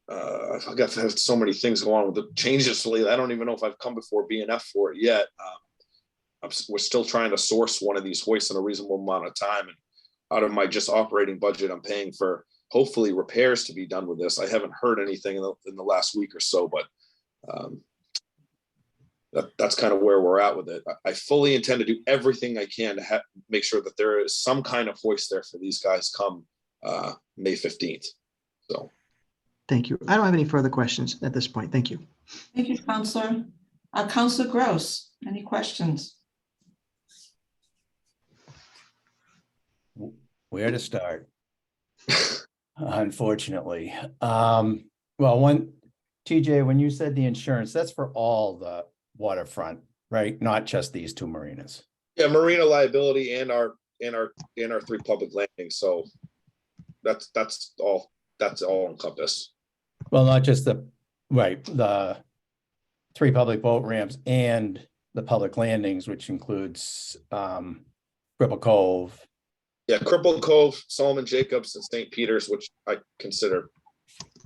Speaker 6: I've got so many things going on with the changes lately. I don't even know if I've come before BNF for it yet. We're still trying to source one of these hoists in a reasonable amount of time, and out of my just operating budget, I'm paying for hopefully repairs to be done with this. I haven't heard anything in the last week or so, but that's kind of where we're at with it. I fully intend to do everything I can to make sure that there is some kind of hoist there for these guys come May 15th. So.
Speaker 7: Thank you. I don't have any further questions at this point. Thank you.
Speaker 2: Thank you, Counselor. Counselor Gross, any questions?
Speaker 3: Where to start? Unfortunately. Well, TJ, when you said the insurance, that's for all the waterfront, right? Not just these two marinas.
Speaker 6: Yeah, marina liability and our 3 public landings. So that's all encompassed.
Speaker 3: Well, not just the 3 public boat ramps and the public landings, which includes Cripple Cove.
Speaker 6: Yeah, Cripple Cove, Solomon Jacobs, and St. Peter's, which I consider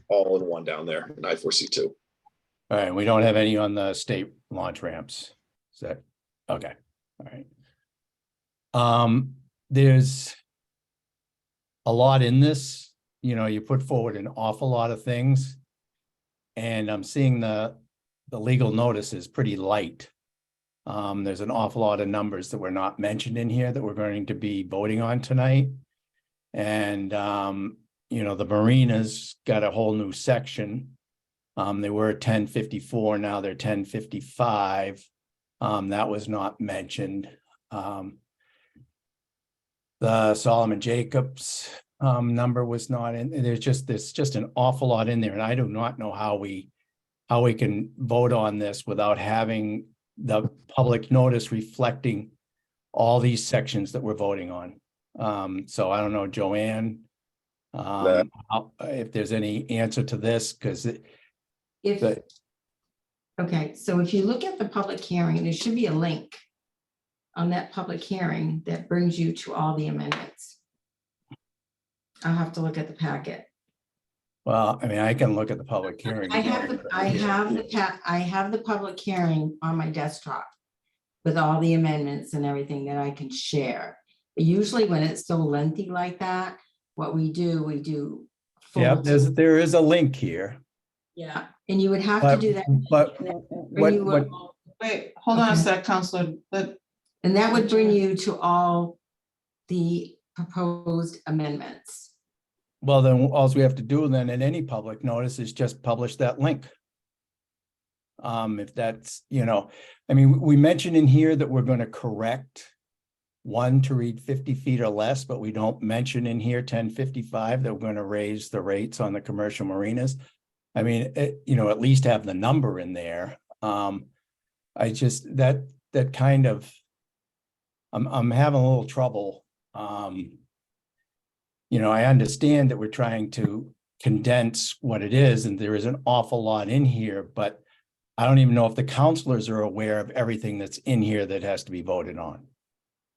Speaker 6: all in one down there in I4C2.
Speaker 3: All right, we don't have any on the state launch ramps. Is that okay? All right. There's a lot in this. You put forward an awful lot of things, and I'm seeing the legal notice is pretty light. There's an awful lot of numbers that were not mentioned in here that we're going to be voting on tonight. And, the marinas got a whole new section. They were 1054, now they're 1055. That was not mentioned. The Solomon Jacobs number was not in. There's just an awful lot in there, and I do not know how we can vote on this without having the public notice reflecting all these sections that we're voting on. So I don't know, Joanne, if there's any answer to this, because
Speaker 4: okay, so if you look at the public hearing, there should be a link on that public hearing that brings you to all the amendments. I'll have to look at the packet.
Speaker 3: well, I mean, I can look at the public hearing.
Speaker 4: I have the public hearing on my desktop with all the amendments and everything that I can share. But usually when it's so lengthy like that, what we do.
Speaker 3: Yeah,
Speaker 4: full-
Speaker 3: there is a link here.
Speaker 4: Yeah, and you would have to do that.
Speaker 3: But
Speaker 4: and then bring you
Speaker 3: what,
Speaker 4: up-
Speaker 2: Wait, hold on a
Speaker 4: Okay.
Speaker 2: sec, Counselor.
Speaker 4: And that would bring you to all the proposed amendments.
Speaker 3: well, then all we have to do then in any public notice is just publish that link. If that's, I mean, we mentioned in here that we're going to correct one to read 50 feet or less, but we don't mention in here 1055 that we're going to raise the rates on the commercial marinas. I mean, at least have the number in there. I just, that kind of, I'm having a little trouble. I understand that we're trying to condense what it is, and there is an awful lot in here, but I don't even know if the counselors are aware of everything that's in here that has to be voted on.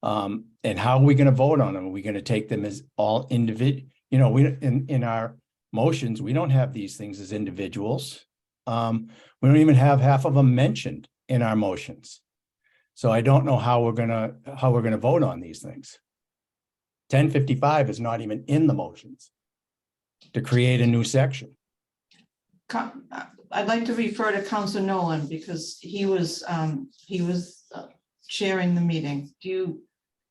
Speaker 3: And how are we going to vote on them? Are we going to take them as all individual? We in our motions, we don't have these things as individuals. We don't even have half of them mentioned in our motions. So I don't know how we're gonna vote on these things. 1055 is not even in the motions to create a new section.
Speaker 2: I'd like to refer to Council Nolan because he was chairing the meeting. Do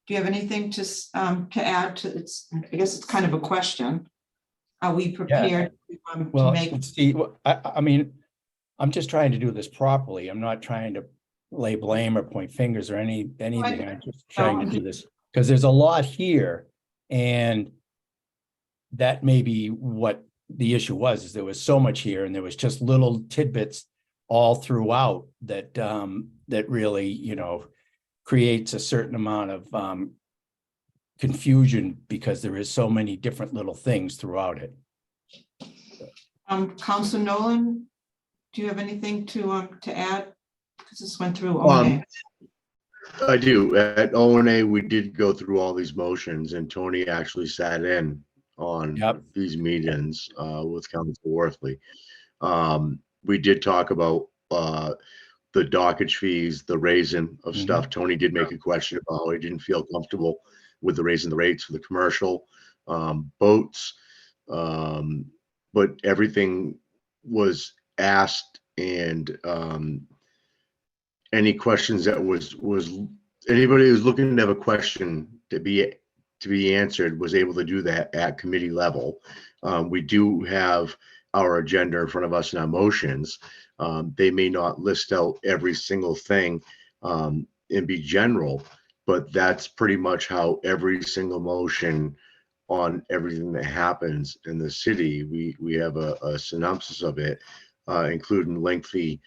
Speaker 2: you have anything to add to it's, I guess it's kind of a question. Are we prepared to
Speaker 3: Well,
Speaker 2: make?
Speaker 3: see, I mean, I'm just trying to do this properly. I'm not trying to lay blame or point fingers or anything. I'm just trying to do this because there's a lot here. And that may be what the issue was, is there was so much here and there was just little tidbits all throughout that that really, you know, creates a certain amount of confusion because there is so many different little things throughout it.
Speaker 2: Council Nolan, do you have anything to add? Because this went through. O&A.
Speaker 5: I do. At O&A, we did go through all these motions, and Tony actually sat in on these meetings with Council Worthley. We did talk about the dockage fees, the raising of stuff. Tony did make a question about how he didn't feel comfortable with the raising the rates for the commercial boats. But everything was asked, and any questions that was anybody who's looking to have a question to be answered was able to do that at committee level. We do have our agenda in front of us in our motions. They may not list out every single thing and be general, but that's pretty much how every single motion on everything that happens in the city, we have a synopsis of it, including lengthy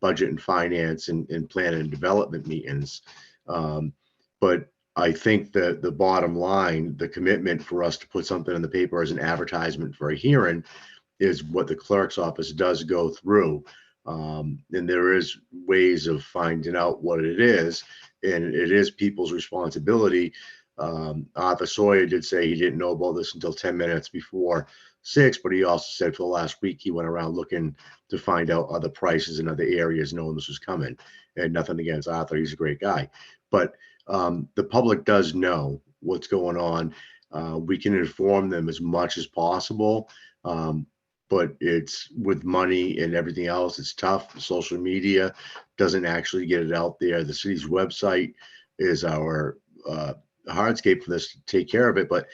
Speaker 5: budget and finance and plan and development meetings. But I think that the bottom line, the commitment for us to put something in the paper as an advertisement for a hearing is what the clerk's office does go through. And there is ways of finding out what it is, and it is people's responsibility. Arthur Sawyer did say he didn't know about this until 10 minutes before 6, but he also said for the last week he went around looking to find out other prices in other areas, knowing this was coming. And nothing against Arthur, he's a great guy. But the public does know what's going on. We can inform them as much as possible, but it's with money and everything else, it's tough. Social media doesn't actually get it out there. The city's website is our hardscape for this to take care of it. But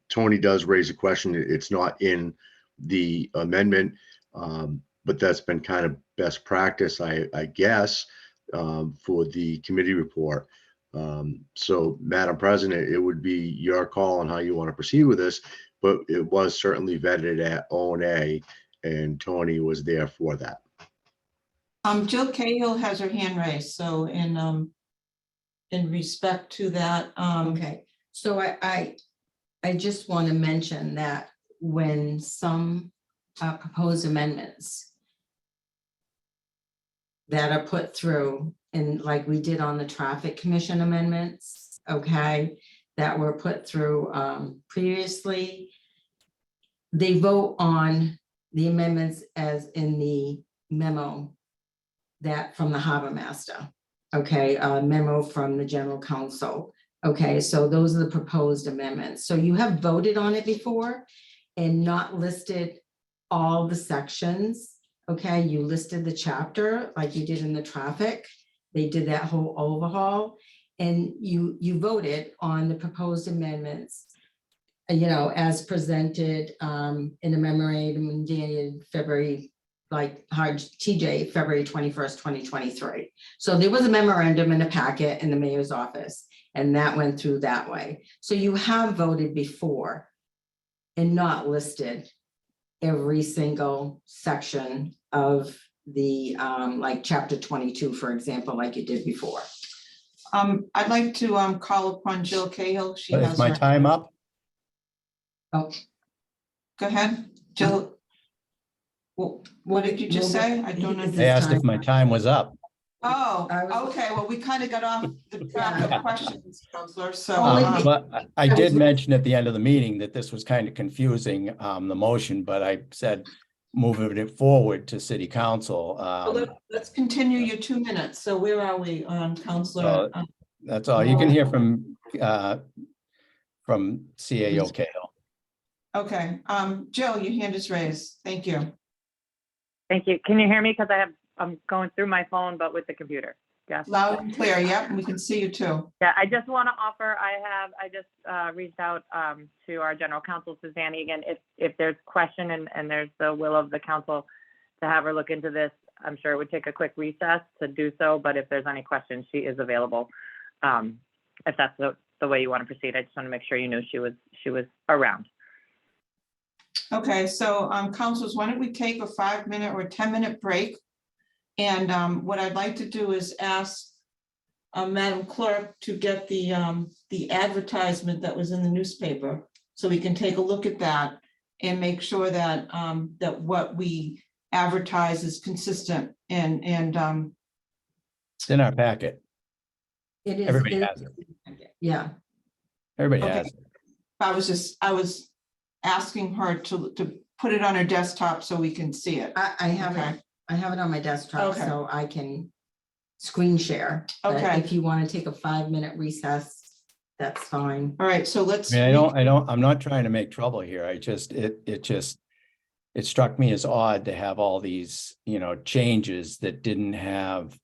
Speaker 5: Tony does raise a question. It's not in the amendment, but that's been kind of best practice, I guess, for the committee report. So, Madam President, it would be your call on how you want to proceed with this, but it was certainly vetted at O&A, and Tony was there for that.
Speaker 2: Jill Cahill has her hand raised, so in respect to that,
Speaker 4: Okay, so I just want to mention that when some proposed amendments that are put through, and like we did on the traffic commission amendments, okay, that were put through previously, they vote on the amendments as in the memo that from the harbor master, okay, a memo from the general counsel. Okay, so those are the proposed amendments. So you have voted on it before and not listed all the sections. Okay, you listed the chapter like you did in the traffic. They did that whole overhaul, and you voted on the proposed amendments, you know, as presented in a memorandum dated February, like hard TJ, February 21st, 2023. So there was a memorandum in the packet in the mayor's office, and that went through that way. So you have voted before and not listed every single section of the like chapter 22, for example, like you did before.
Speaker 2: I'd like to call upon Jill Cahill. She has
Speaker 3: Is my
Speaker 2: her-
Speaker 3: time up?
Speaker 2: Oh, go ahead, Jill. Well, what did you just say? I don't
Speaker 3: I
Speaker 2: understand.
Speaker 3: asked if my time was up.
Speaker 2: Oh, okay, well, we kind of got off the track of questions, Counselor, so.
Speaker 3: But I did mention at the end of the meeting that this was kind of confusing, the motion, but I said moving it forward to city council.
Speaker 2: Let's continue your 2 minutes. So where are we on Counselor?
Speaker 3: That's all. You can hear from from CAO Cahill.
Speaker 2: Okay, Jill, your hand is raised. Thank you.
Speaker 11: Thank you. Can you hear me? Because I'm going through my phone, but with the computer. Yes.
Speaker 2: Loud and clear. Yep, we can see you too.
Speaker 11: Yeah, I just want to offer, I just reached out to our general counsel, Suzanne Egan. If there's question and there's the will of the council to have her look into this, I'm sure it would take a quick recess to do so, but if there's any questions, she is available. If that's the way you want to proceed, I just want to make sure you knew she was around.
Speaker 2: Okay, so councilors, why don't we take a 5-minute or 10-minute break? And what I'd like to do is ask Madam Clerk to get the advertisement that was in the newspaper, so we can take a look at that and make sure that that what we advertise is consistent and
Speaker 3: It's in our packet.
Speaker 4: It is.
Speaker 3: Everybody
Speaker 4: it
Speaker 3: has
Speaker 4: is- Yeah,
Speaker 3: Everybody
Speaker 2: Okay.
Speaker 3: has. it.
Speaker 2: I was asking her to put it on her desktop so we can see it.
Speaker 4: I have
Speaker 2: Okay.
Speaker 4: it, I have it on my desktop,
Speaker 2: Okay.
Speaker 4: so I can screen share. But
Speaker 2: Okay.
Speaker 4: If you want to take a 5-minute recess, that's fine.
Speaker 2: All right, so let's.
Speaker 3: I mean, I'm not trying to make trouble here. It struck me as odd to have all these, changes that didn't have,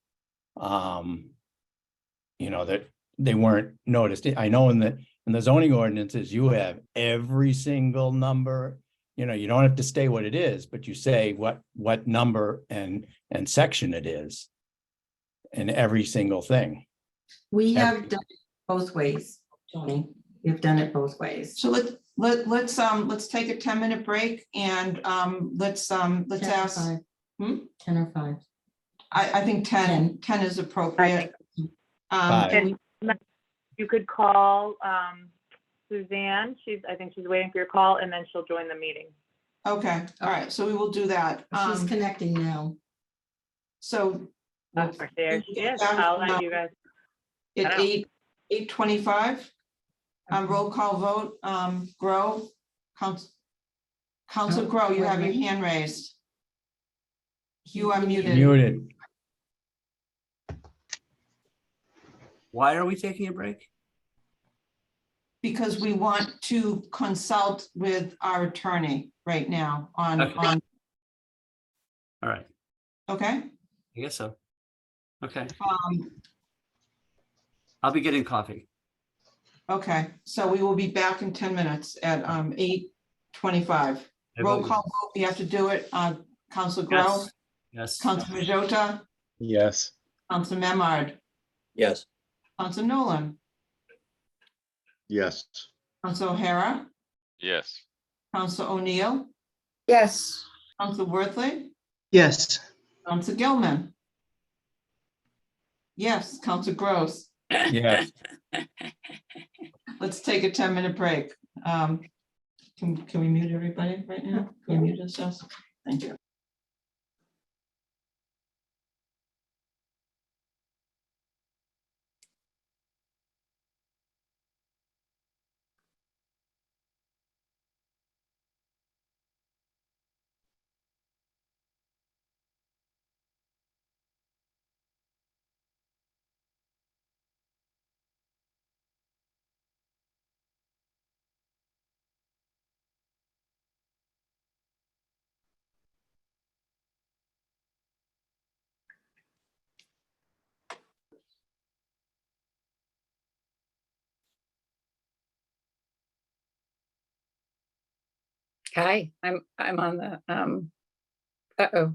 Speaker 3: that they weren't noticed. I know in the zoning ordinances, you have every single number, you don't have to say what it is, but you say what number and section it is. In every single thing.
Speaker 4: We have done it both ways, Tony. We've done it both ways.
Speaker 2: So let's take a 10-minute break and let's
Speaker 4: 10 or
Speaker 2: ask.
Speaker 4: 5. 10 or 5.
Speaker 2: I think 10 is appropriate.
Speaker 3: Five.
Speaker 11: You could call Suzanne. I think she's waiting for your call, and then she'll join the meeting.
Speaker 2: Okay, all right, so we will do that.
Speaker 4: She's connecting now.
Speaker 2: So.
Speaker 11: There she is. I'll let you guys.
Speaker 2: At 8:25. Roll call vote, Grow, Council Grow, you have your hand raised. You are muted.
Speaker 3: Muted.
Speaker 1: Why are we taking a break?
Speaker 2: Because we want to consult with our attorney right now on,
Speaker 1: Okay.
Speaker 2: on,
Speaker 1: All right,
Speaker 2: okay?
Speaker 1: I guess so. Okay,
Speaker 2: Um,
Speaker 1: I'll be getting coffee.
Speaker 2: okay, so we will be back in 10 minutes at 8:25. Roll call vote, we have to do it. Council Grow,
Speaker 1: Yes. Yes.
Speaker 2: Council Majota,
Speaker 12: Yes.
Speaker 2: Council Memard,
Speaker 8: Yes.
Speaker 2: Council Nolan,
Speaker 5: Yes.
Speaker 2: Council O'Hara,
Speaker 9: Yes.
Speaker 2: Council O'Neill,
Speaker 21: Yes.
Speaker 2: Council Worthley,
Speaker 7: Yes.
Speaker 2: Council Gilman. Yes, Council Gross.
Speaker 3: Yes.
Speaker 2: Let's take a 10-minute break. Can we mute everybody right now? Can we mute ourselves? Thank you.
Speaker 22: Hi, I'm on the, uh-oh.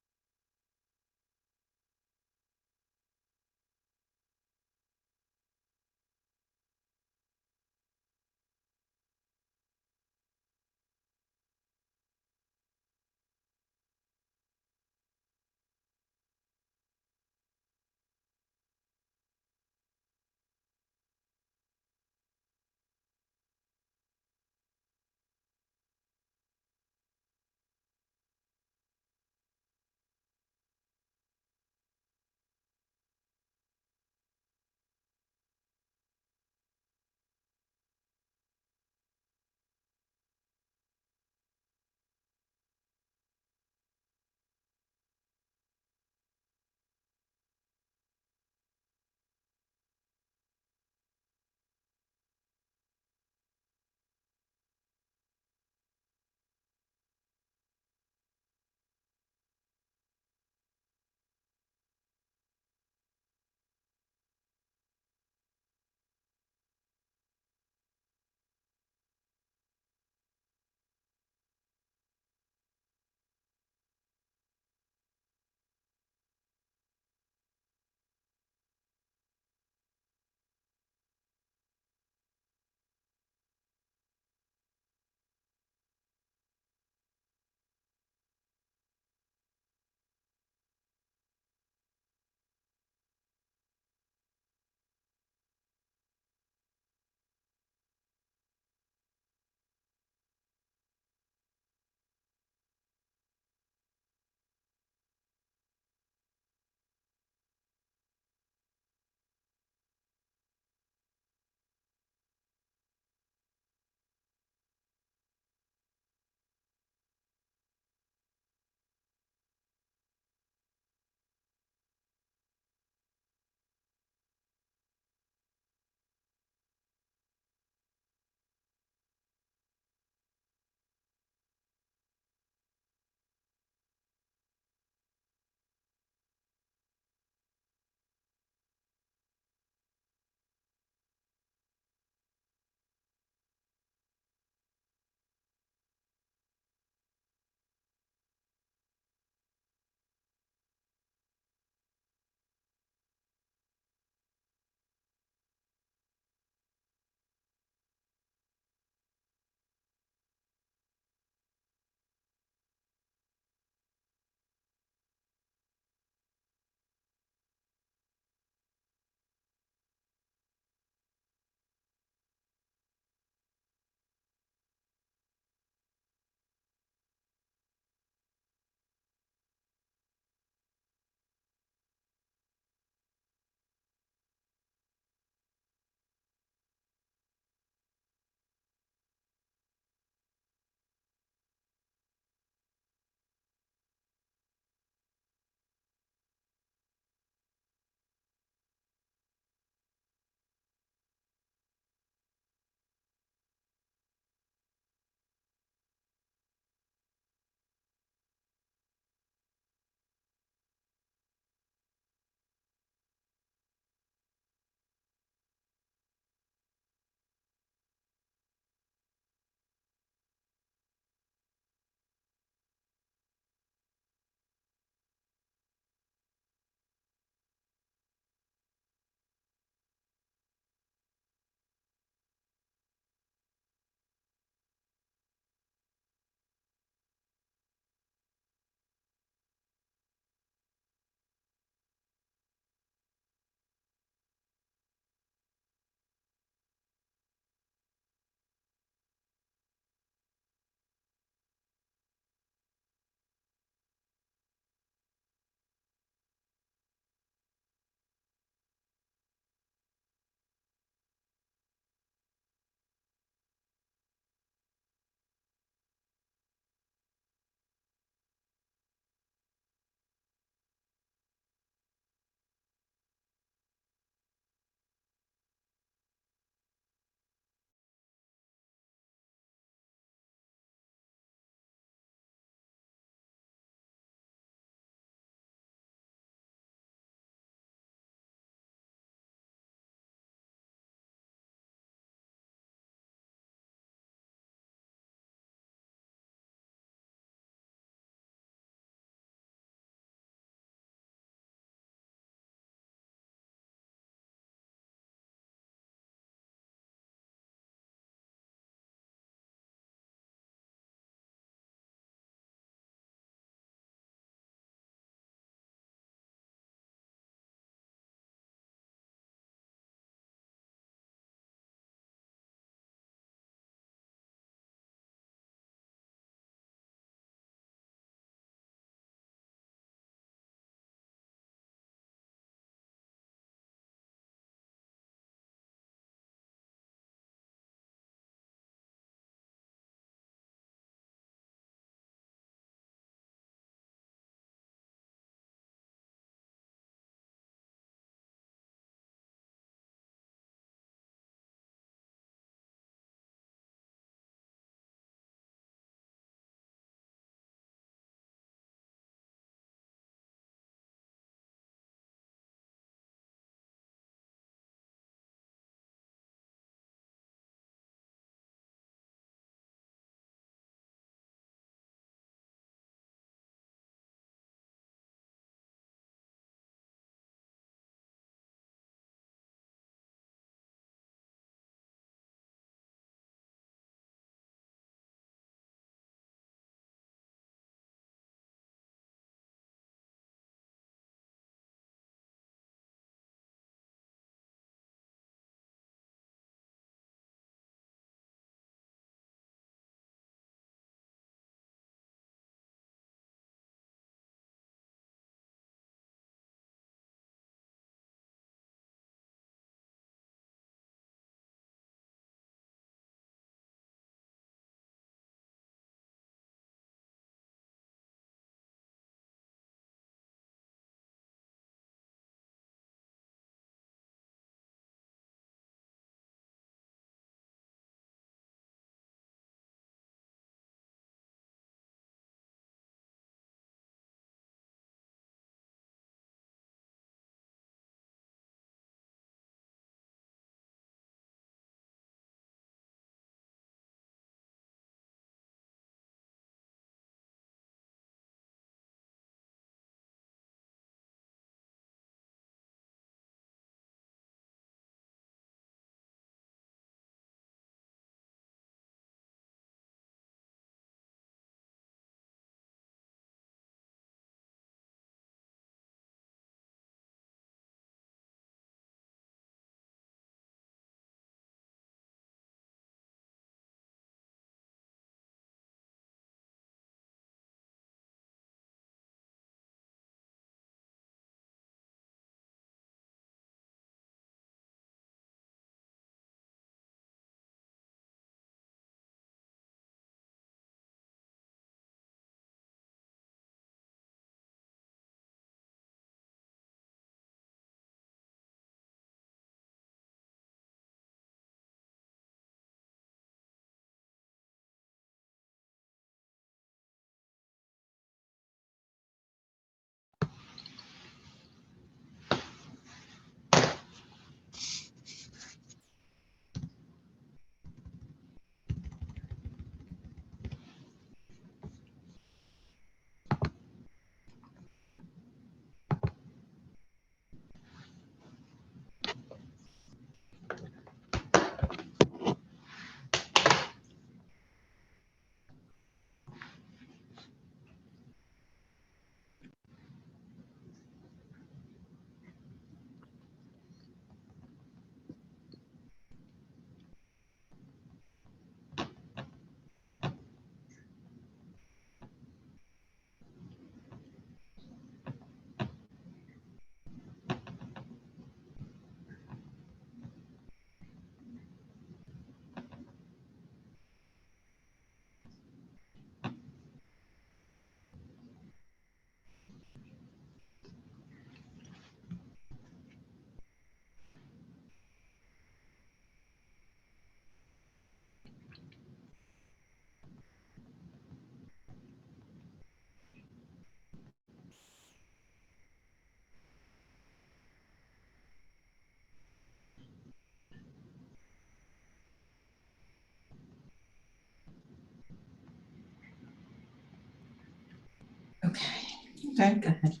Speaker 2: Okay.
Speaker 4: Go ahead.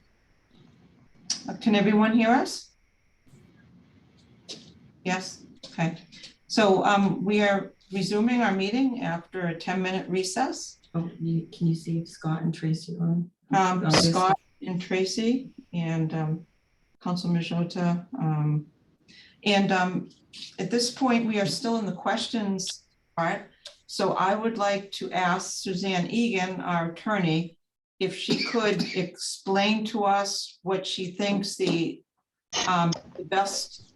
Speaker 2: Can everyone hear us? Yes, okay. So we are resuming our meeting after a 10-minute recess.
Speaker 4: Oh, can you see if Scott and Tracy are on? Oh, there's
Speaker 2: Scott and Tracy and Council Majota. At this point, we are still in the questions part. So I would like to ask Suzanne Egan, our attorney, if she could explain to us what she thinks the best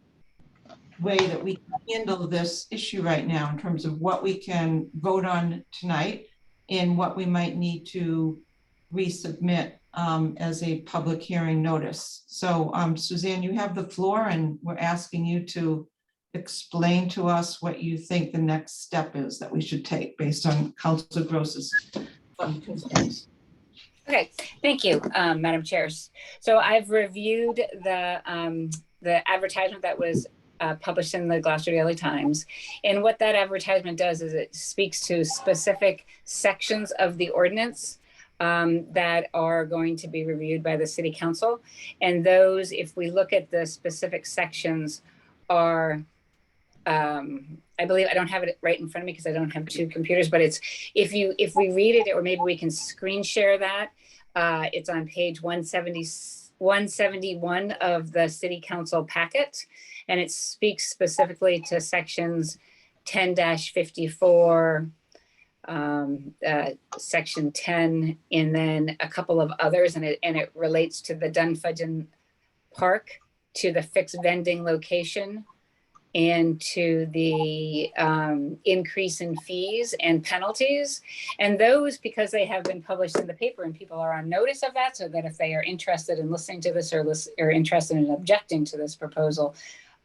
Speaker 2: way that we can handle this issue right now in terms of what we can vote on tonight and what we might need to resubmit as a public hearing notice. So Suzanne, you have the floor and we're asking you to explain to us what you think the next step is that we should take based on Councilor Gross's concerns.
Speaker 22: Okay, thank you, Madam Chairs. So I've reviewed the advertisement that was published in the Gloucester Daily Times. And what that advertisement does is it speaks to specific sections of the ordinance that are going to be reviewed by the City Council. And those, if we look at the specific sections, are I believe, I don't have it right in front of me because I don't have two computers, but it's, if we read it, or maybe we can screen share that, it's on page 171 of the City Council packet. And it speaks specifically to sections 10-54, section 10, and then a couple of others. And it relates to the Dunfudgeon Park, to the fixed vending location, and to the increase in fees and penalties. And those, because they have been published in the paper and people are on notice of that, so that if they are interested in listening to this or interested in objecting to this proposal,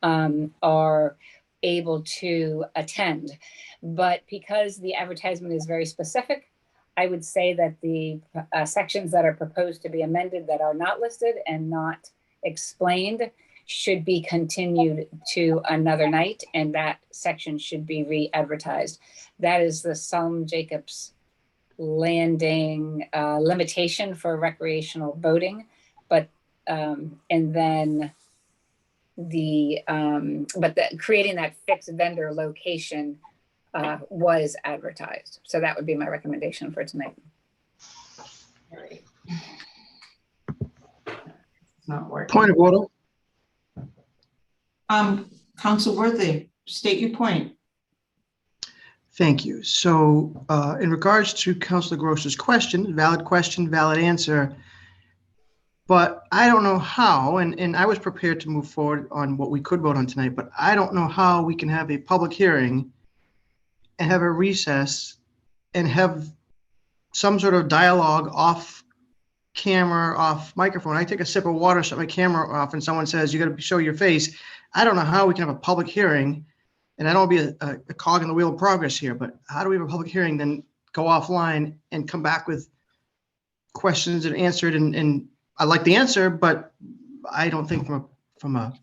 Speaker 22: are able to attend. But because the advertisement is very specific, I would say that the sections that are proposed to be amended that are not listed and not explained should be continued to another night, and that section should be re-advertised. That is the Solomon Jacobs Landing limitation for recreational boating, but and then creating that fixed vendor location was advertised. So that would be my recommendation for tonight.
Speaker 4: All right. It's not working.
Speaker 7: Point of order.
Speaker 2: Council Worthy, state your point.
Speaker 7: Thank you. So in regards to Councilor Gross's question, valid answer. But I don't know how, and I was prepared to move forward on what we could vote on tonight, but I don't know how we can have a public hearing and have a recess and have some sort of dialogue off camera, off microphone. I take a sip of water, shut my camera off, and someone says, you got to show your face. I don't know how we can have a public hearing, and I don't want to be a cog in the wheel of progress here, but how do we have a public hearing, then go offline and come back with questions and answered? And I like the answer, but I don't think from a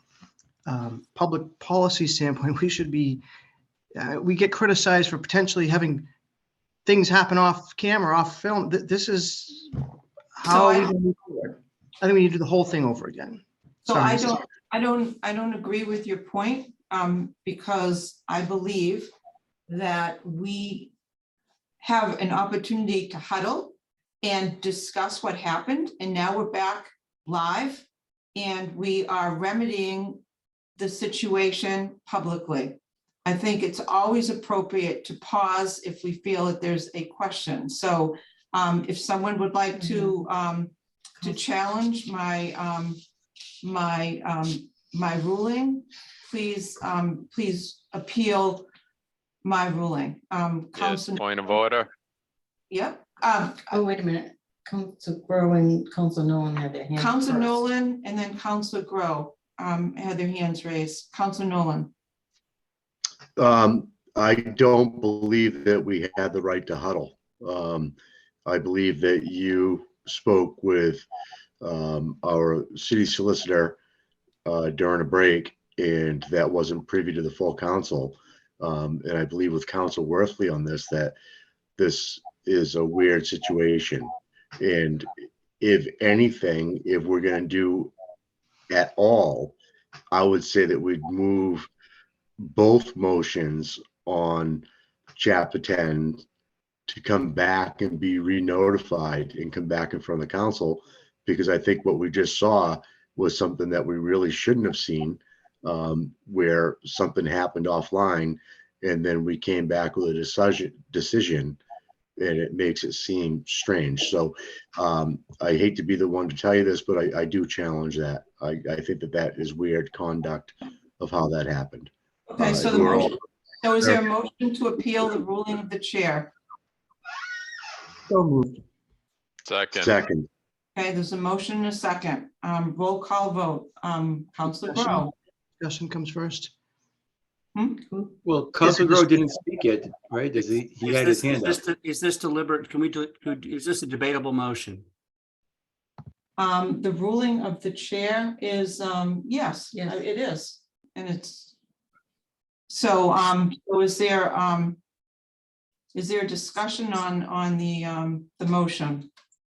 Speaker 7: public policy standpoint, we should be, we get criticized for potentially having things happen off camera, off film. This is how we move forward. I think we need to do the whole thing over again.
Speaker 2: So I don't agree with your point, because I believe that we have an opportunity to huddle and discuss what happened. And now we're back live and we are remedying the situation publicly. I think it's always appropriate to pause if we feel that there's a question. So if someone would like to challenge my ruling, please appeal my ruling.
Speaker 9: Yes, point of order.
Speaker 2: Yep.
Speaker 4: Oh, wait a minute. Council Grow and Council Nolan had their hands.
Speaker 2: Council
Speaker 4: first.
Speaker 2: Nolan and then Council Grow had their hands raised. Council Nolan.
Speaker 5: I don't believe that we had the right to huddle. I believe that you spoke with our city solicitor during a break, and that wasn't privy to the full council. And I believe with Council Worthley on this, that this is a weird situation. And if anything, if we're gonna do at all, I would say that we'd move both motions on chapter 10 to come back and be re-notified and come back in front of the council, because I think what we just saw was something that we really shouldn't have seen, where something happened offline and then we came back with a decision, and it makes it seem strange. So I hate to be the one to tell you this, but I do challenge that. I think that is weird conduct of how that happened.
Speaker 2: Okay, so is there a motion to appeal the ruling of the chair?
Speaker 7: So moved.
Speaker 5: Second.
Speaker 2: Okay, there's a motion and a second. Roll call vote. Counselor Grow.
Speaker 7: Discussion comes first.
Speaker 19: Well, Councilor Grow didn't speak yet, right? Does he had his hand up.
Speaker 1: Is this deliberate? Can we do, is this a debatable motion?
Speaker 2: The ruling of the chair is, yes,
Speaker 4: Yes.
Speaker 2: it is. And it's, so is there a discussion on the motion?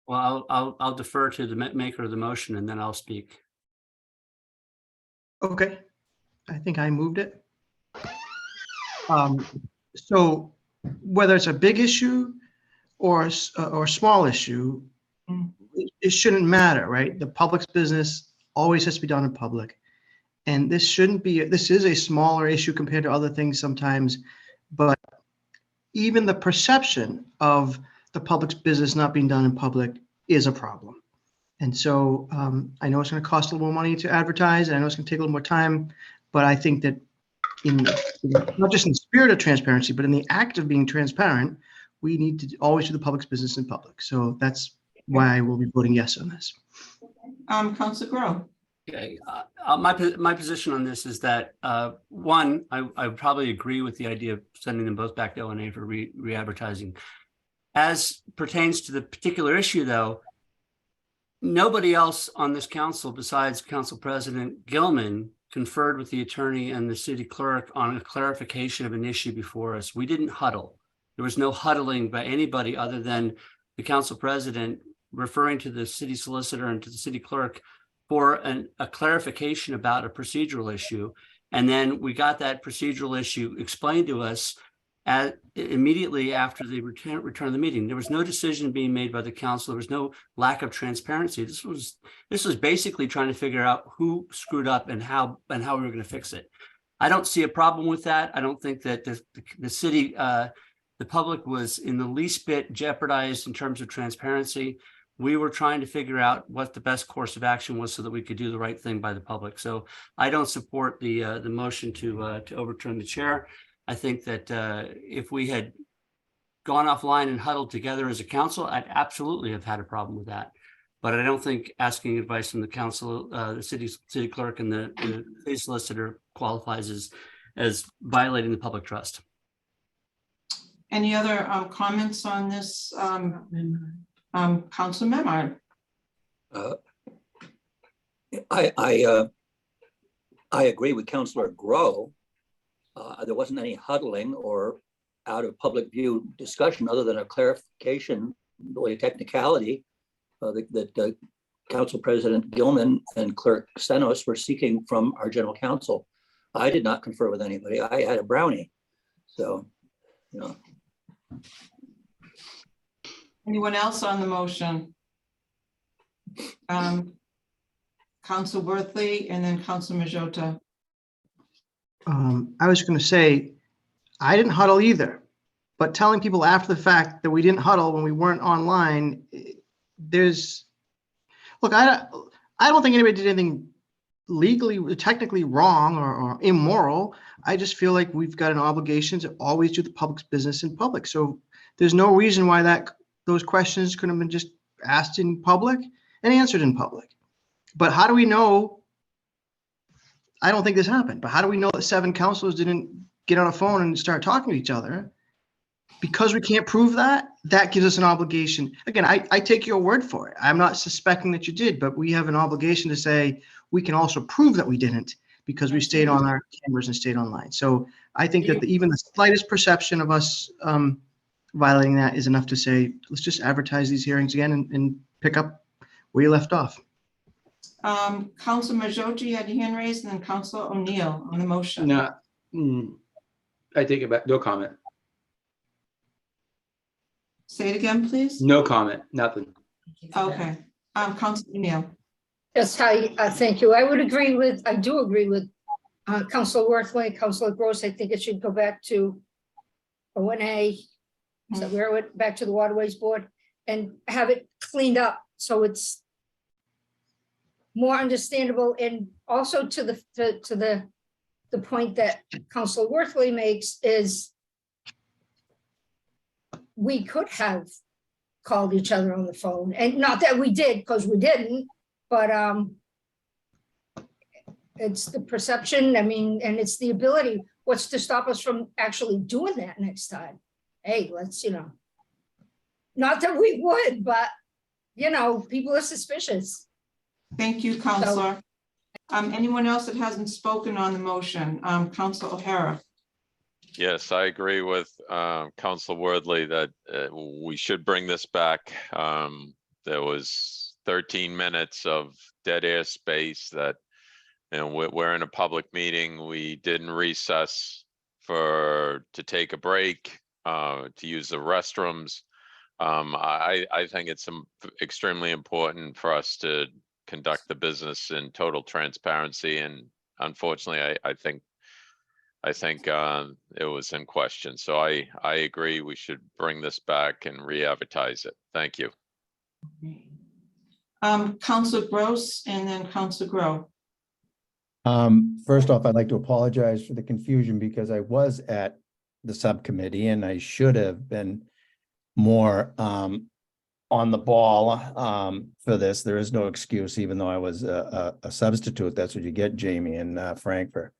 Speaker 1: Well, I'll defer to the maker of the motion and then I'll speak.
Speaker 7: Okay, I think I moved it. So whether it's a big issue or a small issue, it shouldn't matter, right? The public's business always has to be done in public. And this shouldn't be, this is a smaller issue compared to other things sometimes, but even the perception of the public's business not being done in public is a problem. And so I know it's going to cost a little more money to advertise, and I know it's going to take a little more time, but I think that not just in the spirit of transparency, but in the act of being transparent, we need to always do the public's business in public. So that's why I will be voting yes on this.
Speaker 2: Councilor Grow.
Speaker 1: Okay, my position on this is that one, I would probably agree with the idea of sending them both back to O&A for re-advertising. As pertains to the particular issue, though, nobody else on this council besides Council President Gilman conferred with the attorney and the city clerk on a clarification of an issue before us. We didn't huddle. There was no huddling by anybody other than the council president referring to the city solicitor and to the city clerk for a clarification about a procedural issue. And then we got that procedural issue explained to us immediately after the return of the meeting. There was no decision being made by the council. There was no lack of transparency. This was basically trying to figure out who screwed up and how we were going to fix it. I don't see a problem with that. I don't think that the city, the public was in the least bit jeopardized in terms of transparency. We were trying to figure out what the best course of action was so that we could do the right thing by the public. So I don't support the motion to overturn the chair. I think that if we had gone offline and huddled together as a council, I'd absolutely have had a problem with that. But I don't think asking advice from the council, the city clerk and the city solicitor qualifies as violating the public trust.
Speaker 2: Any other comments on this? Councilor Memard.
Speaker 8: I agree with Councilor Grow. There wasn't any huddling or out of public view discussion other than a clarification, really a technicality that Council President Gilman and Clerk Senos were seeking from our general counsel. I did not confer with anybody. I had a brownie. So, you know.
Speaker 2: Anyone else on the motion? Council Worthley and then Council Majota.
Speaker 7: I was going to say, I didn't huddle either, but telling people after the fact that we didn't huddle when we weren't online, look, I don't think anybody did anything legally, technically wrong or immoral. I just feel like we've got an obligation to always do the public's business in public. So there's no reason why those questions couldn't have been just asked in public and answered in public. But how do we know? I don't think this happened, but how do we know that 7 councilors didn't get on a phone and start talking to each other? Because we can't prove that, that gives us an obligation. Again, I take your word for it. I'm not suspecting that you did, but we have an obligation to say we can also prove that we didn't because we stayed on our cameras and stayed online. So I think that even the slightest perception of us violating that is enough to say, let's just advertise these hearings again and pick up where you left off.
Speaker 2: Council Majochi had a hand raised, and then Council O'Neill on the motion.
Speaker 19: No, I take it back. No comment.
Speaker 2: Say it again, please.
Speaker 19: No comment. Nothing.
Speaker 2: Okay, Council O'Neill.
Speaker 21: Yes, hi, thank you. I do agree with Councilor Worthley, Councilor Gross. I think it should go back to ONA, so we're back to the Waterways Board and have it cleaned up so it's more understandable, and also to the point that Councilor Worthley makes is we could have called each other on the phone, and not that we did, because we didn't, but it's the perception, I mean, and it's the ability. What's to stop us from actually doing that next time? Hey, let's, not that we would, but, people are suspicious.
Speaker 2: Thank you, Councilor. Anyone else that hasn't spoken on the motion? Council O'Hara.
Speaker 9: Yes, I agree with Council Wordley that we should bring this back. There was 13 minutes of dead air space that, we're in a public meeting. We didn't recess to take a break, to use the restrooms. I think it's extremely important for us to conduct the business in total transparency, and unfortunately, I think it was in question. So I agree we should bring this back and re-advertise it. Thank you.
Speaker 2: Councilor Gross and then Councilor Grow.
Speaker 3: First off, I'd like to apologize for the confusion because I was at the subcommittee and I should have been more on the ball for this. There is no excuse, even though I was a substitute. That's what you get, Jamie and Frank, for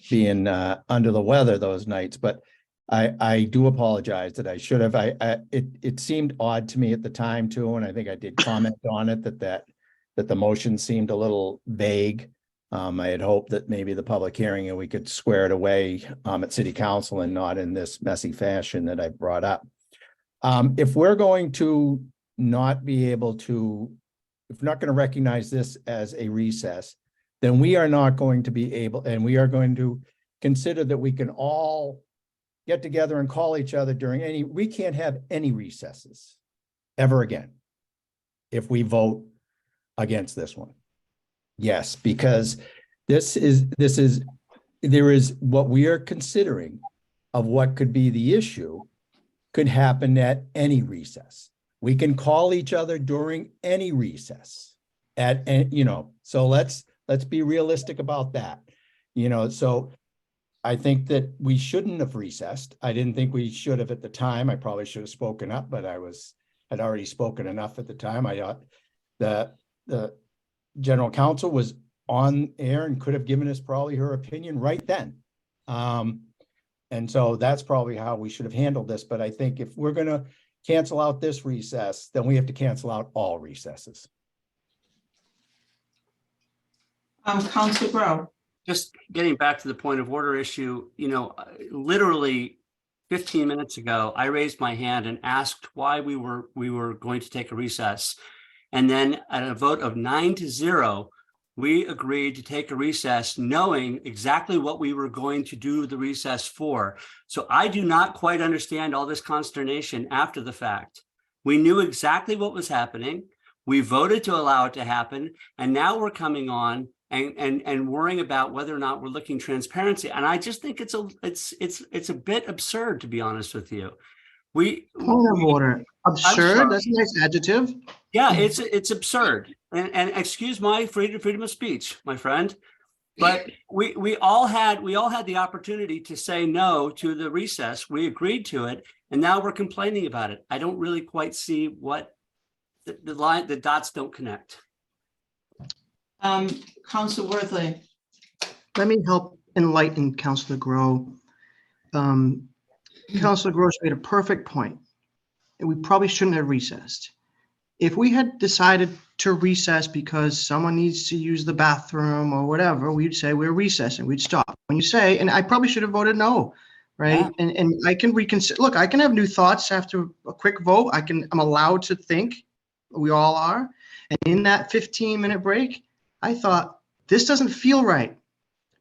Speaker 3: being under the weather those nights. But I do apologize that I should have. It seemed odd to me at the time too, and I think I did comment on it that the motion seemed a little vague. I had hoped that maybe the public hearing and we could square it away at City Council and not in this messy fashion that I brought up. If we're going to not be able to, if we're not going to recognize this as a recess, then we are not going to be able, and we are going to consider that we can all get together and call each other we can't have any recesses ever again if we vote against this one. Yes, because there is what we are considering of what could be the issue could happen at any recess. We can call each other during any recess so let's be realistic about that. So I think that we shouldn't have recessed. I didn't think we should have at the time. I probably should have spoken up, but had already spoken enough at the time. I thought the general counsel was on air and could have given us probably her opinion right then. And so that's probably how we should have handled this. But I think if we're going to cancel out this recess, then we have to cancel out all recesses.
Speaker 2: Councilor Grow.
Speaker 1: Just getting back to the point of order issue, literally 15 minutes ago, I raised my hand and asked why we were going to take a recess. And then at a vote of 9-0, we agreed to take a recess, knowing exactly what we were going to do the recess for. So I do not quite understand all this consternation after the fact. We knew exactly what was happening. We voted to allow it to happen. And now we're coming on and worrying about whether or not we're looking transparency. And I just think it's a bit absurd, to be honest with you.
Speaker 7: Point of order. Absurd? That's a nice adjective.
Speaker 1: Yeah, it's absurd. And excuse my freedom of speech, my friend. But we all had the opportunity to say no to the recess. We agreed to it, and now we're complaining about it. I don't really quite see what the dots don't connect.
Speaker 2: Councilor Worthley.
Speaker 7: Let me help enlighten Councilor Grow. Councilor Gross made a perfect point. We probably shouldn't have recessed. If we had decided to recess because someone needs to use the bathroom or whatever, we'd say we're recessing, we'd stop. When you say, and I probably should have voted no, right? Yeah. And I can reconsider, look, I can have new thoughts after a quick vote. I'm allowed to think We all are. And in that 15-minute break, I thought, this doesn't feel right,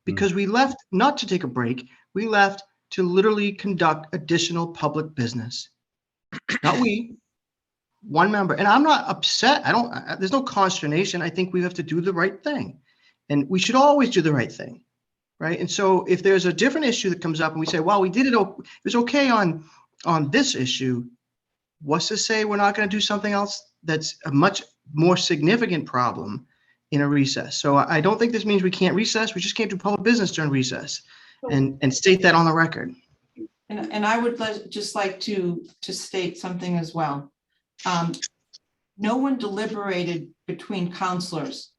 Speaker 7: because we left not to take a break. We left to literally conduct additional public business. Not we, one member. And I'm not upset. There's no consternation. I think we have to do the right thing. And we should always do the right thing, right? And so if there's a different issue that comes up and we say, well, we did it, it was okay on this issue, what's to say we're not going to do something else that's a much more significant problem in a recess? So I don't think this means we can't recess. We just can't do public business during recess, and state that on the record.
Speaker 2: And I would just like to state something as well. No one deliberated between counselors.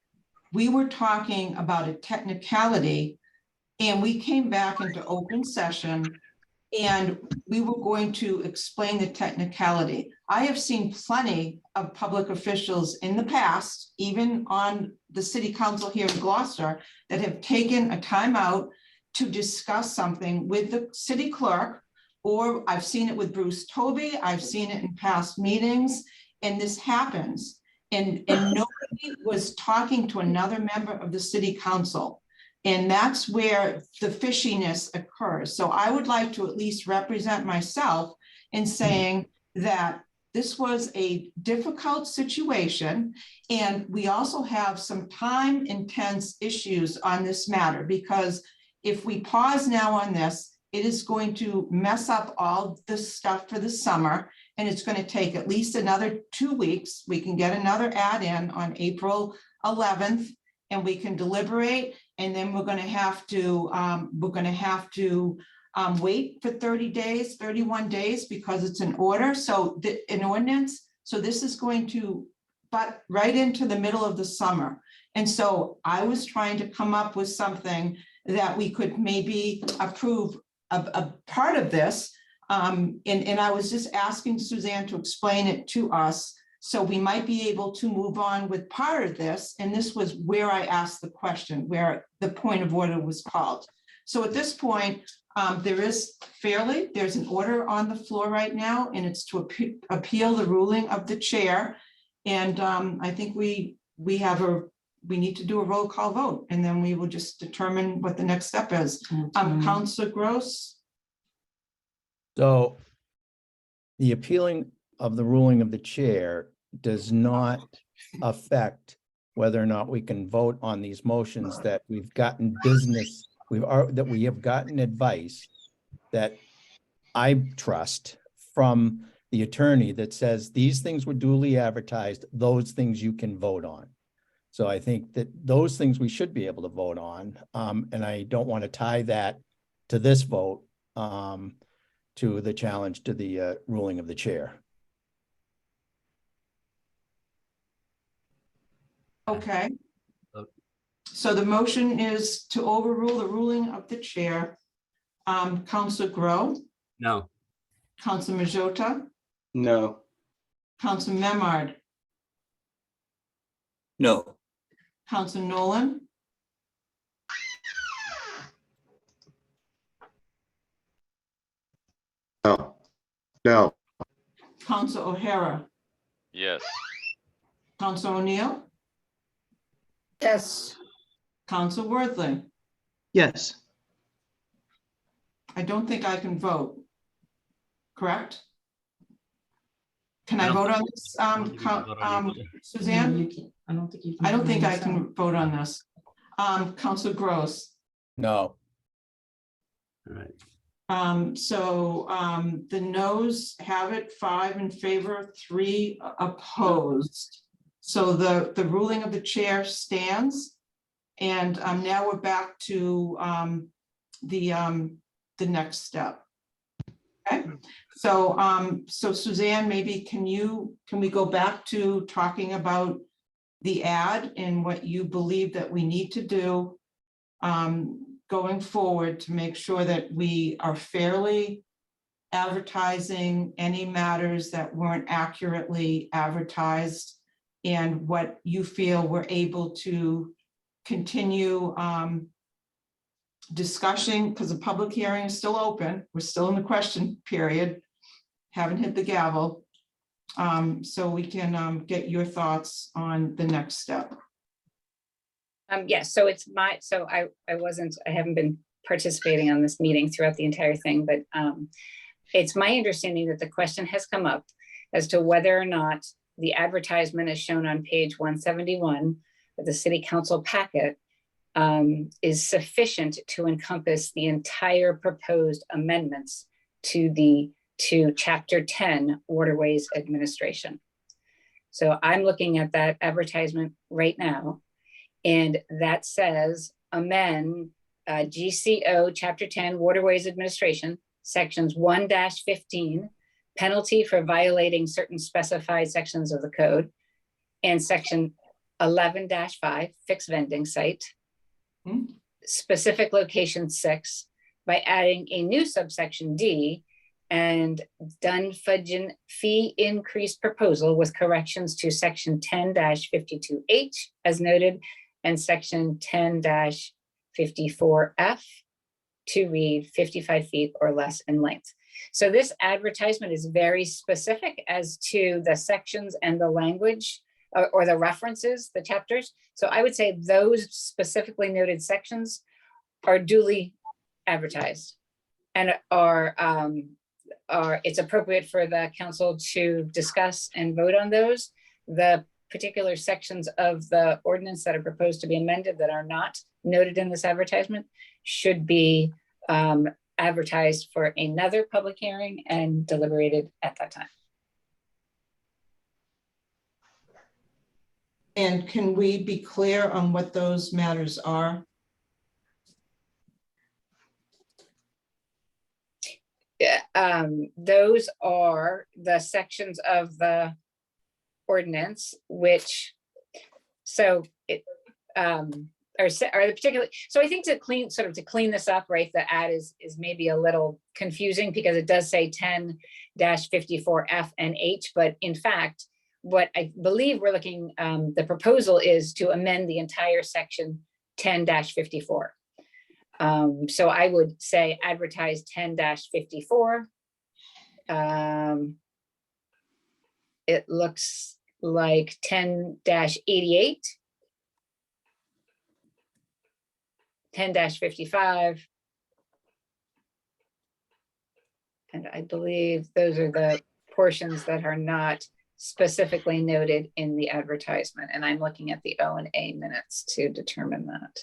Speaker 2: We were talking about a technicality, and we came back into open session, and we were going to explain the technicality. I have seen plenty of public officials in the past, even on the city council here in Gloucester, that have taken a timeout to discuss something with the city clerk, or I've seen it with Bruce Toby, I've seen it in past meetings, and this happens. And nobody was talking to another member of the city council. And that's where the fishiness occurs. So I would like to at least represent myself in saying that this was a difficult situation. And we also have some time intense issues on this matter, because if we pause now on this, it is going to mess up all the stuff for the summer. And it's going to take at least another 2 weeks. We can get another add in on April 11th, and we can deliberate. And then we're going to have to wait for 30 days, 31 days, because it's an order. So an ordinance. So this is going to butt right into the middle of the summer. And so I was trying to come up with something that we could maybe approve a part of this. And I was just asking Suzanne to explain it to us, so we might be able to move on with part of this. And this was where I asked the question, where the point of order was called. So at this point, there's an order on the floor right now, and it's to appeal the ruling of the chair. And I think we need to do a roll call vote, and then we will just determine what the next step is. Councilor Gross.
Speaker 3: So the appealing of the ruling of the chair does not affect whether or not we can vote on these motions that we've gotten that we have gotten advice that I trust from the attorney that says these things were duly advertised, those things you can vote on. So I think that those things we should be able to vote on. And I don't want to tie that to this vote, to the challenge to the ruling of the chair.
Speaker 2: Okay. So the motion is to overrule the ruling of the chair. Councilor Grow,
Speaker 1: No.
Speaker 2: Councilor Majota,
Speaker 19: No.
Speaker 2: Councilor Memard,
Speaker 8: No.
Speaker 2: Councilor Nolan,
Speaker 5: No.
Speaker 2: Councilor O'Hara,
Speaker 9: Yes.
Speaker 2: Councilor O'Neill,
Speaker 21: Yes.
Speaker 2: Councilor Worthley.
Speaker 7: Yes.
Speaker 2: I don't think I can vote. Correct? Can
Speaker 1: I
Speaker 2: I
Speaker 1: don't
Speaker 2: vote on
Speaker 1: think-
Speaker 2: this,
Speaker 1: I don't think you can vote on it.
Speaker 2: Suzanne?
Speaker 4: You can't- I don't think you can.
Speaker 2: I don't think I
Speaker 4: vote
Speaker 2: can vote on this. Councilor Gross.
Speaker 3: No.
Speaker 1: All right.
Speaker 2: The noes have it 5 in favor, 3 opposed. So the ruling of the chair stands. And now we're back to the next step. Okay, so Suzanne, maybe can we go back to talking about the ad and what you believe that we need to do going forward to make sure that we are fairly advertising any matters that weren't accurately advertised, and what you feel we're able to continue discussion, because the public hearing is still open. We're still in the question period, haven't hit the gavel. So we can get your thoughts on the next step.
Speaker 22: Yes, so I haven't been participating on this meeting throughout the entire thing, but it's my understanding that the question has come up as to whether or not the advertisement as shown on page 171 of the city council packet is sufficient to encompass the entire proposed amendments to chapter 10 waterways administration. So I'm looking at that advertisement right now, and that says amend GCO chapter 10 waterways administration sections 1-15 penalty for violating certain specified sections of the code, and section 11-5 fixed vending site, specific location 6, by adding a new subsection D and Dunfudgeon fee increase proposal with corrections to section 10-52H as noted, and section 10-54F to read 55 feet or less in length. So this advertisement is very specific as to the sections and the language or the references, the chapters. So I would say those specifically noted sections are duly advertised and it's appropriate for the council to discuss and vote on those. The particular sections of the ordinance that are proposed to be amended that are not noted in this advertisement should be advertised for another public hearing and deliberated at that time.
Speaker 2: And can we be clear on what those matters are?
Speaker 22: Yeah, those are the sections of the ordinance which, so it are the particular, so I think to clean this up, right, the ad is maybe a little confusing because it does say 10-54F and H, but in fact, what I believe we're looking, the proposal is to amend the entire section 10-54. So I would say advertise 10-54. It looks like 10-88. 10-55. And I believe those are the portions that are not specifically noted in the advertisement. And I'm looking at the O&A minutes to determine that.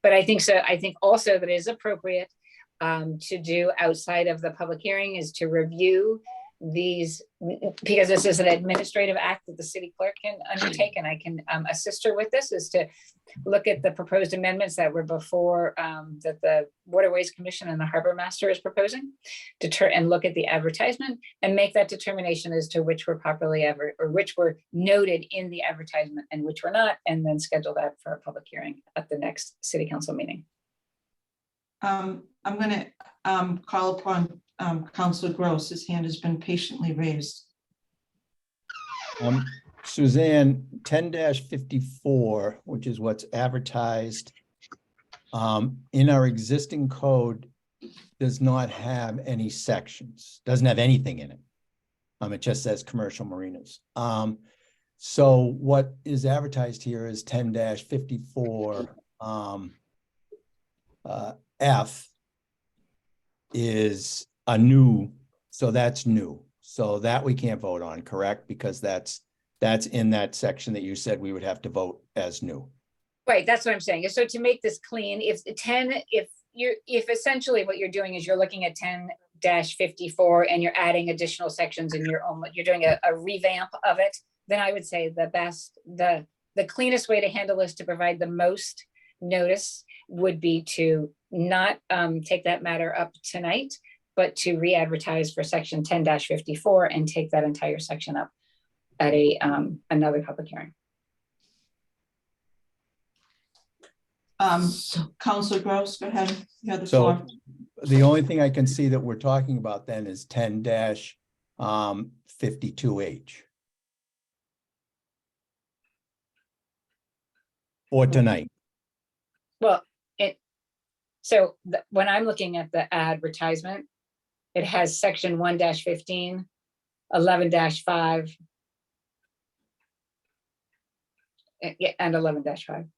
Speaker 22: But I think so. I think also that it is appropriate to do outside of the public hearing is to review these, because this is an administrative act that the city clerk can undertake, and I can assist her with this, is to look at the proposed amendments that were before that the Waterways Commission and the Harbor Master is proposing, and look at the advertisement and make that determination as to which were properly which were noted in the advertisement and which were not, and then schedule that for a public hearing at the next city council meeting.
Speaker 2: I'm going to call upon Councilor Gross. His hand has been patiently raised.
Speaker 3: Suzanne, 10-54, which is what's advertised in our existing code, does not have any sections, doesn't have anything in it. It just says commercial marinas. So what is advertised here is 10-54 F is a new, so that's new. So that we can't vote on, correct? Because that's in that section that you said we would have to vote as new.
Speaker 22: Right, that's what I'm saying. So to make this clean, if essentially what you're doing is you're looking at 10-54 and you're adding additional sections in your own, you're doing a revamp of it, then I would say the cleanest way to handle this, to provide the most notice, would be to not take that matter up tonight, but to re-advertise for section 10-54 and take that entire section up at another public hearing.
Speaker 2: Councilor Gross, go ahead. You have the
Speaker 3: So
Speaker 2: floor.
Speaker 3: the only thing I can see that we're talking about then is 10-52H. For tonight.
Speaker 22: Well, when I'm looking at the advertisement, it has section 1-15 11-5. Yeah, and 11-5.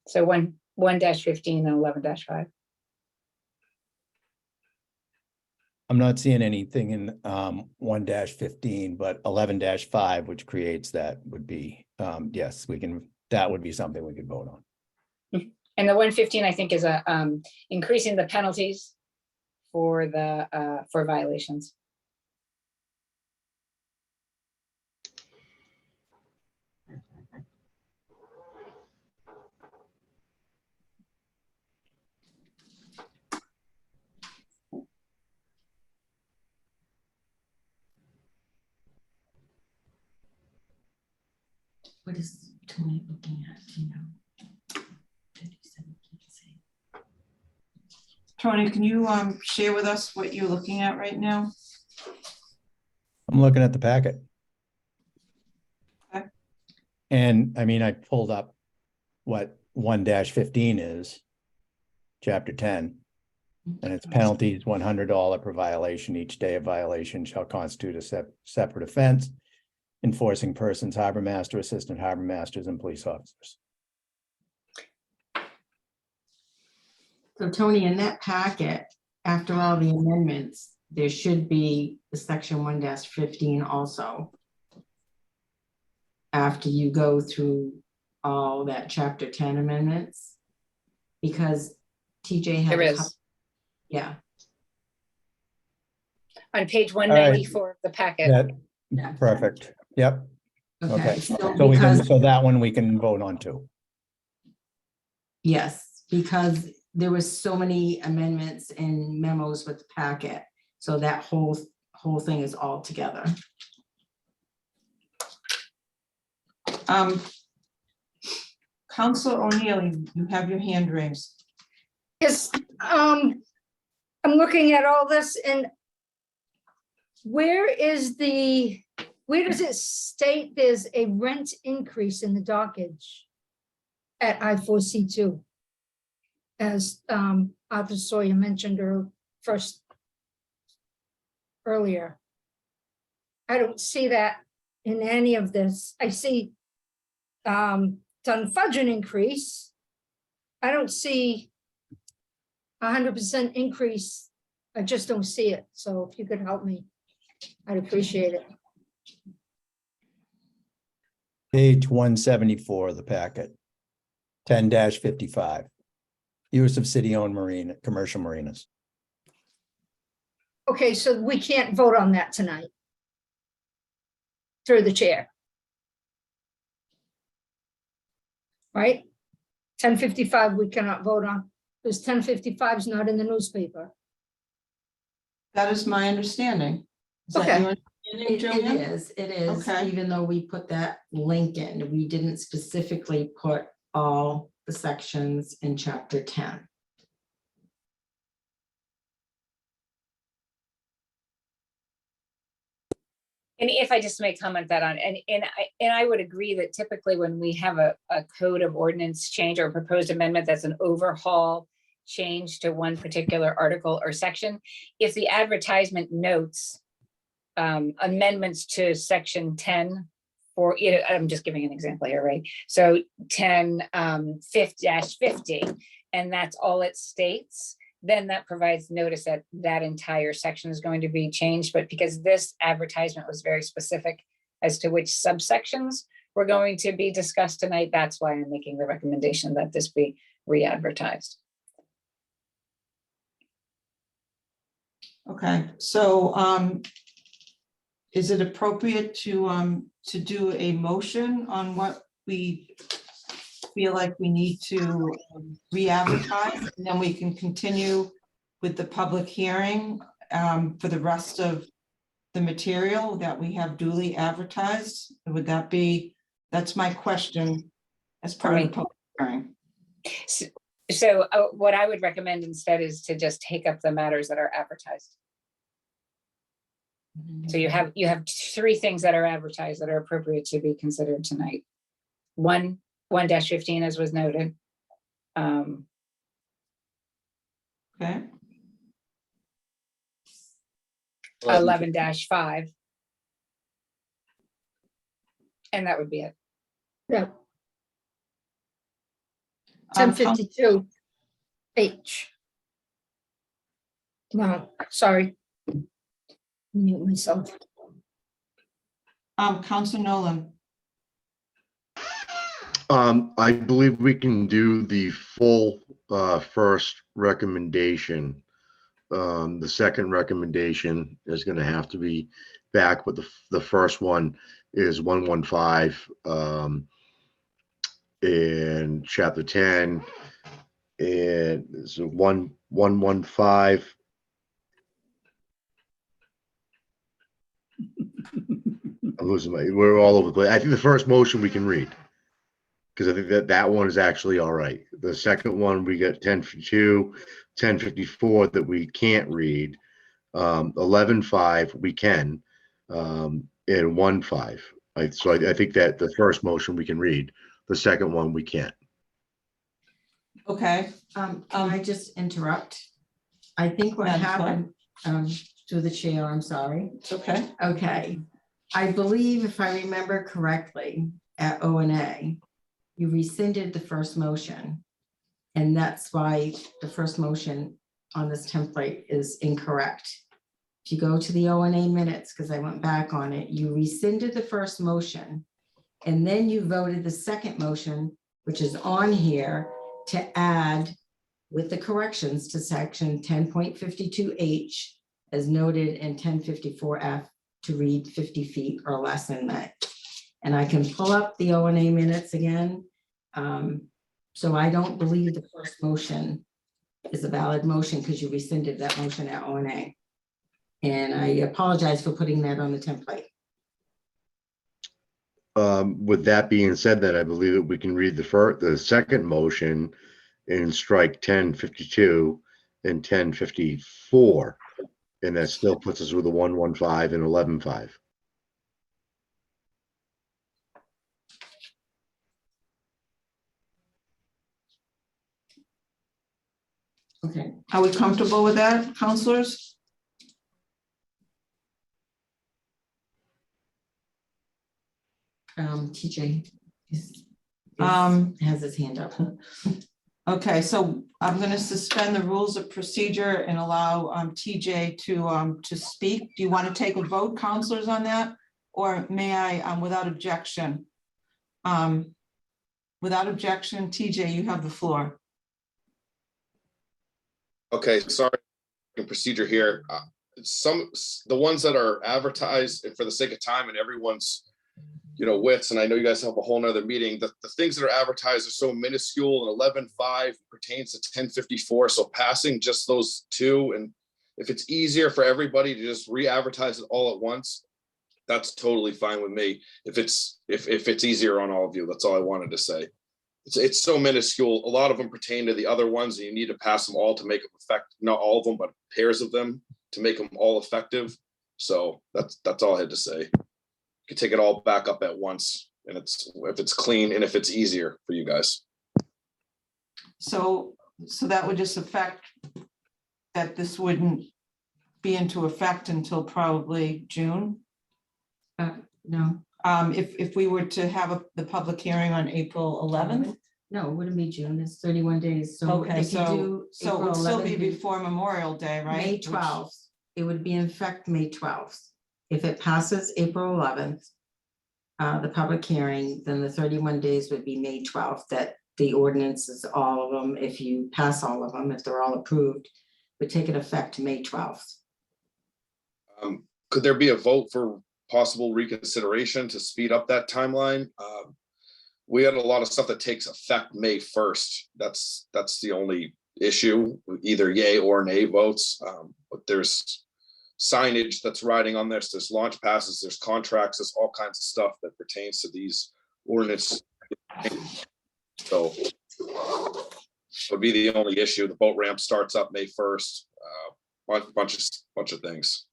Speaker 22: So 1-15 and 11-5.
Speaker 3: I'm not seeing anything in 1-15, but 11-5, which creates that would be, yes, we can, that would be something we could vote on.
Speaker 22: And the 115, I think, is increasing the penalties for the for violations.
Speaker 4: What is Tony looking at? Do you know?
Speaker 2: Tony, can you share with us what you're looking at right now?
Speaker 3: I'm looking at the packet.
Speaker 2: Okay.
Speaker 3: And I mean, I pulled up what 1-15 is, chapter 10. And its penalties, $100 per violation. Each day of violation shall constitute a separate offense. Enforcing persons, harbor master, assistant harbor masters, and police officers.
Speaker 4: So Tony, in that packet, after all the amendments, there should be the section 1-15 also. After you go through all that chapter 10 amendments, because TJ had
Speaker 22: There
Speaker 4: a
Speaker 22: is.
Speaker 4: couple- yeah.
Speaker 22: On page 194 of the packet.
Speaker 3: Perfect. Yep. Okay.
Speaker 4: So
Speaker 3: So we can,
Speaker 4: because-
Speaker 3: so that one we can vote on too.
Speaker 4: Yes, because there was so many amendments and memos with the packet. So that whole thing is all together.
Speaker 2: Councilor O'Neill, you have your hand raised.
Speaker 21: Yes, I'm looking at all this and where does it state there's a rent increase in the dockage at I4C2? As Arthur Sawyer mentioned earlier. I don't see that in any of this. I see Dunfudgeon increase. I don't see 100% increase. I just don't see it. So if you could help me, I'd appreciate it.
Speaker 3: Page 174 of the packet. 10-55. Use of city-owned commercial marinas.
Speaker 21: Okay, so we can't vote on that tonight. Through the chair. Right? 1055 we cannot vote on, because 1055 is not in the newspaper.
Speaker 2: That is my understanding. Is that
Speaker 21: Okay.
Speaker 2: your understanding, Joanne?
Speaker 4: It is,
Speaker 2: Okay.
Speaker 4: even though we put that link in, we didn't specifically put all the sections in chapter 10.
Speaker 22: And if I just make comment that on, and I would agree that typically when we have a code of ordinance change or proposed amendment, that's an overhaul change to one particular article or section. If the advertisement notes amendments to section 10, or I'm just giving an example here, right? So 10-50, and that's all it states, then that provides notice that that entire section is going to be changed. But because this advertisement was very specific as to which subsections were going to be discussed tonight, that's why I'm making the recommendation that this be re-advertised.
Speaker 2: Okay, so is it appropriate to do a motion on what we feel like we need to re-advertise, and then we can continue with the public hearing for the rest of the material that we have duly advertised? Would that be, that's my question as part of the public hearing.
Speaker 22: So what I would recommend instead is to just take up the matters that are advertised. So you have 3 things that are advertised that are appropriate to be considered tonight. 1-15, as was noted.
Speaker 2: Okay.
Speaker 22: 11-5. And that would be it.
Speaker 21: Yeah,
Speaker 2: Um,
Speaker 21: 1052 H. No, sorry. Mute myself.
Speaker 2: Council Nolan,
Speaker 5: I believe we can do the full first recommendation. The second recommendation is going to have to be back, but the first one is 115 in chapter 10, and it's 115. I'm losing we're all over the place. I think the first motion we can read, because I think that one is actually all right. The second one, we got 1052, 1054 that we can't read. 11.5 we can, and 1.5. So I think that the first motion we can read, the second one we can't.
Speaker 2: okay,
Speaker 4: Can I just interrupt? I think what
Speaker 2: Madam
Speaker 4: happened, through the chair, I'm sorry.
Speaker 2: it's okay.
Speaker 4: Okay, I believe if I remember correctly, at O and A, you rescinded the first motion. And that's why the first motion on this template is incorrect. If you go to the O and A minutes, because I went back on it, you rescinded the first motion. And then you voted the second motion, which is on here, to add with the corrections to section 10.52H as noted in 1054F to read 50 feet or less in that. And I can pull up the O and A minutes again. So I don't believe the first motion is a valid motion because you rescinded that motion at O and A. And I apologize for putting that on the template.
Speaker 5: With that being said, then I believe that we can read the second motion and strike 1052 and 1054, and that still puts us with a 115 and 11.5.
Speaker 4: Okay.
Speaker 2: Are we comfortable with that, counselors?
Speaker 4: TJ has his hand up.
Speaker 2: Okay, so I'm going to suspend the rules of procedure and allow TJ to speak. Do you want to take a vote, counselors, on that? Or may I, without objection? Without objection, TJ, you have the floor.
Speaker 6: Okay, sorry, procedure here. The ones that are advertised, and for the sake of time and everyone's, wits, and I know you guys have a whole nother meeting, the things that are advertised are so minuscule, and 11.5 pertains to 1054. So passing just those two, and if it's easier for everybody to just re-advertise it all at once, that's totally fine with me. If it's easier on all of you, that's all I wanted to say. It's so minuscule. A lot of them pertain to the other ones, and you need to pass them all to make them effective. Not all of them, but pairs of them to make them all effective. So that's all I had to say. You can take it all back up at once, and if it's clean and if it's easier for you guys.
Speaker 2: So that would just affect that this wouldn't be into effect until probably June?
Speaker 4: No.
Speaker 2: If we were to have the public hearing on April 11th?
Speaker 4: No, it wouldn't be June. It's 31 days. So
Speaker 2: Okay,
Speaker 4: if you do
Speaker 2: so it
Speaker 4: April
Speaker 2: would still be
Speaker 4: 11th,
Speaker 2: before Memorial Day, right?
Speaker 4: May
Speaker 2: Which-
Speaker 4: 12th. It would be in effect May 12th. If it passes April 11th, the public hearing, then the 31 days would be May 12th, that the ordinances, all of them, if you pass all of them, if they're all approved, would take an effect May 12th.
Speaker 6: Could there be a vote for possible reconsideration to speed up that timeline? We had a lot of stuff that takes effect May 1st. That's the only issue, either yay or nay votes. But there's signage that's riding on this, there's launch passes, there's contracts, there's all kinds of stuff that pertains to these ordinance. So would be the only issue. The boat ramp starts up May 1st. Bunch of things.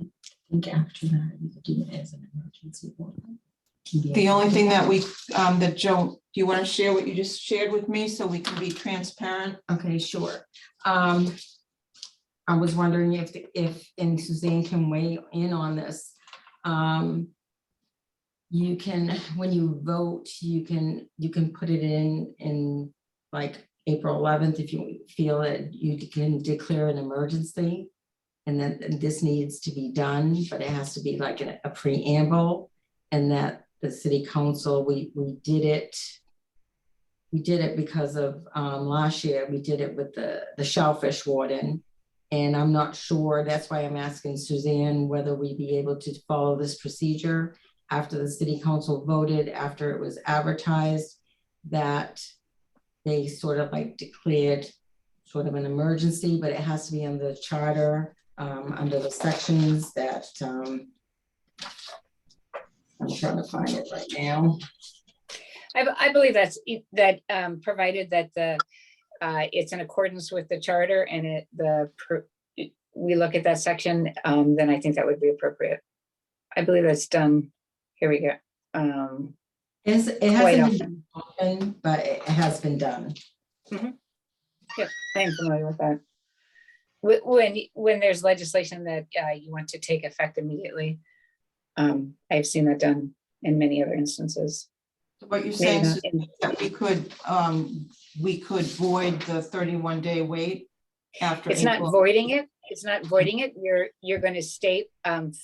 Speaker 4: I think after that, you could do it as an emergency order.
Speaker 2: The only thing that that Joe, do you want to share what you just shared with me so we can be transparent?
Speaker 4: Okay, sure. I was wondering if and Suzanne can weigh in on this. You can, when you vote, you can put it in like April 11th, if you feel that you can declare an emergency. And then this needs to be done, but it has to be like a preamble, and that the city council, we did it. We did it because of last year, we did it with the shellfish warden. And I'm not sure, that's why I'm asking Suzanne whether we'd be able to follow this procedure after the city council voted, after it was advertised, that they sort of like declared sort of an emergency, but it has to be under the charter, under the sections that I'm trying to find it right now.
Speaker 22: I believe that provided that it's in accordance with the charter and we look at that section, then I think that would be appropriate. I believe that's done. Here we go.
Speaker 4: It hasn't been done, but it has been done.
Speaker 22: Yep, I am familiar with that. When there's legislation that you want to take effect immediately, I've seen that done in many other instances.
Speaker 2: What you're saying is that we could void the 31-day wait after.
Speaker 22: It's not
Speaker 2: April.
Speaker 22: voiding it. It's not voiding it. You're going to state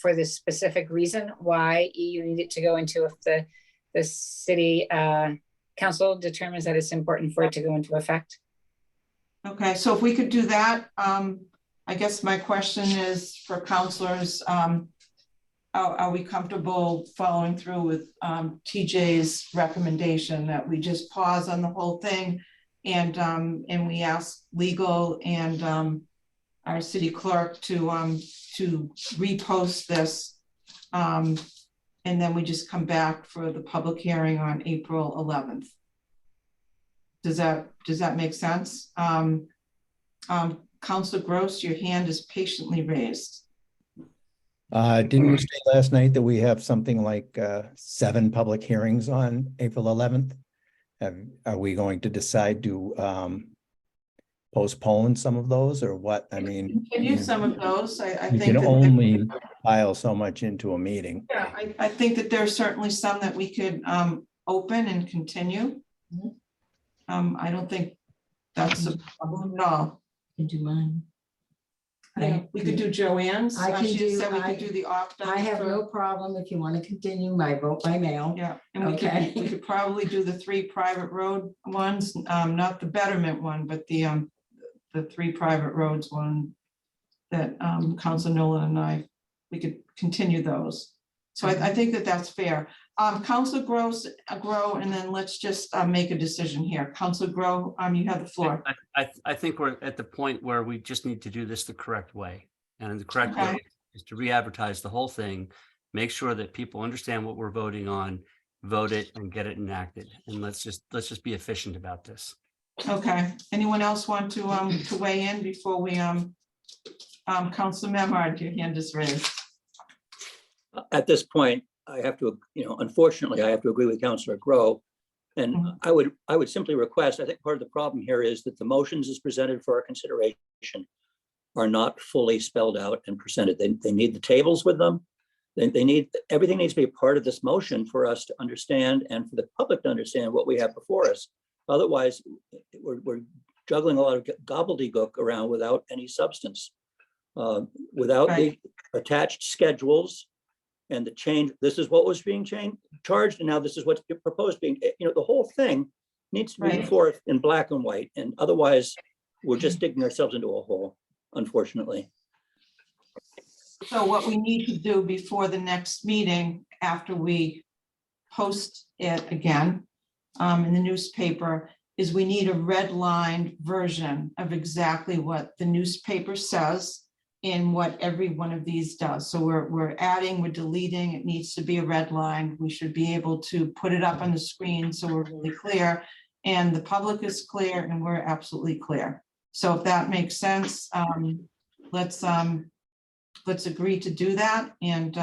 Speaker 22: for the specific reason why you need it to go into if the city council determines that it's important for it to go into effect.
Speaker 2: Okay, so if we could do that, I guess my question is for counselors, are we comfortable following through with TJ's recommendation that we just pause on the whole thing and we ask legal and our city clerk to repost this, and then we just come back for the public hearing on April 11th. Does that make sense? Councilor Gross, your hand is patiently raised.
Speaker 3: Didn't you say last night that we have something like 7 public hearings on April 11th? Are we going to decide to postpone some of those or what? I mean,
Speaker 2: Continue some of those. I
Speaker 3: you
Speaker 2: think
Speaker 3: can
Speaker 2: that
Speaker 3: only file so much into a meeting.
Speaker 2: yeah, I think that there are certainly some that we could open and continue. I don't think that's a problem at all.
Speaker 4: You can do mine.
Speaker 2: We could do Joanne's.
Speaker 4: I can
Speaker 2: She
Speaker 4: do-
Speaker 2: said we
Speaker 4: I-
Speaker 2: could do the opt-out.
Speaker 4: I have
Speaker 2: for-
Speaker 4: no problem if you want to continue my vote by mail.
Speaker 2: Yeah, and we
Speaker 4: Okay.
Speaker 2: could probably do the 3 private road ones, not the betterment one, but the 3 private roads one that Council Nolan and I, we could continue those. So I think that that's fair. Council Grow, and then let's just make a decision here. Council Grow, you have the floor.
Speaker 1: I think we're at the point where we just need to do this the correct way. And the correct way
Speaker 2: Okay.
Speaker 1: is to re-advertise the whole thing, make sure that people understand what we're voting on, vote it and get it enacted. And let's just be efficient about this.
Speaker 2: Okay, anyone else want to weigh in before we, Council Memard, your hand is raised.
Speaker 8: At this point, I have to, unfortunately, I have to agree with Councillor Grow. And I would simply request, I think part of the problem here is that the motions as presented for our consideration are not fully spelled out and presented. They need the tables with them. Everything needs to be a part of this motion for us to understand and for the public to understand what we have before us. Otherwise, we're juggling a lot of gobbledygook around without any substance. Without the attached schedules and the change, this is what was being charged, and now this is what's proposed being, the whole thing needs to be forth in black and white, and otherwise we're just digging ourselves into a hole, unfortunately.
Speaker 2: So what we need to do before the next meeting, after we post it again in the newspaper, is we need a redlined version of exactly what the newspaper says in what every one of these does. So we're adding, we're deleting, it needs to be a red line. We should be able to put it up on the screen so we're really clear and the public is clear and we're absolutely clear. So if that makes sense, let's agree to do that. And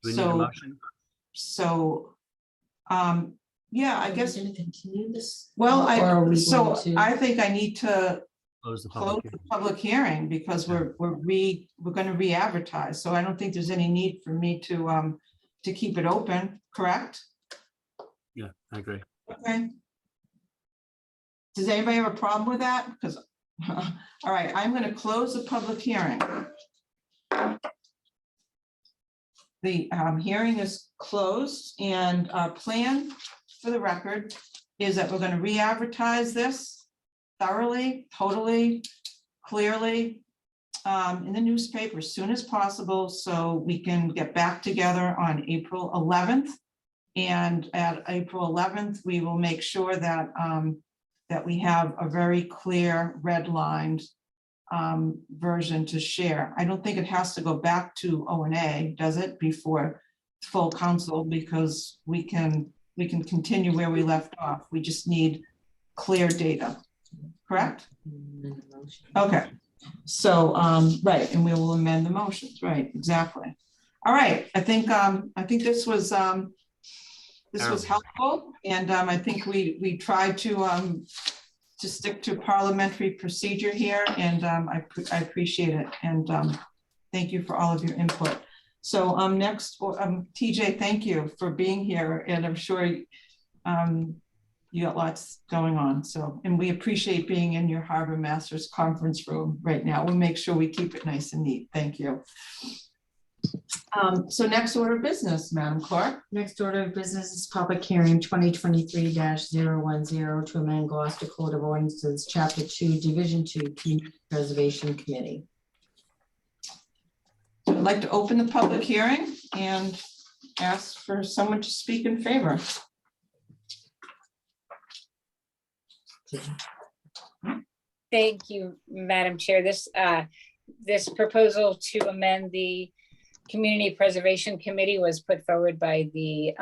Speaker 1: We need a motion?
Speaker 2: yeah, I guess.
Speaker 4: Going to continue this?
Speaker 2: Well,
Speaker 4: Or are we
Speaker 2: so
Speaker 4: going to-
Speaker 2: I think I need to
Speaker 1: Close the
Speaker 2: close
Speaker 1: public
Speaker 2: the public hearing because we're going to re-advertise. So I don't think there's any need for me to to keep it open, correct?
Speaker 1: Yeah, I agree.
Speaker 2: Okay. Does anybody have a problem with that? Because, all right, I'm going to close the public hearing. The hearing is closed, and our plan for the record is that we're going to re-advertise this thoroughly, totally, clearly in the newspaper as soon as possible, so we can get back together on April 11th. And at April 11th, we will make sure that that we have a very clear redlined version to share. I don't think it has to go back to O&A, does it, before full council, because we can continue where we left off. We just need clear data, correct? Okay, so right, and we will amend the motions, right, exactly. All right, I think this was helpful, and I think we tried to stick to parliamentary procedure here, and I appreciate it, and thank you for all of your input. So next, TJ, thank you for being here, and I'm sure you got lots going on. So, and we appreciate being in your Harbor Masters conference room right now. We'll make sure we keep it nice and neat. Thank you. So next order of business, Madam Clerk.
Speaker 4: Next order of business is public hearing 2023-010 to amend Gloucester Code of Ordinances, Chapter 2, Division 2, Community Preservation Committee.
Speaker 2: I'd like to open the public hearing and ask for someone to speak in favor.
Speaker 22: Thank you, Madam Chair. This proposal to amend the Community Preservation Committee was put forward by the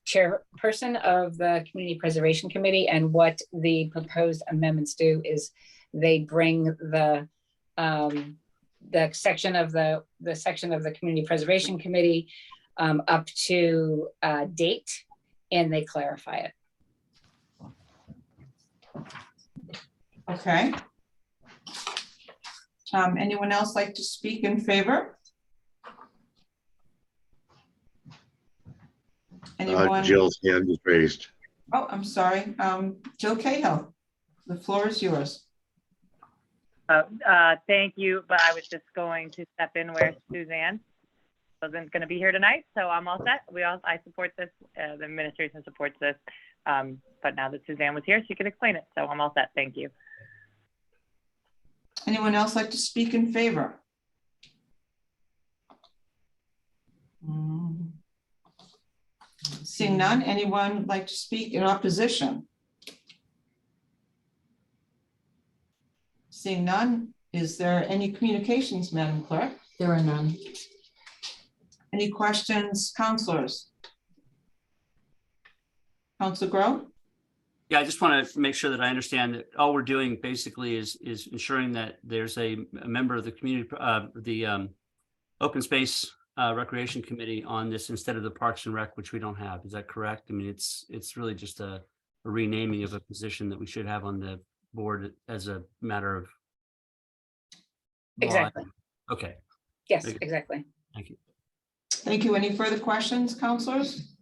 Speaker 22: chairperson of the Community Preservation Committee, and what the proposed amendments do is they bring the section of the Community Preservation Committee up to date, and they clarify it.
Speaker 2: Okay. Anyone else like to speak in favor? Anyone?
Speaker 5: Jill's hand is raised.
Speaker 2: Oh, I'm sorry. Jill Cahill, the floor is yours.
Speaker 11: Thank you, but I was just going to step in where Suzanne wasn't going to be here tonight, so I'm all set. I support this. The administration supports this, but now that Suzanne was here, she could explain it, so I'm all set. Thank you.
Speaker 2: Anyone else like to speak in favor? Seeing none, anyone like to speak in opposition? Seeing none, is there any communications, Madam Clerk?
Speaker 4: There are none.
Speaker 2: Any questions, councilors? Councilor Grow?
Speaker 1: Yeah, I just want to make sure that I understand that all we're doing basically is ensuring that there's a member of the community, the Open Space Recreation Committee on this instead of the Parks and Rec, which we don't have. Is that correct? I mean, it's really just a renaming of a position that we should have on the board as a matter of law.
Speaker 22: Exactly.
Speaker 1: Okay.
Speaker 22: Yes, exactly.
Speaker 1: Thank you.
Speaker 2: Thank you. Any further questions, councilors?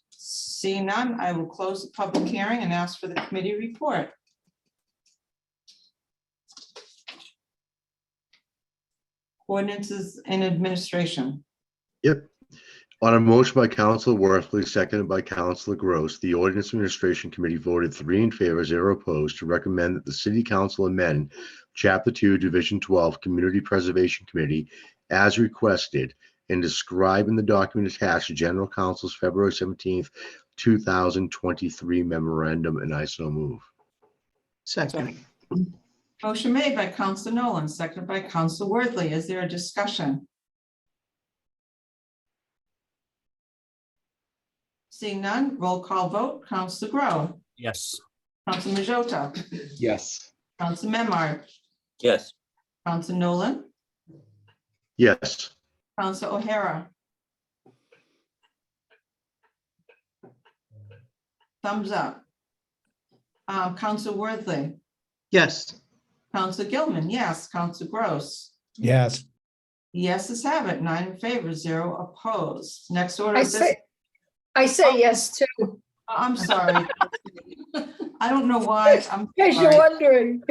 Speaker 2: Seeing none, I will close the public hearing and ask for the committee report. Ordinances and administration.
Speaker 5: Yep. On a motion by Councilor Worthley, seconded by Councilor Gross, the Ordinance Administration Committee voted 3 in favor, 0 opposed to recommend that the City Council amend Chapter 2, Division 12, Community Preservation Committee as requested and describe in the document attached to General Council's February 17th, 2023 memorandum, and I so move.
Speaker 7: Second.
Speaker 2: Motion made by Councilor Nolan, seconded by Councilor Worthley. Is there a discussion? Seeing none, roll call vote. Councilor Grow.
Speaker 1: Yes.
Speaker 2: Councilor Majota.
Speaker 19: Yes.
Speaker 2: Councilor Memard.
Speaker 8: Yes.
Speaker 2: Councilor Nolan.
Speaker 5: Yes.
Speaker 2: Councilor O'Hara. Thumbs up. Councilor Worthley.
Speaker 7: Yes.
Speaker 2: Councilor Gilman, yes. Councilor Gross.
Speaker 3: Yes.
Speaker 2: The yeses have it, 9 in favor, 0 opposed. Next order of business.
Speaker 21: I say yes too,
Speaker 2: I'm sorry. I don't know why. I'm
Speaker 21: in case you're
Speaker 2: sorry.
Speaker 21: wondering.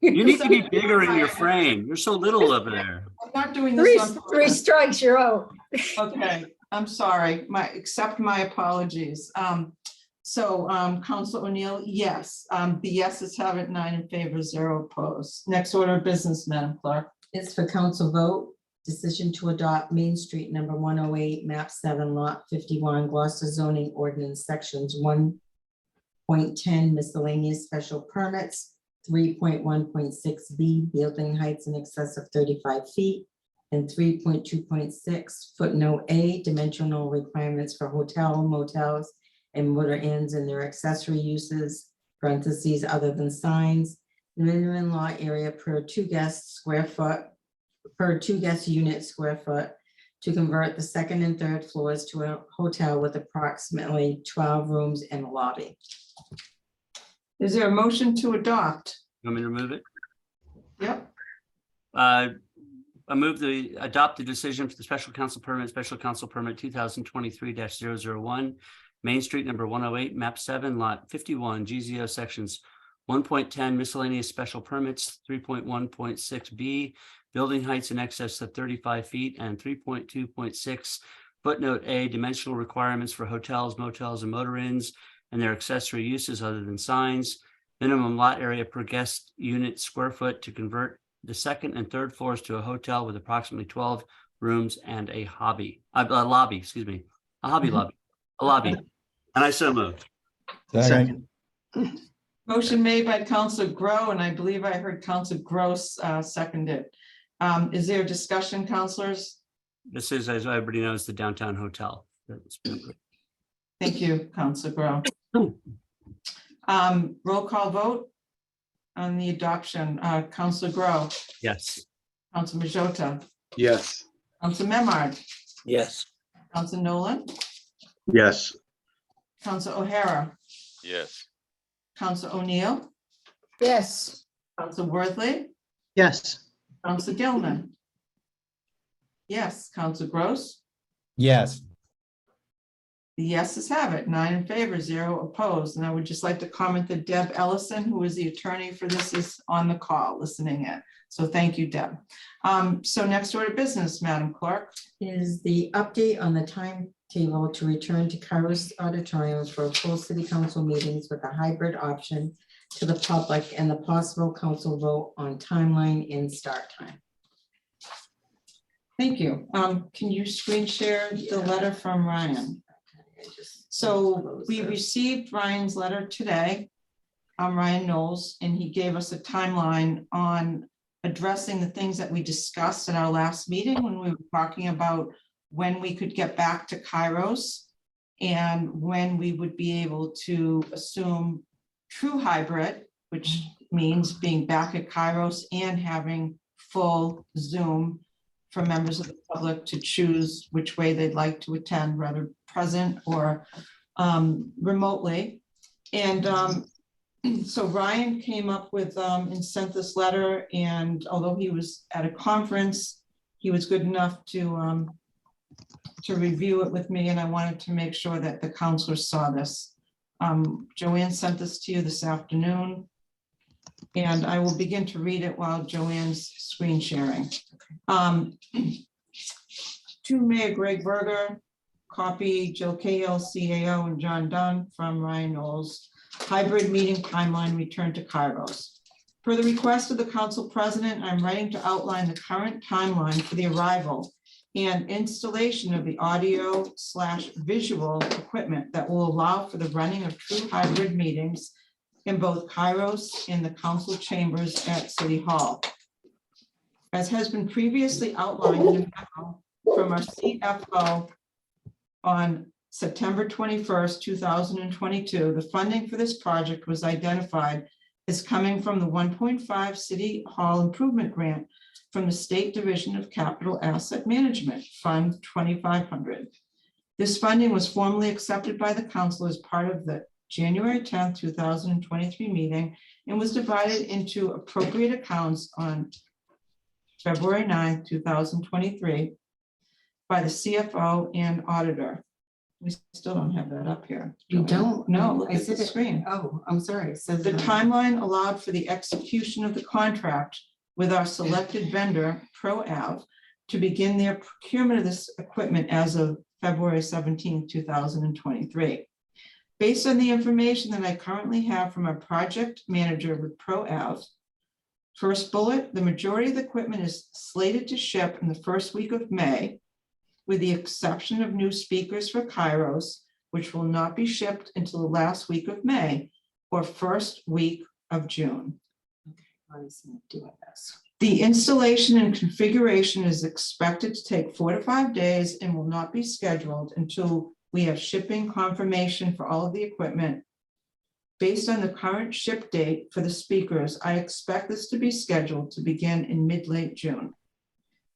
Speaker 1: You need to be bigger in your frame. You're so little over there.
Speaker 2: I'm not doing this on
Speaker 21: Three
Speaker 2: purpose.
Speaker 21: strikes, you're out.
Speaker 2: Okay, I'm sorry. Accept my apologies. Council O'Neill, yes. The yeses have it, 9 in favor, 0 opposed. Next order of business, Madam Clerk.
Speaker 4: It's for council vote, decision to adopt Main Street number 108, map 7, lot 51, Gloucester zoning ordinance sections 1.10 miscellaneous special permits, 3.1.6B building heights in excess of 35 feet, and 3.2.6 footnote A dimensional requirements for hotel, motels, and motor inns and their accessory uses, parentheses, other than signs, minimum lot area per 2 guest square foot, per 2 guest unit square foot, to convert the second and third floors to a hotel with approximately 12 rooms and a lobby.
Speaker 2: Is there a motion to adopt?
Speaker 1: You want me to remove it?
Speaker 2: Yep.
Speaker 1: I move the adopt the decision for the special council permit 2023-001, Main Street number 108, map 7, lot 51, GZO sections 1.10 miscellaneous special permits, 3.1.6B building heights in excess of 35 feet, and 3.2.6 footnote A dimensional requirements for hotels, motels, and motor inns and their accessory uses other than signs, minimum lot area per guest unit square foot to convert the second and third floors to a hotel with approximately 12 rooms and a lobby, excuse me, a hobby lobby, a lobby. And I so moved.
Speaker 7: Second.
Speaker 2: Motion made by Councilor Grow, and I believe I heard Councilor Gross seconded. Is there a discussion, councilors?
Speaker 1: This is, as everybody knows, the downtown hotel.
Speaker 2: Thank you, Councilor Grow. Roll call vote on the adoption. Councilor Grow,
Speaker 1: Yes.
Speaker 2: Councilor Majota,
Speaker 19: Yes.
Speaker 2: Councilor Memard,
Speaker 8: Yes.
Speaker 2: Councilor Nolan,
Speaker 5: Yes,
Speaker 2: Councilor O'Hara,
Speaker 9: Yes.
Speaker 2: Councilor O'Neill,
Speaker 21: Yes,
Speaker 2: Councilor Worthley,
Speaker 7: Yes.
Speaker 2: Councilor Gilman. Yes, Councilor Gross.
Speaker 3: Yes.
Speaker 2: The yeses have it, 9 in favor, 0 opposed. And I would just like to comment that Deb Ellison, who is the attorney for this, is on the call listening in. So thank you, Deb. So next order of business, Madam Clerk.
Speaker 4: Is the update on the timetable to return to Kairos Auditorium for full city council meetings with a hybrid option to the public and the possible council vote on timeline and start time.
Speaker 2: Thank you. Can you screen share the letter from Ryan? So we received Ryan's letter today. Ryan Knowles, and he gave us a timeline on addressing the things that we discussed at our last meeting when we were talking about when we could get back to Kairos and when we would be able to assume true hybrid, which means being back at Kairos and having full Zoom for members of the public to choose which way they'd like to attend, whether present or remotely. And so Ryan came up with and sent this letter, and although he was at a conference, he was good enough to review it with me, and I wanted to make sure that the counselors saw this. Joanne sent this to you this afternoon, and I will begin to read it while Joanne's screen sharing. To Mayor Greg Berger, copy Jill Cahill, CAO, and John Dunn from Ryan Knowles. Hybrid meeting timeline return to Kairos. Per the request of the council president, I'm writing to outline the current timeline for the arrival and installation of the audio/visual equipment that will allow for the running of true hybrid meetings in both Kairos and the council chambers at City Hall. As has been previously outlined in a memo from our CFO on September 21st, 2022, the funding for this project was identified as coming from the 1.5 City Hall Improvement Grant from the State Division of Capital Asset Management, Fund 2500. This funding was formally accepted by the council as part of the January 10th, 2023 meeting and was divided into appropriate accounts on February 9th, 2023, by the CFO and auditor. We still don't have that up here.
Speaker 4: You don't?
Speaker 2: No, look
Speaker 4: I
Speaker 2: at the
Speaker 4: said it.
Speaker 2: screen.
Speaker 4: Oh, I'm sorry. It says.
Speaker 2: The timeline allowed for the execution of the contract with our selected vendor, ProAv, to begin their procurement of this equipment as of February 17th, 2023. Based on the information that I currently have from our project manager with ProAv, first bullet, the majority of the equipment is slated to ship in the first week of May, with the exception of new speakers for Kairos, which will not be shipped until the last week of May or first week of June. The installation and configuration is expected to take 4 to 5 days and will not be scheduled until we have shipping confirmation for all of the equipment. Based on the current ship date for the speakers, I expect this to be scheduled to begin in mid-late June.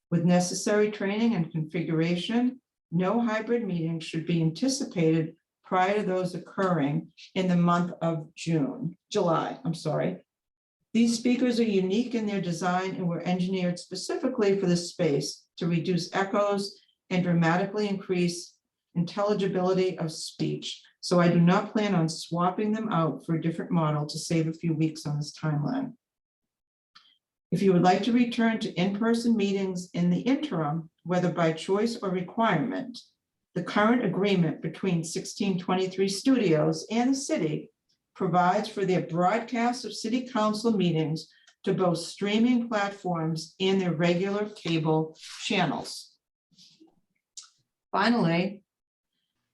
Speaker 2: With necessary training and configuration, no hybrid meetings should be anticipated prior to those occurring in the month of July. These speakers are unique in their design and were engineered specifically for this space to reduce echoes and dramatically increase intelligibility of speech. So I do not plan on swapping them out for a different model to save a few weeks on this timeline. If you would like to return to in-person meetings in the interim, whether by choice or requirement, the current agreement between 1623 Studios and the city provides for their broadcast of city council meetings to both streaming platforms and their regular cable channels. Finally,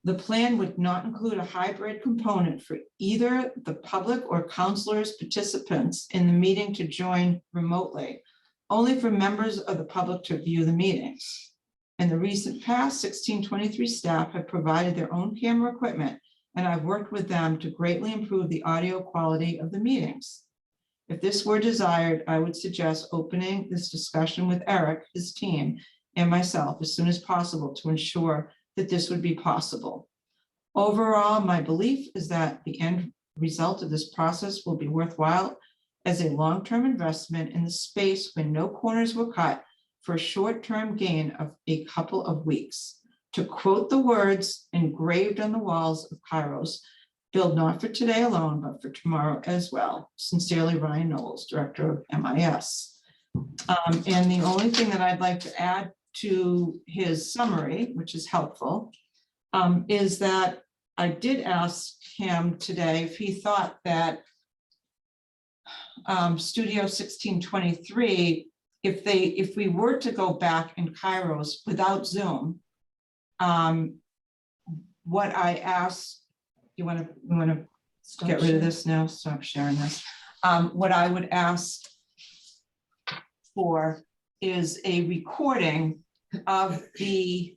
Speaker 2: the plan would not include a hybrid component for either the public or councilors participants in the meeting to join remotely, only for members of the public to view the meetings. In the recent past, 1623 staff have provided their own camera equipment, and I've worked with them to greatly improve the audio quality of the meetings. If this were desired, I would suggest opening this discussion with Eric, his team, and myself as soon as possible to ensure that this would be possible. Overall, my belief is that the end result of this process will be worthwhile as a long-term investment in the space when no corners were cut for a short-term gain of a couple of weeks. To quote the words engraved on the walls of Kairos, build not for today alone, but for tomorrow as well. Sincerely, Ryan Knowles, Director of MIS. And the only thing that I'd like to add to his summary, which is helpful, is that I did ask him today if he thought that Studio 1623, if we were to go back in Kairos without Zoom, what I asked, you want to get rid of this now? Stop sharing this. What I would ask for is a recording of the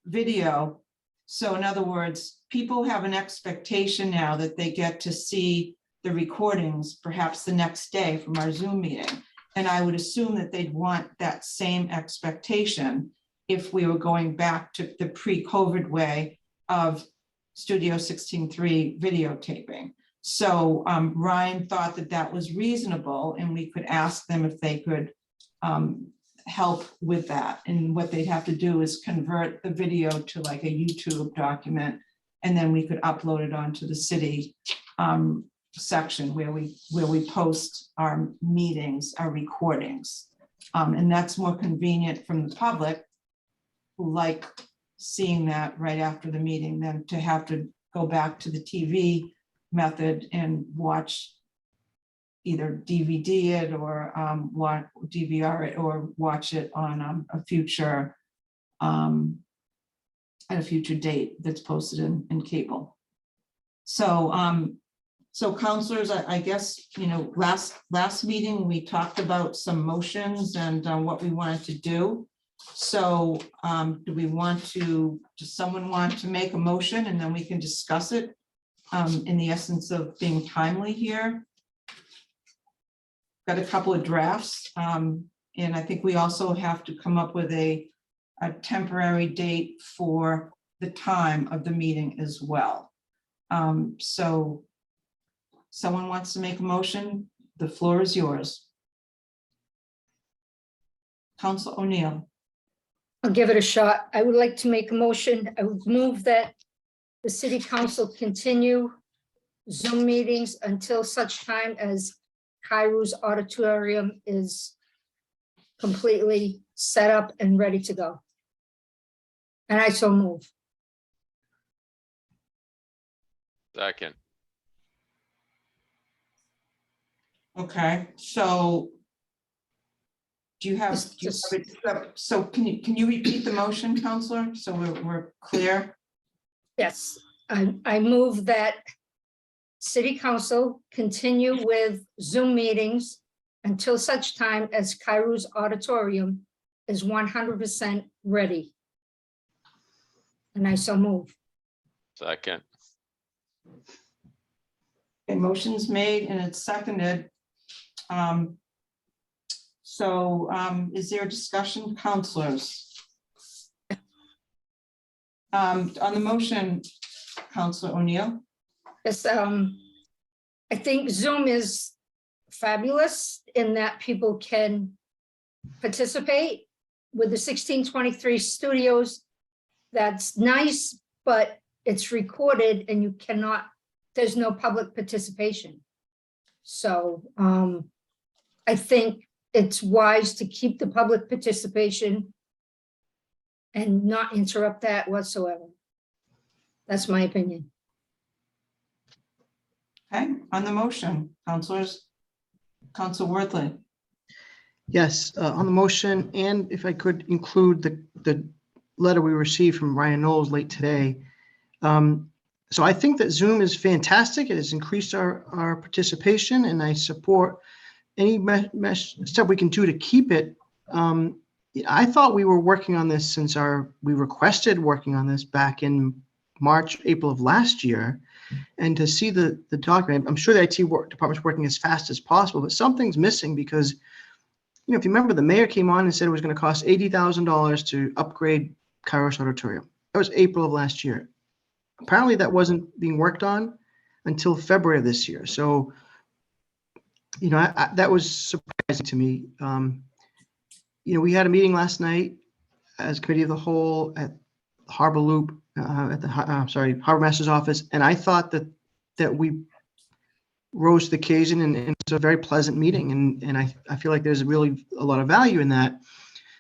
Speaker 2: video. So in other words, people have an expectation now that they get to see the recordings perhaps the next day from our Zoom meeting. And I would assume that they'd want that same expectation if we were going back to the pre-COVID way of Studio 16.3 videotaping. So Ryan thought that that was reasonable and we could ask them if they could help with that. And what they'd have to do is convert the video to like a YouTube document, and then we could upload it onto the city section where we post our meetings, our recordings. And that's more convenient from the public who like seeing that right after the meeting than to have to go back to the TV method and watch, either DVD it or DVR it or watch it on a future at a future date that's posted in cable. So so counselors, I guess, you know, last meeting we talked about some motions and what we wanted to do. So do we want to, does someone want to make a motion and then we can discuss it in the essence of being timely here? Got a couple of drafts, and I think we also have to come up with a temporary date for the time of the meeting as well. So someone wants to make a motion, the floor is yours. Council O'Neill.
Speaker 21: I'll give it a shot. I would like to make a motion. I would move that the city council continue Zoom meetings until such time as Kairos Auditorium is completely set up and ready to go. And I so move.
Speaker 9: Second.
Speaker 2: Okay, so do you have, so can you repeat the motion, Counselor? So we're clear?
Speaker 21: Yes, I move that city council continue with Zoom meetings until such time as Kairos Auditorium is 100% ready. And I so move.
Speaker 9: Second.
Speaker 2: A motion's made and it's seconded. Is there a discussion, councilors? On the motion, Councilor O'Neill.
Speaker 21: Yes, I think Zoom is fabulous in that people can participate with the 1623 studios. That's nice, but it's recorded and you cannot, there's no public participation. So I think it's wise to keep the public participation and not interrupt that whatsoever. That's my opinion.
Speaker 2: Okay, on the motion, councilors, Council Worthley.
Speaker 7: Yes, on the motion, and if I could include the letter we received from Ryan Knowles late today. So I think that Zoom is fantastic. It has increased our participation, and I support any step we can do to keep it. I thought we were working on this since we requested working on this back in March, April of last year. And to see the document, I'm sure the IT department's working as fast as possible, but something's missing because, if you remember, the mayor came on and said it was going to cost $80,000 to upgrade Kairos Auditorium. That was April of last year. Apparently that wasn't being worked on until February of this year. So, that was surprising to me. We had a meeting last night as committee of the whole at Harbor Loop, at the Harbor Master's office, and I thought that we rose to the occasion, and it's a very pleasant meeting, and I feel like there's really a lot of value in that.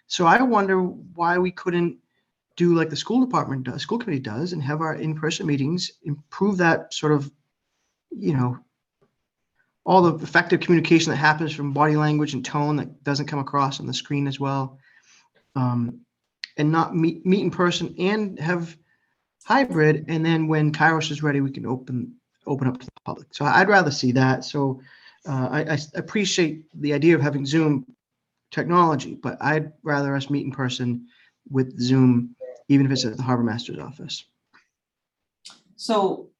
Speaker 7: So I wonder why we couldn't do like the school committee does, and have our in-person meetings, improve that sort of, all the effective communication that happens from body language and tone that doesn't come across on the screen as well. And not meet in person and have hybrid. And then when Kairos is ready, we can open up to the public. So I'd rather see that. So I appreciate the idea of having Zoom technology, but I'd rather us meet in person with Zoom, even if it's at the Harbor Master's office.
Speaker 2: So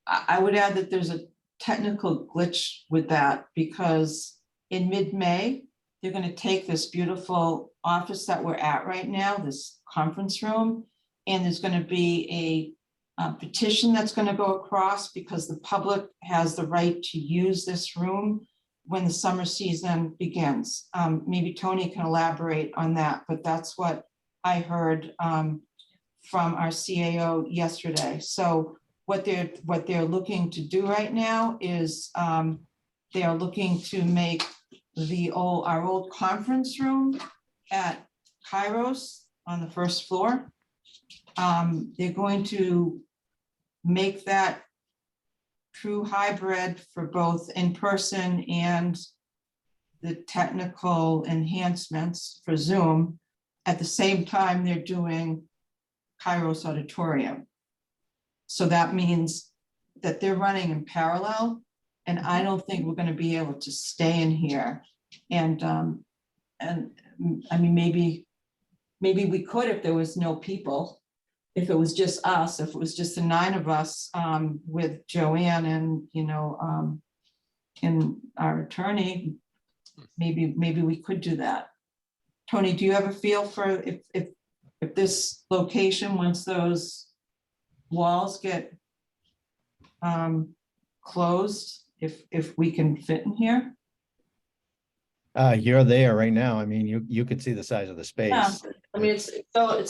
Speaker 2: I would add that there's a technical glitch with that, because in mid-May, they're going to take this beautiful office that we're at right now, this conference room, and there's going to be a petition that's going to go across, because the public has the right to use this room when the summer season begins. Maybe Tony can elaborate on that, but that's what I heard from our CAO yesterday. So what they're looking to do right now is they are looking to make our old conference room at Kairos on the first floor. They're going to make that true hybrid for both in person and the technical enhancements for Zoom. At the same time, they're doing Kairos Auditorium. So that means that they're running in parallel, and I don't think we're going to be able to stay in here. And I mean, maybe we could if there was no people, if it was just us, if it was just the 9 of us with Joanne and and our attorney, maybe we could do that. Tony, do you have a feel for if this location, once those walls get closed, if we can fit in here?
Speaker 3: You're there right now. I mean, you could see the size of the
Speaker 2: Yeah,
Speaker 3: space.
Speaker 2: I mean, it's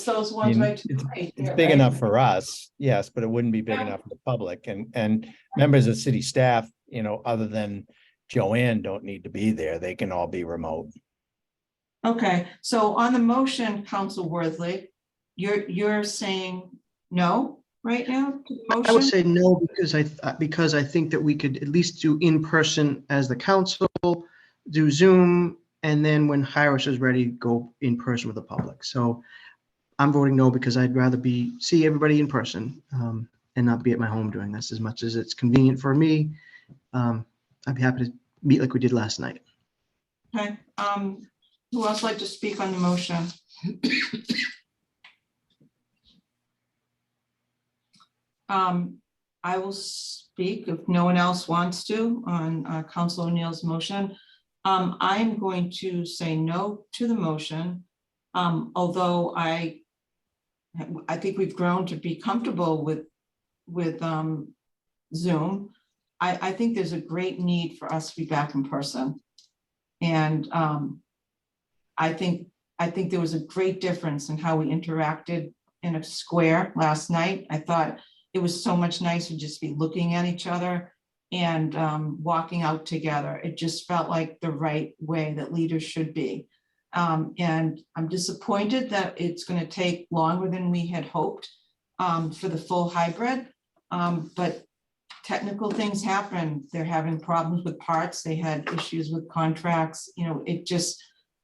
Speaker 2: those
Speaker 3: I
Speaker 2: ones
Speaker 3: mean,
Speaker 2: right to the right.
Speaker 3: It's
Speaker 2: there,
Speaker 3: big
Speaker 2: right?
Speaker 3: enough for us, yes, but it wouldn't be big
Speaker 2: Yeah.
Speaker 3: enough for the public and members of city staff, other than Joanne don't need to be there. They can all be remote.
Speaker 2: Okay, so on the motion, Council Worthley, you're saying no right now to the
Speaker 7: I would
Speaker 2: motion?
Speaker 7: say no, because I think that we could at least do in person as the council, do Zoom, and then when Hiris is ready, go in person with the public. So I'm voting no because I'd rather see everybody in person and not be at my home doing this as much as it's convenient for me. I'd be happy to meet like we did last night.
Speaker 2: Okay, who else like to speak on the motion? I will speak if no one else wants to on Council O'Neill's motion. I'm going to say no to the motion. Although I think we've grown to be comfortable with Zoom. I think there's a great need for us to be back in person. And I think there was a great difference in how we interacted in a square last night. I thought it was so much nicer just be looking at each other and walking out together. It just felt like the right way that leaders should be. And I'm disappointed that it's going to take longer than we had hoped for the full hybrid. But technical things happen. They're having problems with parts. They had issues with contracts. It just,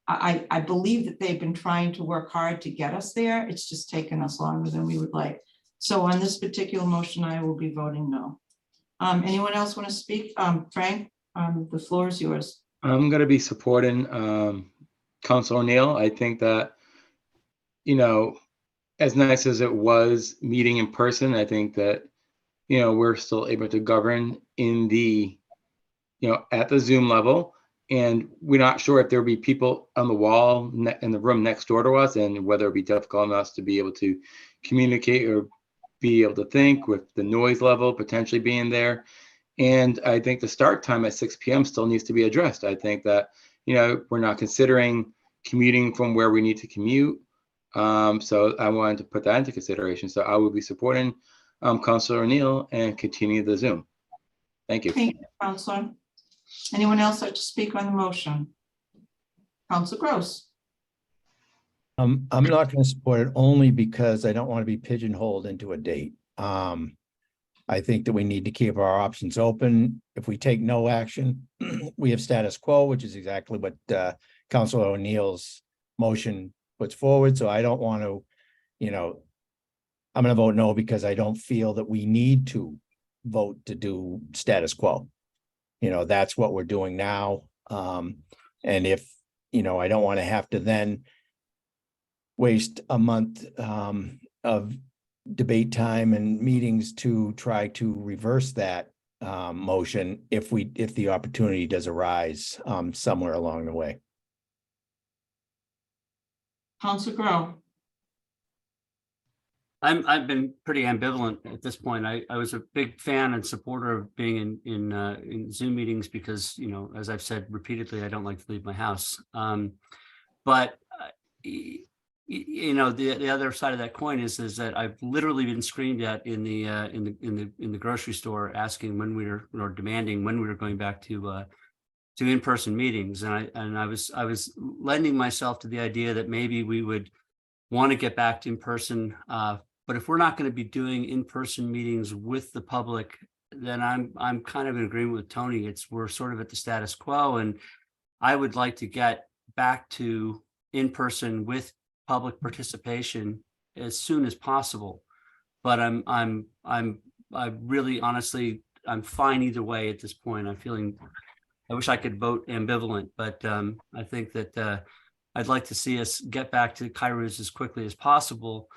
Speaker 2: I believe that they've been trying to work hard to get us there. It's just taken us longer than we would like. So on this particular motion, I will be voting no. Anyone else want to speak? Frank, the floor is yours.
Speaker 19: I'm going to be supporting Council O'Neill. I think that, as nice as it was meeting in person, I think that, we're still able to govern in the, at the Zoom level. And we're not sure if there'll be people on the wall in the room next door to us and whether it'll be difficult enough to be able to communicate or be able to think with the noise level potentially being there. And I think the start time at 6 p.m. still needs to be addressed. I think that, we're not considering commuting from where we need to commute. So I wanted to put that into consideration. So I will be supporting Councilor O'Neill and continue the Zoom. Thank you.
Speaker 2: Thank you, Councilor. Anyone else like to speak on the motion? Councilor Gross.
Speaker 3: I'm not going to support it only because I don't want to be pigeonholed into a date. I think that we need to keep our options open. If we take no action, we have status quo, which is exactly what Councilor O'Neill's motion puts forward. So I don't want to, I'm going to vote no because I don't feel that we need to vote to do status quo. That's what we're doing now. And if, I don't want to have to then waste a month of debate time and meetings to try to reverse that motion if the opportunity does arise somewhere along the way.
Speaker 2: Councilor Grow.
Speaker 1: I've been pretty ambivalent at this point. I was a big fan and supporter of being in Zoom meetings because, as I've said repeatedly, I don't like to leave my house. But the other side of that coin is that I've literally been screamed at in the grocery store asking when we were, or demanding when we were going back to in-person meetings, and I was lending myself to the idea that maybe we would want to get back to in-person. But if we're not going to be doing in-person meetings with the public, then I'm kind of in agreement with Tony. We're sort of at the status quo, and I would like to get back to in-person with public participation as soon as possible. But I really honestly, I'm fine either way at this point. I wish I could vote ambivalent, but I think that I'd like to see us get back to Kairos as quickly as possible,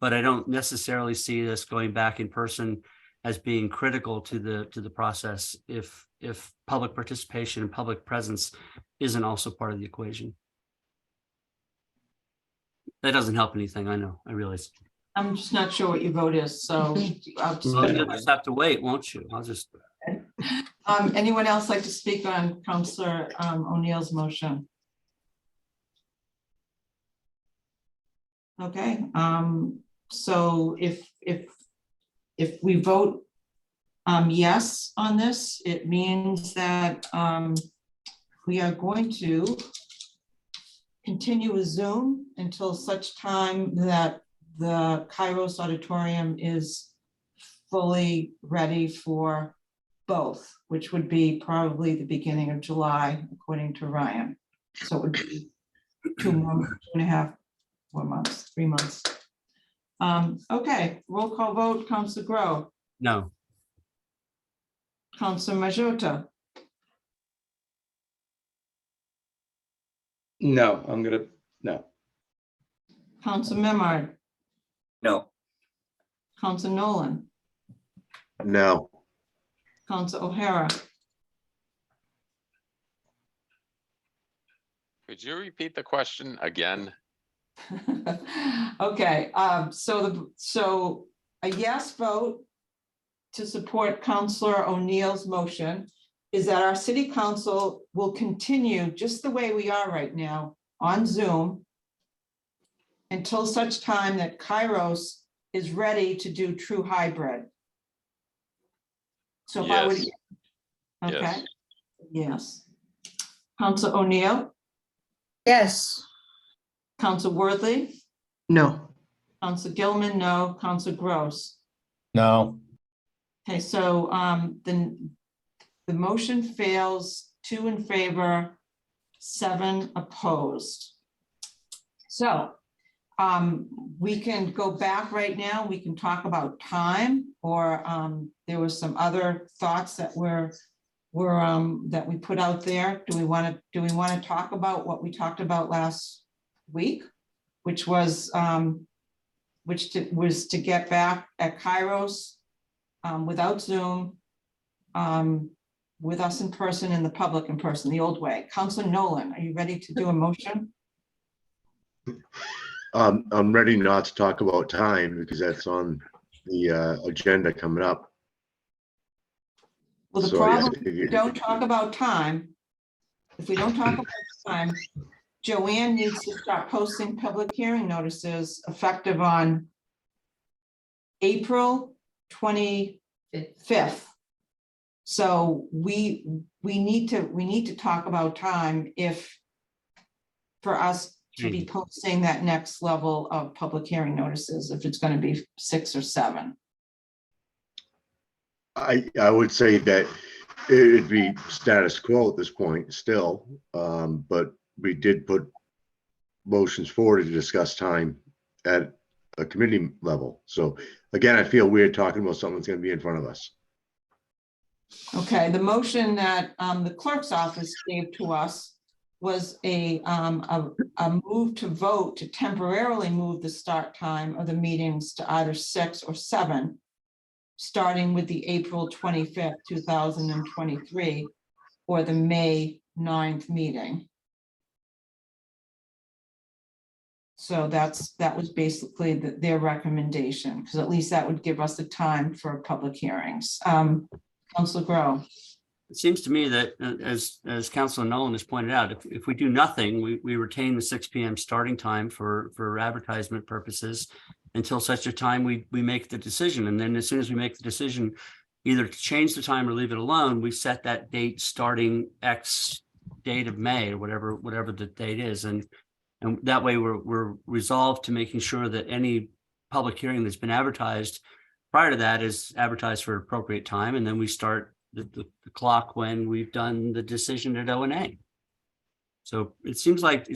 Speaker 1: but I don't necessarily see us going back in person as being critical to the process if public participation and public presence isn't also part of the equation. That doesn't help anything, I know, I realize.
Speaker 2: I'm just not sure what your vote is, so I'll just.
Speaker 1: Well, you'll just have to wait, won't you? I'll just.
Speaker 2: Anyone else like to speak on Councilor O'Neill's motion? Okay, so if we vote yes on this, it means that we are going to continue with Zoom until such time that the Kairos Auditorium is fully ready for both, which would be probably the beginning of July, according to Ryan. So it would be 2 months, 2.5, 4 months, 3 months. Okay, roll call vote, Council Grow,
Speaker 1: No.
Speaker 2: Council Majota,
Speaker 19: No, no.
Speaker 2: Council Memard,
Speaker 8: No.
Speaker 2: Council Nolan,
Speaker 5: No.
Speaker 2: Council O'Hara,
Speaker 9: Could you repeat the question again?
Speaker 2: okay, so a yes vote to support Councillor O'Neill's motion is that our city council will continue just the way we are right now on Zoom until such time that Kairos is ready to do true hybrid. So if I would,
Speaker 9: Yes.
Speaker 2: okay,
Speaker 9: Yes.
Speaker 2: yes. Council O'Neill,
Speaker 21: Yes.
Speaker 2: Council Worthley,
Speaker 7: No.
Speaker 2: Council Gilman, no, Council Gross.
Speaker 3: No,
Speaker 2: Okay, so the motion fails, 2 in favor, 7 opposed. So we can go back right now. We can talk about time, or there were some other thoughts that that we put out there. Do we want to talk about what we talked about last week, which was to get back at Kairos without Zoom, with us in person and the public in person, the old way. Councilor Nolan, are you ready to do a motion?
Speaker 5: I'm ready not to talk about time because that's on the agenda coming up.
Speaker 2: Well, the
Speaker 5: So,
Speaker 2: problem,
Speaker 5: if
Speaker 2: if
Speaker 5: you-
Speaker 2: we don't talk about time, Joanne needs to start posting public hearing notices effective on April 25th. So we need to talk about time for us to be posting that next level of public hearing notices, if it's going to be 6 or 7.
Speaker 5: I would say that it'd be status quo at this point still, but we did put motions forward to discuss time at a committee level. So again, I feel weird talking about something that's going to be in front of us.
Speaker 2: Okay, the motion that the clerk's office gave to us was a move to vote to temporarily move the start time of the meetings to either 6 or 7, starting with the April 25th, 2023, or the May 9th meeting. So that was basically their recommendation, because at least that would give us the time for public hearings. Councilor Grow.
Speaker 1: It seems to me that as Councilor Nolan has pointed out, if we do nothing, we retain the 6 p.m. starting time for advertisement purposes until such a time we make the decision. And then as soon as we make the decision, either to change the time or leave it alone, we set that date starting X date of May or whatever the date is. And that way we're resolved to making sure that any public hearing that's been advertised prior to that is advertised for appropriate time. And then we start the clock when we've done the decision at O&A. So it seems like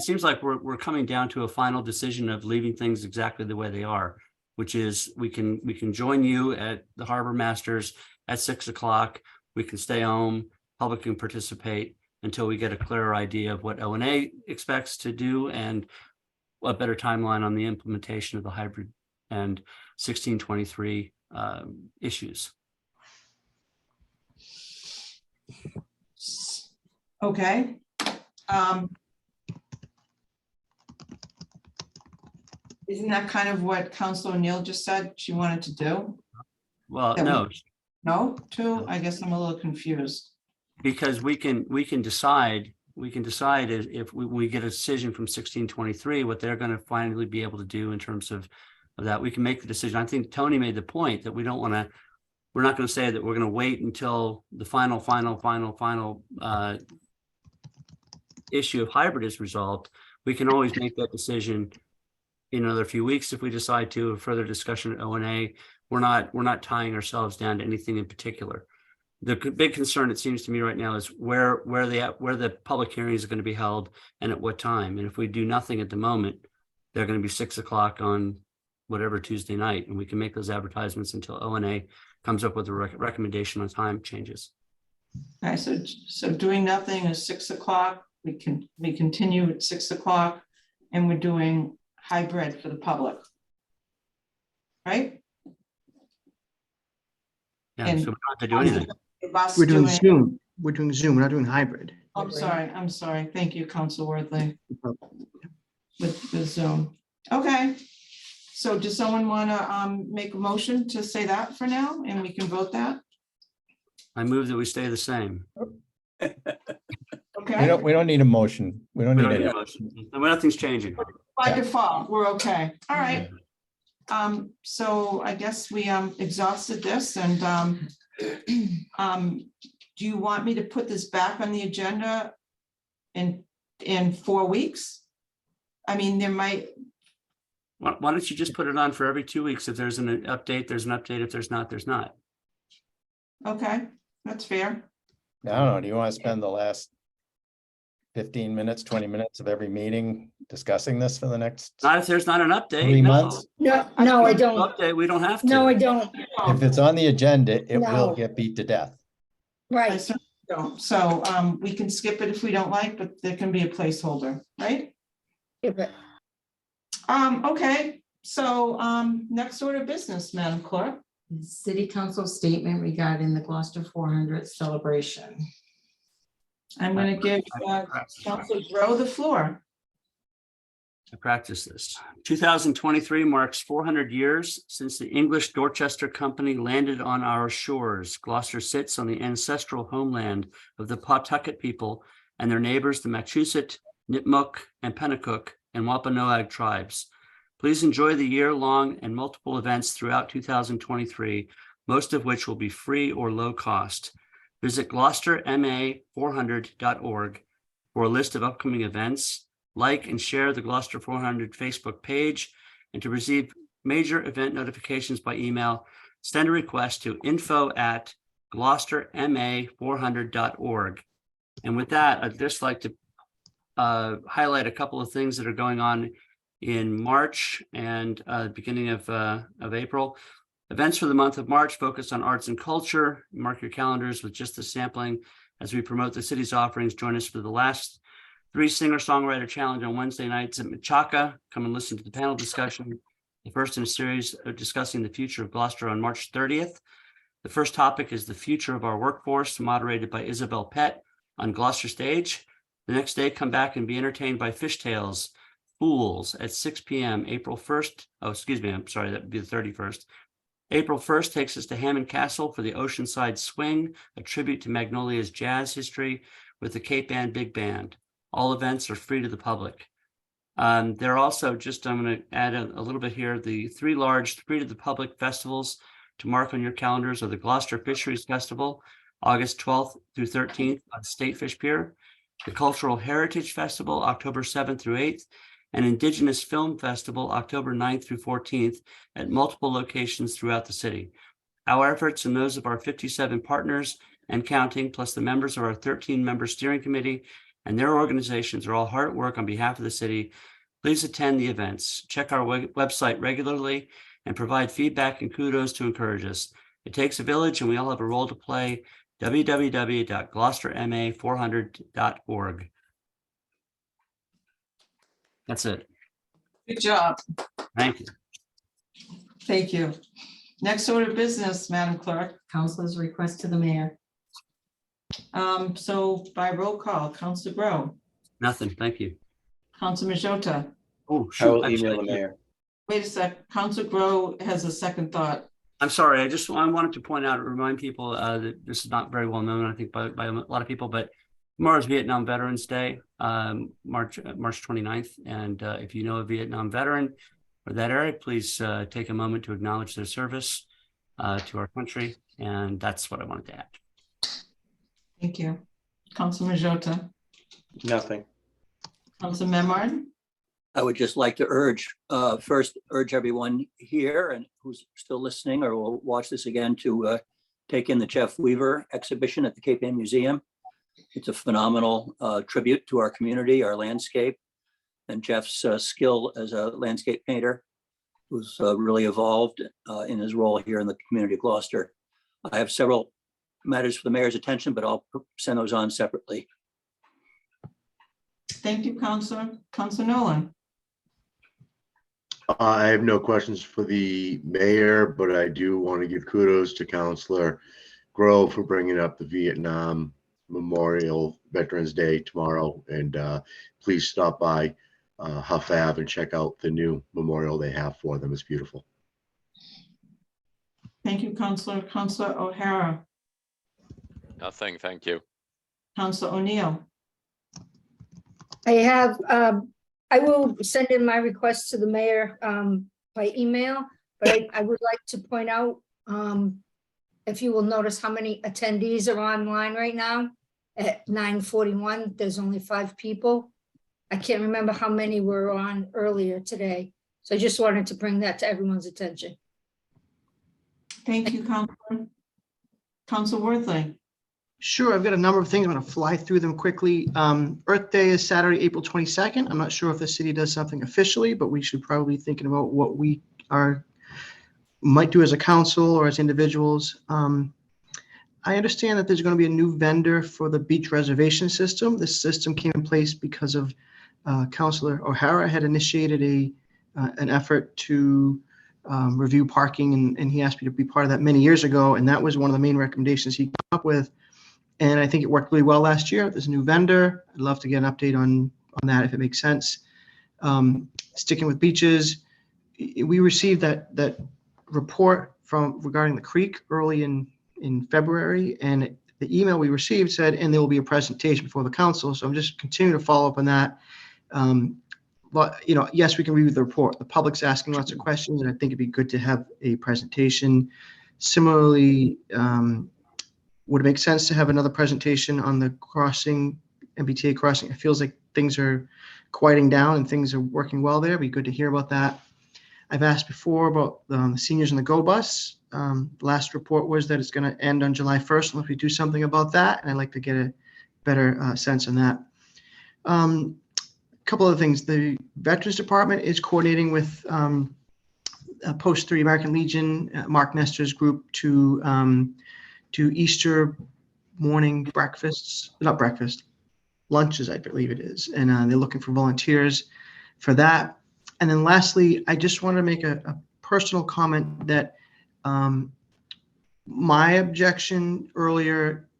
Speaker 1: we're coming down to a final decision of leaving things exactly the way they are, which is we can join you at the Harbor Masters at 6 o'clock. We can stay home, public can participate until we get a clearer idea of what O&A expects to do and a better timeline on the implementation of the hybrid and 1623 issues.
Speaker 2: Okay. Isn't that kind of what Councilor O'Neill just said she wanted to do?
Speaker 1: Well,
Speaker 2: That
Speaker 1: no,
Speaker 2: No, too? I guess I'm a little confused.
Speaker 1: because we can decide we can decide if we get a decision from 1623, what they're going to finally be able to do in terms of that. We can make the decision. I think Tony made the point that we're not going to say that we're going to wait until the final issue of hybrid is resolved. We can always make that decision in another few weeks if we decide to. A further discussion at O&A. We're not tying ourselves down to anything in particular. The big concern, it seems to me right now, is where the public hearings are going to be held and at what time. And if we do nothing at the moment, they're going to be 6 o'clock on whatever Tuesday night, and we can make those advertisements until O&A comes up with a recommendation on time changes.
Speaker 2: All right, so doing nothing is 6 o'clock. We continue at 6 o'clock, and we're doing hybrid for the public, right?
Speaker 1: Yeah,
Speaker 2: And-
Speaker 1: so we don't have to do anything.
Speaker 2: Us
Speaker 7: We're doing Zoom. We're doing Zoom. We're not doing hybrid.
Speaker 2: I'm sorry. Thank you, Council Worthley. With Zoom. Okay. So does someone want to make a motion to say that for now, and we can vote that?
Speaker 1: I move that we stay the same.
Speaker 2: Okay.
Speaker 3: We don't need a motion. We don't
Speaker 1: We
Speaker 3: need
Speaker 1: don't need
Speaker 3: it.
Speaker 1: a motion. Nothing's changing.
Speaker 2: By default, we're okay. All right. So I guess we exhausted this, and do you want me to put this back on the agenda in 4 weeks? I mean, there might.
Speaker 1: Why don't you just put it on for every 2 weeks? If there's an update, there's an update. If there's not, there's not.
Speaker 2: Okay, that's fair.
Speaker 3: I don't know. Do you want to spend the last 15 minutes, 20 minutes of every meeting discussing this for the next
Speaker 1: Not if there's not an update.
Speaker 3: 3
Speaker 1: no.
Speaker 3: months?
Speaker 21: No, I don't.
Speaker 1: Update, we don't have to.
Speaker 21: No, I don't.
Speaker 3: If it's on the agenda, it will
Speaker 21: No.
Speaker 3: get beat to death.
Speaker 2: I
Speaker 21: Right.
Speaker 2: certainly don't. So we can skip it if we don't like, but there can be a placeholder, right? Okay, so next order of business, Madam Clerk.
Speaker 4: City Council statement regarding the Gloucester 400 celebration.
Speaker 2: I'm going to give Councilor Grow the floor.
Speaker 1: I practice this. 2023 marks 400 years since the English Dorchester Company landed on our shores. Gloucester sits on the ancestral homeland of the Pawtucket people and their neighbors, the Machusett, Nipmuc, and Pennacook and Wampanoag tribes. Please enjoy the year-long and multiple events throughout 2023, most of which will be free or low cost. Visit gloucesterma400.org for a list of upcoming events. Like and share the Gloucester 400 Facebook page, and to receive major event notifications by email, send a request to info@gloucesterma400.org. And with that, I'd just like to highlight a couple of things that are going on in March and beginning of April. Events for the month of March focus on arts and culture. Mark your calendars with just the sampling as we promote the city's offerings. Join us for the last 3 singer-songwriter challenge on Wednesday nights at Machaca. Come and listen to the panel discussion, the first in a series of discussing the future of Gloucester on March 30th. The first topic is the future of our workforce, moderated by Isabel Pett on Gloucester Stage. The next day, come back and be entertained by Fishtails Fools at 6 p.m. April 1st. Oh, excuse me. I'm sorry. That would be the 31st. April 1st takes us to Hammond Castle for the Oceanside Swing, a tribute to Magnolia's jazz history with the Cape Ann Big Band. All events are free to the public. There are also, I'm going to add a little bit here, the 3 large free to the public festivals to mark on your calendars are the Gloucester Fisheries Festival, August 12th through 13th on State Fish Pier, the Cultural Heritage Festival, October 7th through 8th, and Indigenous Film Festival, October 9th through 14th at multiple locations throughout the city. Our efforts and those of our 57 partners and counting, plus the members of our 13-member steering committee and their organizations are all hard at work on behalf of the city. Please attend the events, check our website regularly, and provide feedback and kudos to encourage us. It takes a village and we all have a role to play. www.gloucesterma400.org. That's it.
Speaker 2: Good job.
Speaker 1: Thank you.
Speaker 2: Thank you. Next order of business, Madam Clerk.
Speaker 4: Councilor's request to the mayor.
Speaker 2: So by roll call, Councilor Grow,
Speaker 1: Nothing. Thank you.
Speaker 2: Councilor Majota.
Speaker 1: Oh,
Speaker 19: I will
Speaker 1: shoot.
Speaker 19: email the mayor.
Speaker 2: Wait a sec, Councilor Grow has a second thought.
Speaker 1: I'm sorry. I wanted to point out, remind people that this is not very well known, I think, by a lot of people, but Tomorrow's Vietnam Veterans Day, March 29th. And if you know a Vietnam veteran or that area, please take a moment to acknowledge their service to our country. And that's what I wanted to add.
Speaker 2: Thank you. Council Majota,
Speaker 19: Nothing.
Speaker 2: Council Memard.
Speaker 8: I would just like to first urge everyone here and who's still listening or will watch this again to take in the Jeff Weaver exhibition at the Cape Ann Museum. It's a phenomenal tribute to our community, our landscape, and Jeff's skill as a landscape painter, who's really evolved in his role here in the community of Gloucester. I have several matters for the mayor's attention, but I'll send those on separately.
Speaker 2: Thank you, Councilor. Councilor Nolan.
Speaker 5: I have no questions for the mayor, but I do want to give kudos to Councilor Grow for bringing up the Vietnam Memorial Veterans Day tomorrow. And please stop by Huff Ave and check out the new memorial they have for them. It's beautiful.
Speaker 2: Thank you, Councilor. Councilor O'Hara.
Speaker 9: Nothing, thank you.
Speaker 2: Councilor O'Neill.
Speaker 21: I will send in my request to the mayor by email, but I would like to point out, if you will notice how many attendees are online right now. At 9:41, there's only 5 people. I can't remember how many were on earlier today. So I just wanted to bring that to everyone's attention.
Speaker 2: Thank you, Councilor. Councilor Worthley.
Speaker 7: Sure, I've got a number of things. I'm going to fly through them quickly. Earth Day is Saturday, April 22nd. I'm not sure if the city does something officially, but we should probably be thinking about what we might do as a council or as individuals. I understand that there's going to be a new vendor for the beach reservation system. This system came in place because of Councilor O'Hara had initiated an effort to review parking, and he asked me to be part of that many years ago, and that was one of the main recommendations he came up with. And I think it worked really well last year. There's a new vendor. I'd love to get an update on that if it makes sense. Sticking with beaches, we received that report regarding the creek early in February, and the email we received said, and there will be a presentation before the council. So I'm just continuing to follow up on that. But, yes, we can review the report. The public's asking lots of questions, and I think it'd be good to have a presentation. Similarly, would it make sense to have another presentation on the crossing, MBTA crossing? It feels like things are quieting down and things are working well there. It'd be good to hear about that. I've asked before about the seniors in the GO Bus. Last report was that it's going to end on July 1st unless we do something about that. And I'd like to get a better sense on that. A couple of things. The Veterans Department is coordinating with Post 3 American Legion, Mark Nestor's group to Easter morning lunches, I believe it is. And they're looking for volunteers for that. And then lastly, I just want to make a personal comment that my objection earlier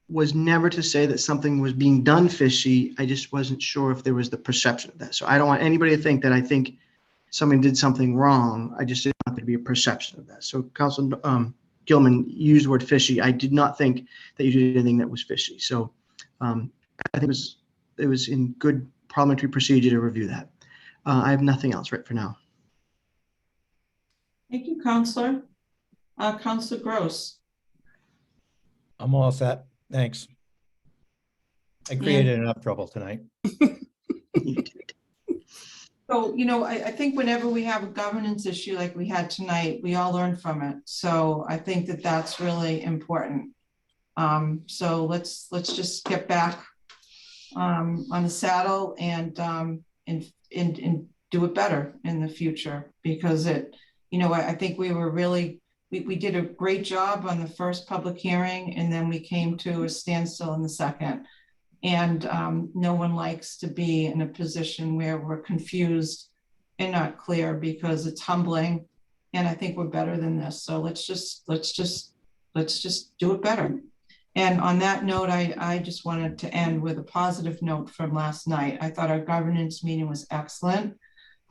Speaker 7: was never to say that something was being done fishy. I just wasn't sure if there was the perception of that. So I don't want anybody to think that I think somebody did something wrong. I just didn't want there to be a perception of that. So Councilor Gilman used the word fishy. I did not think that you did anything that was fishy. So I think it was in good parliamentary procedure to review that. I have nothing else right for now.
Speaker 2: Thank you, Councilor. Councilor Gross.
Speaker 3: I'm all set. Thanks. I created enough trouble tonight.
Speaker 2: So, I think whenever we have a governance issue like we had tonight, we all learn from it. So I think that that's really important. So let's just get back on the saddle and do it better in the future, because I think we did a great job on the first public hearing, and then we came to a standstill in the second. And no one likes to be in a position where we're confused and not clear, because it's humbling. And I think we're better than this. So let's just do it better. And on that note, I just wanted to end with a positive note from last night. I thought our governance meeting was excellent.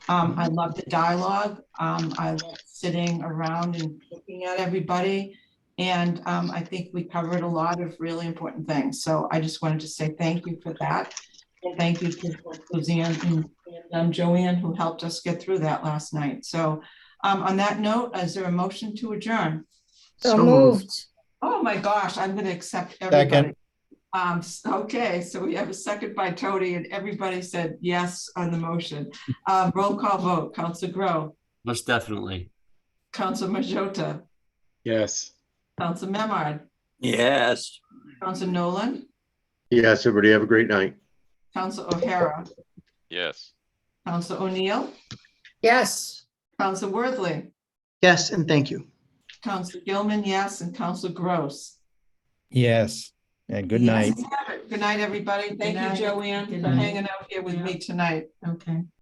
Speaker 2: I loved the dialogue. I loved sitting around and looking at everybody And I think we covered a lot of really important things. So I just wanted to say thank you for that. And thank you to Suzanne and Joanne, who helped us get through that last night. So on that note, is there a motion to adjourn?
Speaker 21: So moved.
Speaker 2: Oh my gosh, I'm going to accept everybody.
Speaker 3: Second.
Speaker 2: Okay, so we have a second by Tony and everybody said yes on the motion. Roll call vote. Council Grow,
Speaker 1: Most definitely.
Speaker 2: Council Majota,
Speaker 19: Yes.
Speaker 2: Council Memard,
Speaker 8: Yes.
Speaker 2: Council Nolan,
Speaker 5: Yes, everybody have a great night.
Speaker 2: Council O'Hara,
Speaker 9: Yes.
Speaker 2: Council O'Neill,
Speaker 21: Yes.
Speaker 2: Council Worthley,
Speaker 7: Yes, and thank you.
Speaker 2: Council Gilman, yes, and Council Gross.
Speaker 3: Yes, and good
Speaker 2: Yes,
Speaker 3: night.
Speaker 2: we have it. Good night, everybody. Thank
Speaker 4: night.
Speaker 2: you, Joanne,
Speaker 4: Good
Speaker 2: for
Speaker 4: night.
Speaker 2: hanging out here with me tonight.
Speaker 4: Okay.